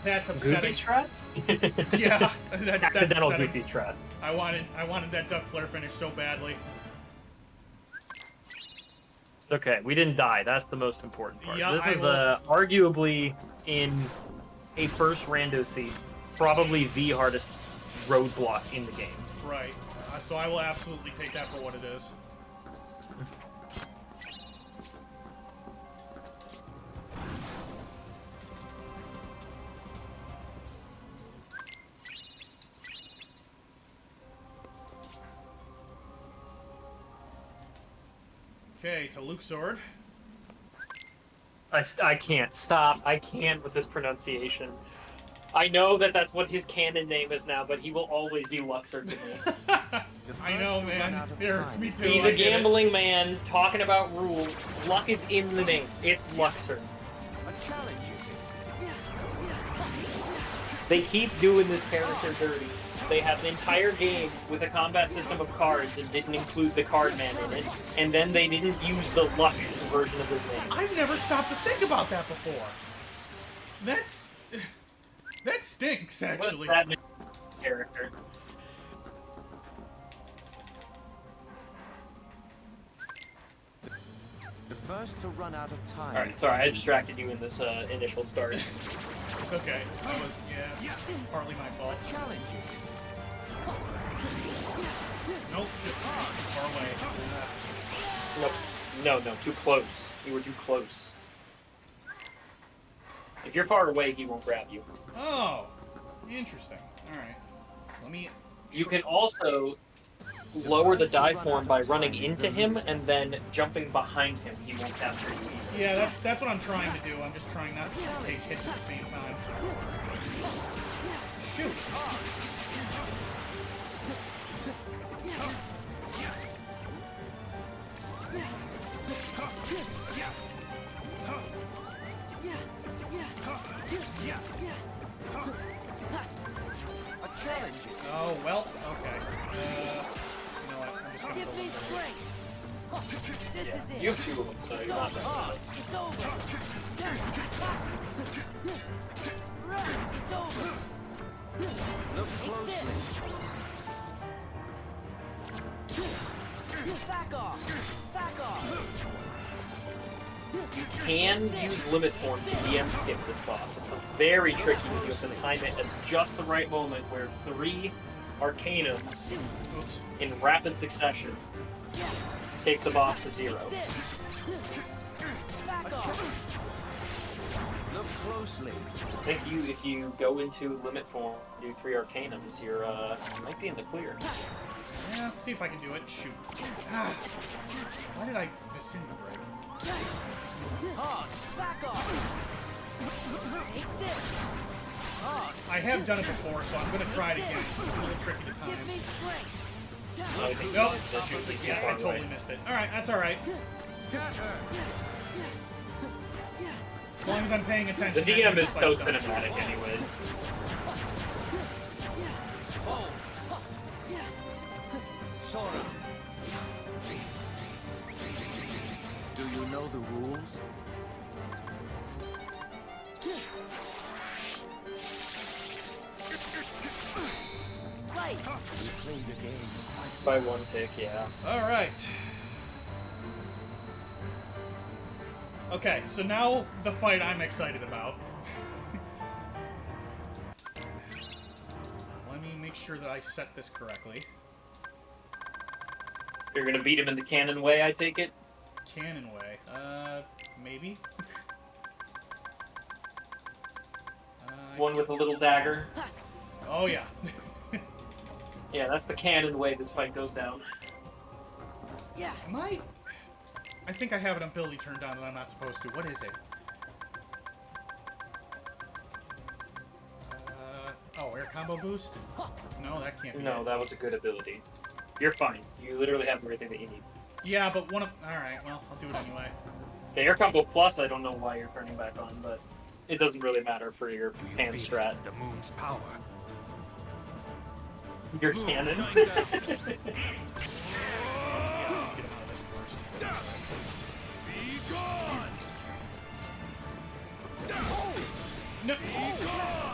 That's Goofy upsetting. strats? Yeah, that's Accidental upsetting. goofy strats. I wanted that duck flare finish so badly. Okay, we didn't die. That's the most important part. Yeah, this I is will- arguably in a first rando seed, probably the hardest roadblock in the game. Right. So I will absolutely take that for what it is. Okay, to Luke's sword. I can't stop. I can't with this pronunciation. I know that that's what his canon name is now, but he will always be Luxor to me. I know, man. It hurts me too. He's I a get it. gambling man talking about rules. Luck is in the name. It's Luxor. A challenge, is it? They keep doing this character dirty. They have an entire game with a combat system of cards and didn't include the card man in it, and then they didn't use the luck version of his name. I've never stopped to think about that before. That stinks, What's actually. that character? The first to run out of time. Alright, sorry, I distracted you in this initial start. It's okay. That was, yeah, partly my fault. A challenge, is it? Nope, far away. No, too close. You were too close. If you're far away, he won't grab you. Oh, interesting. All right, let me. You can also lower the die form by running into him and then jumping behind him. He won't capture you either. Yeah, that's what I'm trying to do. I'm just trying not to take hits at the same time. Shoot. A challenge, is it? Oh well. Okay. You know what? I'm just gonna Give me go. strength. This is it. You have two of them, so you're not that It's over. It's over. Look closely. Back off. Back off. You can use limit form to DM skip this boss. It's very tricky because you have to time it at just the right moment where 3 Arcanums Oops. in rapid succession take the boss to 0. Back off. Look closely. I think if you go into limit form, do 3 Arcanums, you might be in the clear. Yeah, let's see if I can do it. Shoot. Ah. Why did I vicinity break? Back off. Take this. I have done it before, so I'm gonna try it again. It's a little tricky to time. Give me strength. I think Nope. that's usually too Yeah, I far totally away. missed it. All right, that's all right. Scatter. As long as I'm paying The attention. DM that is so means the fight's done. cinematic anyways. Sora. Do you know the rules? Right. We played the game. By 1 tick, yeah. All right. Okay, so now the fight I'm excited about. Let me make sure that I set this correctly. You're gonna beat him in the canon way, I take it? Cannon way. Maybe. One with a little dagger. Oh yeah. Yeah, that's the canon way this fight goes down. Yeah. Am I? I think I have an ability turned on that I'm not supposed to. What is it? Oh, air combo boost? No, that can't be No, it. that was a good ability. You're fine. You literally have everything that you need. Yeah, but one of... Alright, well, I'll do it anyway. The air combo plus, I don't know why you're turning back on, but it doesn't really matter for your You hand feel strat. the moon's power. Your cannon. Shine down. Get him out of this first. Be gone. No,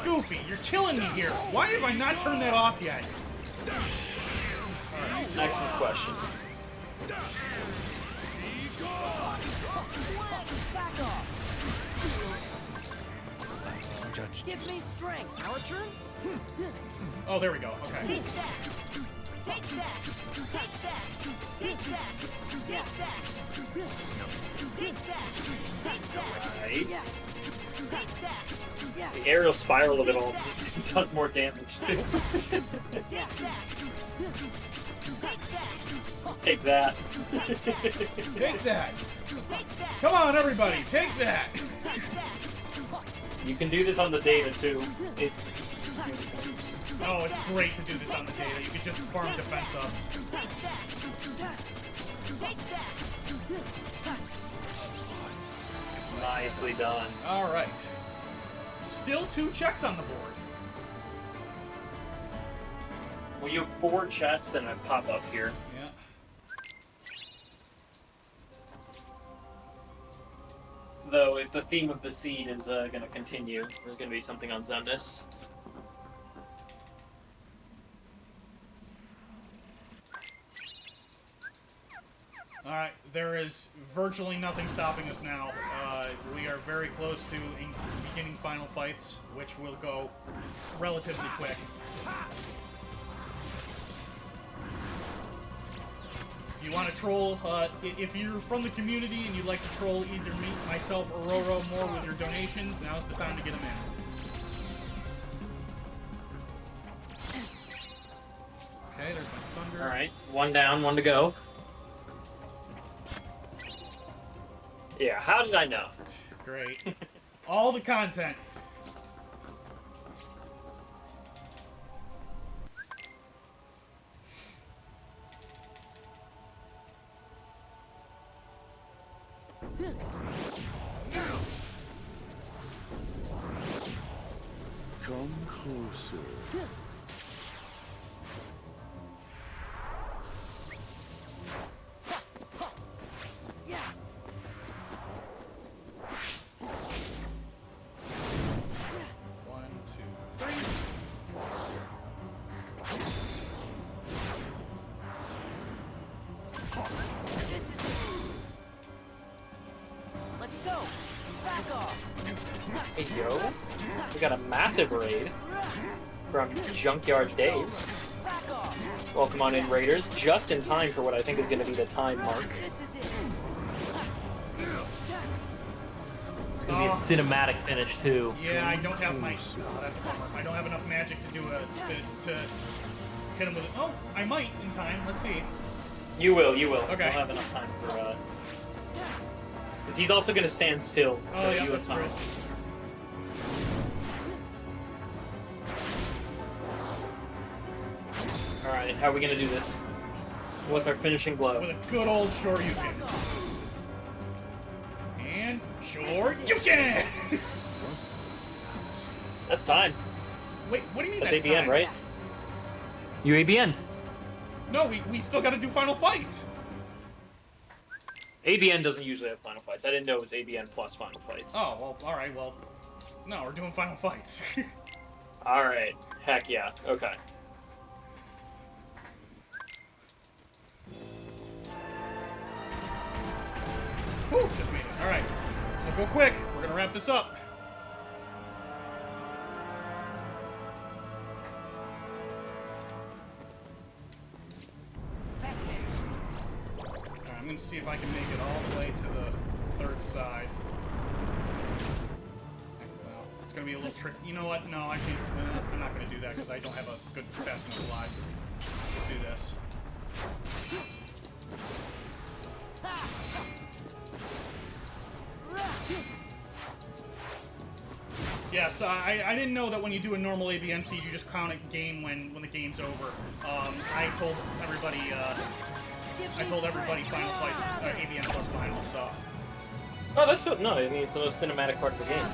Goofy, you're killing me here. Why have I not turned that off yet? Excellent question. Back off. Judge. Give me strength. Our turn? Oh, there we go. Okay. Take that. Take that. Take that. Take that. Take that. Take that. Take that. Nice. Take that. The aerial spiral of it all does more damage too. Take that. Take that. Take that. Take that. Take that. Come on, everybody, take that. Take that. You can do this on the data too. It's Oh, it's great to do this on the data. You can just farm defense up. Take that. Take that. nicely done. All right. Still 2 checks on the board. Well, you have 4 chests and a pop-up here. Yeah. Though, if the theme of the seed is going to continue, there's going to be something on Zemnis. Alright, there is virtually nothing stopping us now. We are very close to beginning final fights, which will go relatively quick. If you want to troll, if you're from the community and you'd like to troll either me, myself, or Roro more with your donations, now's the time to get them in. Okay, there's my thunder. Alright, 1 down, 1 to go. Yeah, how did I know? Great. All the content. Come closer. One, two, three. Let's go. Back off. Hey, yo. We got a massive raid from Junkyard Dave. Back off. Welcome on in, Raiders. Just in time for what I think is going to be the time mark. This is it. It's gonna be a cinematic finish too. Yeah, I don't have my. Oh, that's a bummer. I don't have enough magic to do to hit him with it. Oh, I might in time. Let's see. You will, you will. Okay. We'll have enough time for, because he's also going to stand still, so Oh yeah, you have that's time. true. Alright, how are we going to do this? What's our finishing blow? With a good old Shoryuken. And Shoryuken. That's time. Wait, what do you mean That's that's ABN, time? right? You ABN. No, we still got to do final fights. ABN doesn't usually have final fights. I didn't know it was ABN plus final fights. Oh well, all right. Well, no, we're doing final fights. Alright. Heck yeah. Okay. Whew, just made it. All right. So go quick. We're gonna wrap this up. That's it. All right, I'm gonna see if I can make it all the way to the third side. Well, it's gonna be a little tricky. You know what? No, I can't. I'm not gonna do that because I don't have a good fast enough slide. Let's do this. Yeah, so I didn't know that when you do a normal ABN seed, you just count a game when the game's over. I told everybody final fights, ABN plus final. So Oh, that's so, no, I mean, it's the most cinematic part of the game.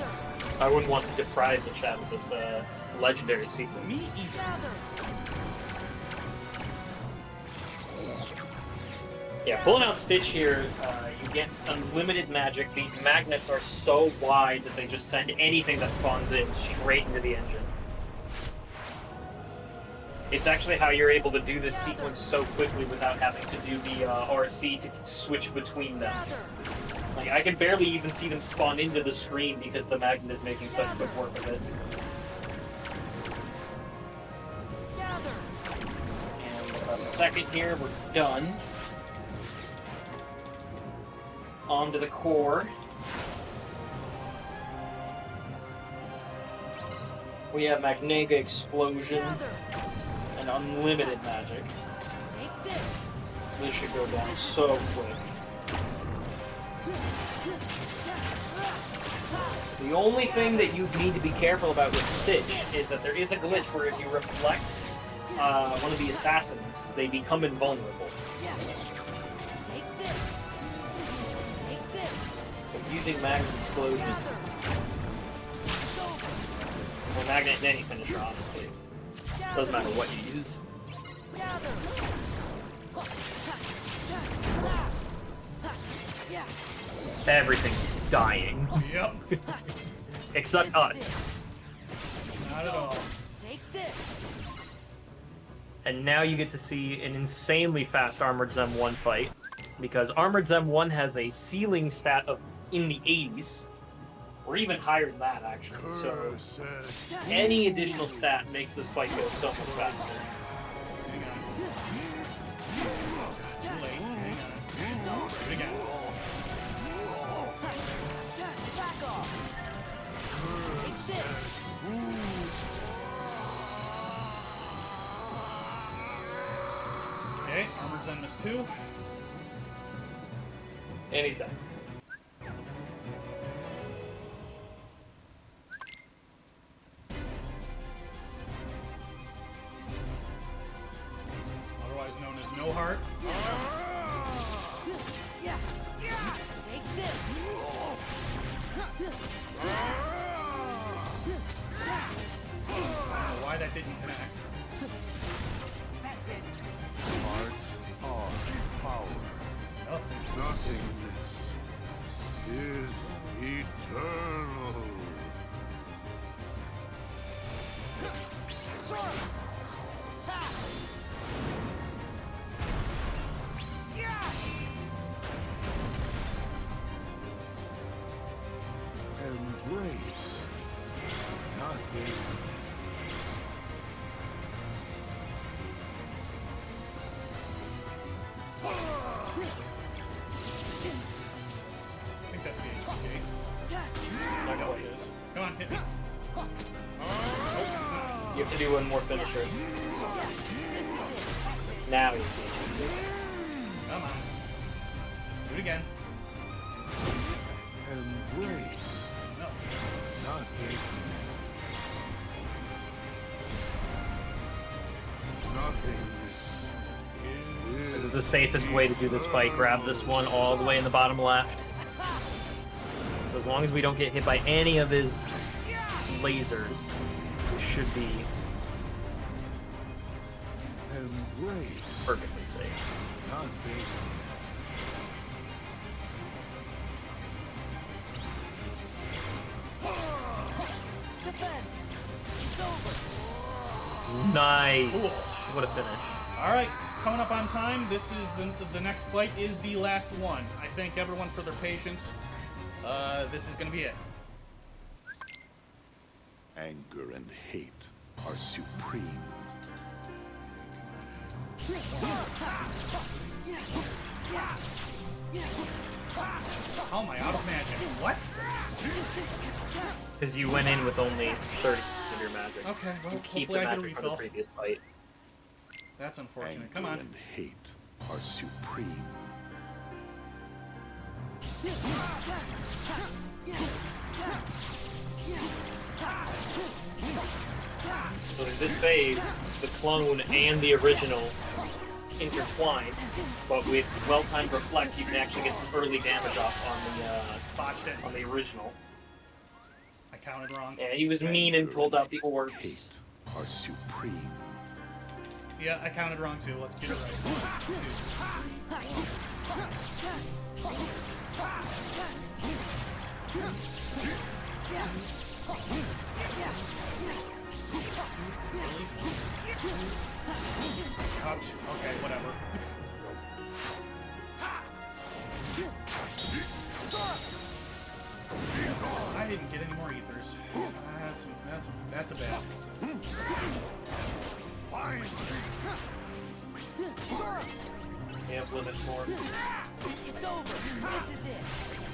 I wouldn't want to deprive the chat of this legendary sequence. Me either. Gather. Yeah, pulling out Stitch here, you get unlimited magic. These magnets are so wide that they just send anything that spawns in straight into the engine. It's actually how you're able to do this sequence so quickly without having to do the RC to switch between them. Gather. Like, I can barely even see them spawn into the screen because the magnet is making such quick work of it. Gather. And about a second here, we're done. On to the core. We have Magnega Explosion Gather. and unlimited magic. Take this. This should go down so quick. The only thing that you need to be careful about with Stitch is that there is a glitch where if you reflect one of the assassins, they become invulnerable. Yeah. Take this. Take this. So using Magnet Explosion, Gather. It's over. or Magnet in any finisher, honestly. Doesn't matter what you use. Gather. Yeah. Everything's dying. Yep. Except us. Not at all. Take this. And now you get to see an insanely fast Armored Zem 1 fight. Because Armored Zem 1 has a ceiling stat of in the 80s. Or even higher than that, actually. So any additional stat makes this fight go so much faster. Hang on. Too late. Hang on. Do it again. Back off. Take this. Okay, Armored Zen missed 2. And he's done. Otherwise known as No Heart. Yeah. Take this. I don't know why that didn't connect. That's it. Hearts are power. Nothing. Nothingness is eternal. Sora. Ha. Yeah. Embrace nothing. I think that's the HPK. I know what it is. Come on, hit me. You have to do one more finisher. Now he's the Come on. Do it again. Embrace No. nothing. Nothingness This is is the safest way to do this fight. Grab this one all the way in the bottom left. So as long as we don't get hit by any of his lasers, we should be embrace perfectly safe. nothing. Defense. It's over. Nice. What a finish. All right, coming up on time. This is the next fight is the last one. I thank everyone for their patience. This is gonna be it. Anger and hate are supreme. How am I out of magic? What? Because you went in with only 30% of your magic. Okay, well, You keep hopefully the I get a magic from the refill. previous fight. That's unfortunate. Anger Come on. and hate are supreme. So in this phase, the clone and the original intertwine, but with well-timed reflect, you can actually get some early damage off on the Botched it. on the original. I counted wrong. Yeah, he was mean and pulled out the orbs. Hate are supreme. Yeah, I counted wrong too. Let's get it right. 1, 2. Ouch. Okay, whatever. I didn't get any more ethers. That's a bad. Yeah, limit form. It's over. This is it.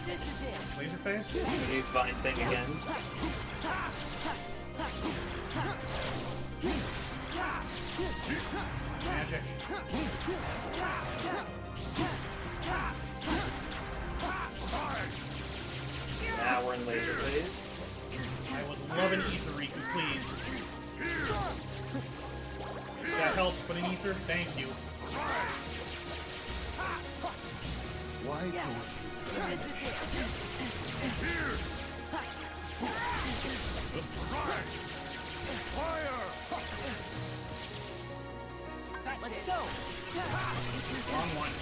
This is it. Laser phase? Use vine thing again. Magic. Now we're in laser phase. I would love an ether, Riku, please. That helps, but an ether? Thank you. Why Yes. don't This is it. Let's go. Wrong one.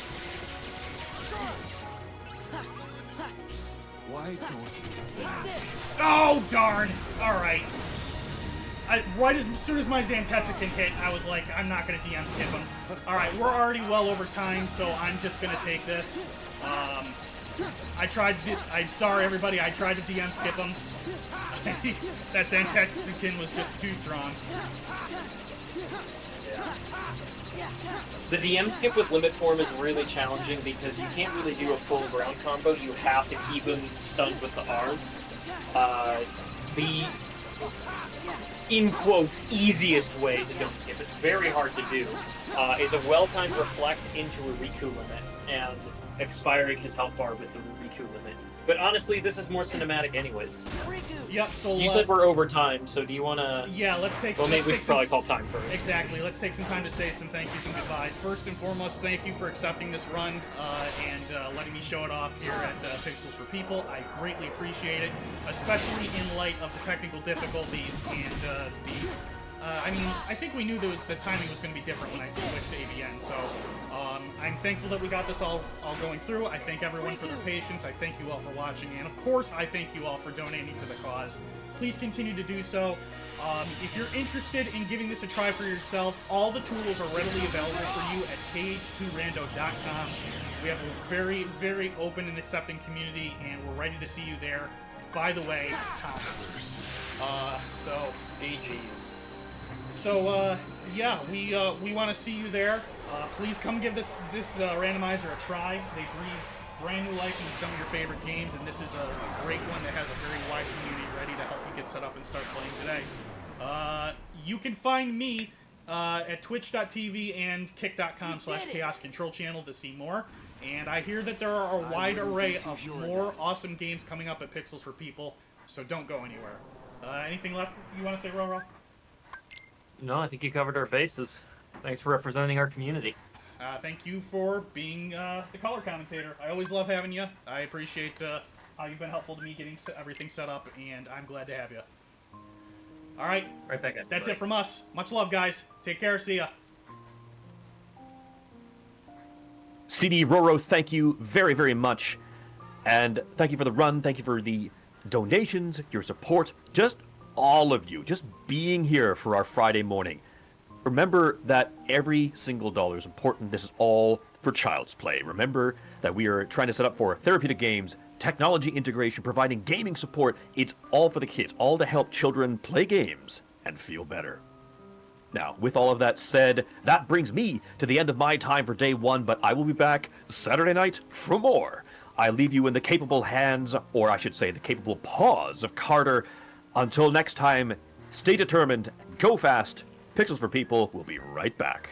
why don't Take this. Oh, darn! Alright. Right as soon as my Zantetsukin hit, I was like, I'm not going to DM skip him. Alright, we're already well over time, so I'm just going to take this. I'm sorry, everybody, I tried to DM skip him. That Zantetsukin was just too strong. The DM skip with limit form is really challenging because you can't really do a full ground combo. You have to keep him stunned with the R's. The, in quotes, easiest way to don't skip, it's very hard to do, is a well-timed reflect into a Riku limit and expiring his health bar with the Riku limit. But honestly, this is more cinematic anyways. Yep, so... You said we're over time, so do you want to... Yeah, let's take... Well, maybe let's we take should some... probably call time first. Exactly. Let's take some time to say some thank yous and goodbyes. First and foremost, thank you for accepting this run and letting me show it off here at Pixels for People. I greatly appreciate it, especially in light of the technical difficulties and I mean, I think we knew the timing was going to be different when I switched to ABN, so I'm thankful that we got this all going through. I thank everyone for their patience. I thank you all for watching, and of course, I thank you all for donating to the cause. Please continue to do so. If you're interested in giving this a try for yourself, all the tools are readily available for you at cage2rando.com. We have a very, very open and accepting community, and we're ready to see you there. By the way, top. So, GG's. So, yeah, we want to see you there. Please come give this randomizer a try. They breathe brand new life into some of your favorite games, and this is a great one that has a very wide community ready to help you get set up and start playing today. You can find me at twitch.tv and kick.com/chaos control channel to see more. And I hear that there are a wide array of more awesome games coming up at Pixels for People, so don't go anywhere. Anything left you want to say, Roro? No, I think you covered our bases. Thanks for representing our community. Thank you for being the color commentator. I always love having you. I appreciate how you've been helpful to me getting everything set up, and I'm glad to have you. All right. Right back at you, That's buddy. it from us. Much love, guys. Take care. See ya. CD Roro, thank you very, very much. And thank you for the run. Thank you for the donations, your support, just all of you, just being here for our Friday morning. Remember that every single dollar is important. This is all for Child's Play. Remember that we are trying to set up for therapeutic games, technology integration, providing gaming support. It's all for the kids, all to help children play games and feel better. Now, with all of that said, that brings me to the end of my time for day one, but I will be back Saturday night for more. I leave you in the capable hands, or I should say the capable paws of Carter. Until next time, stay determined, go fast. Pixels for People will be right back.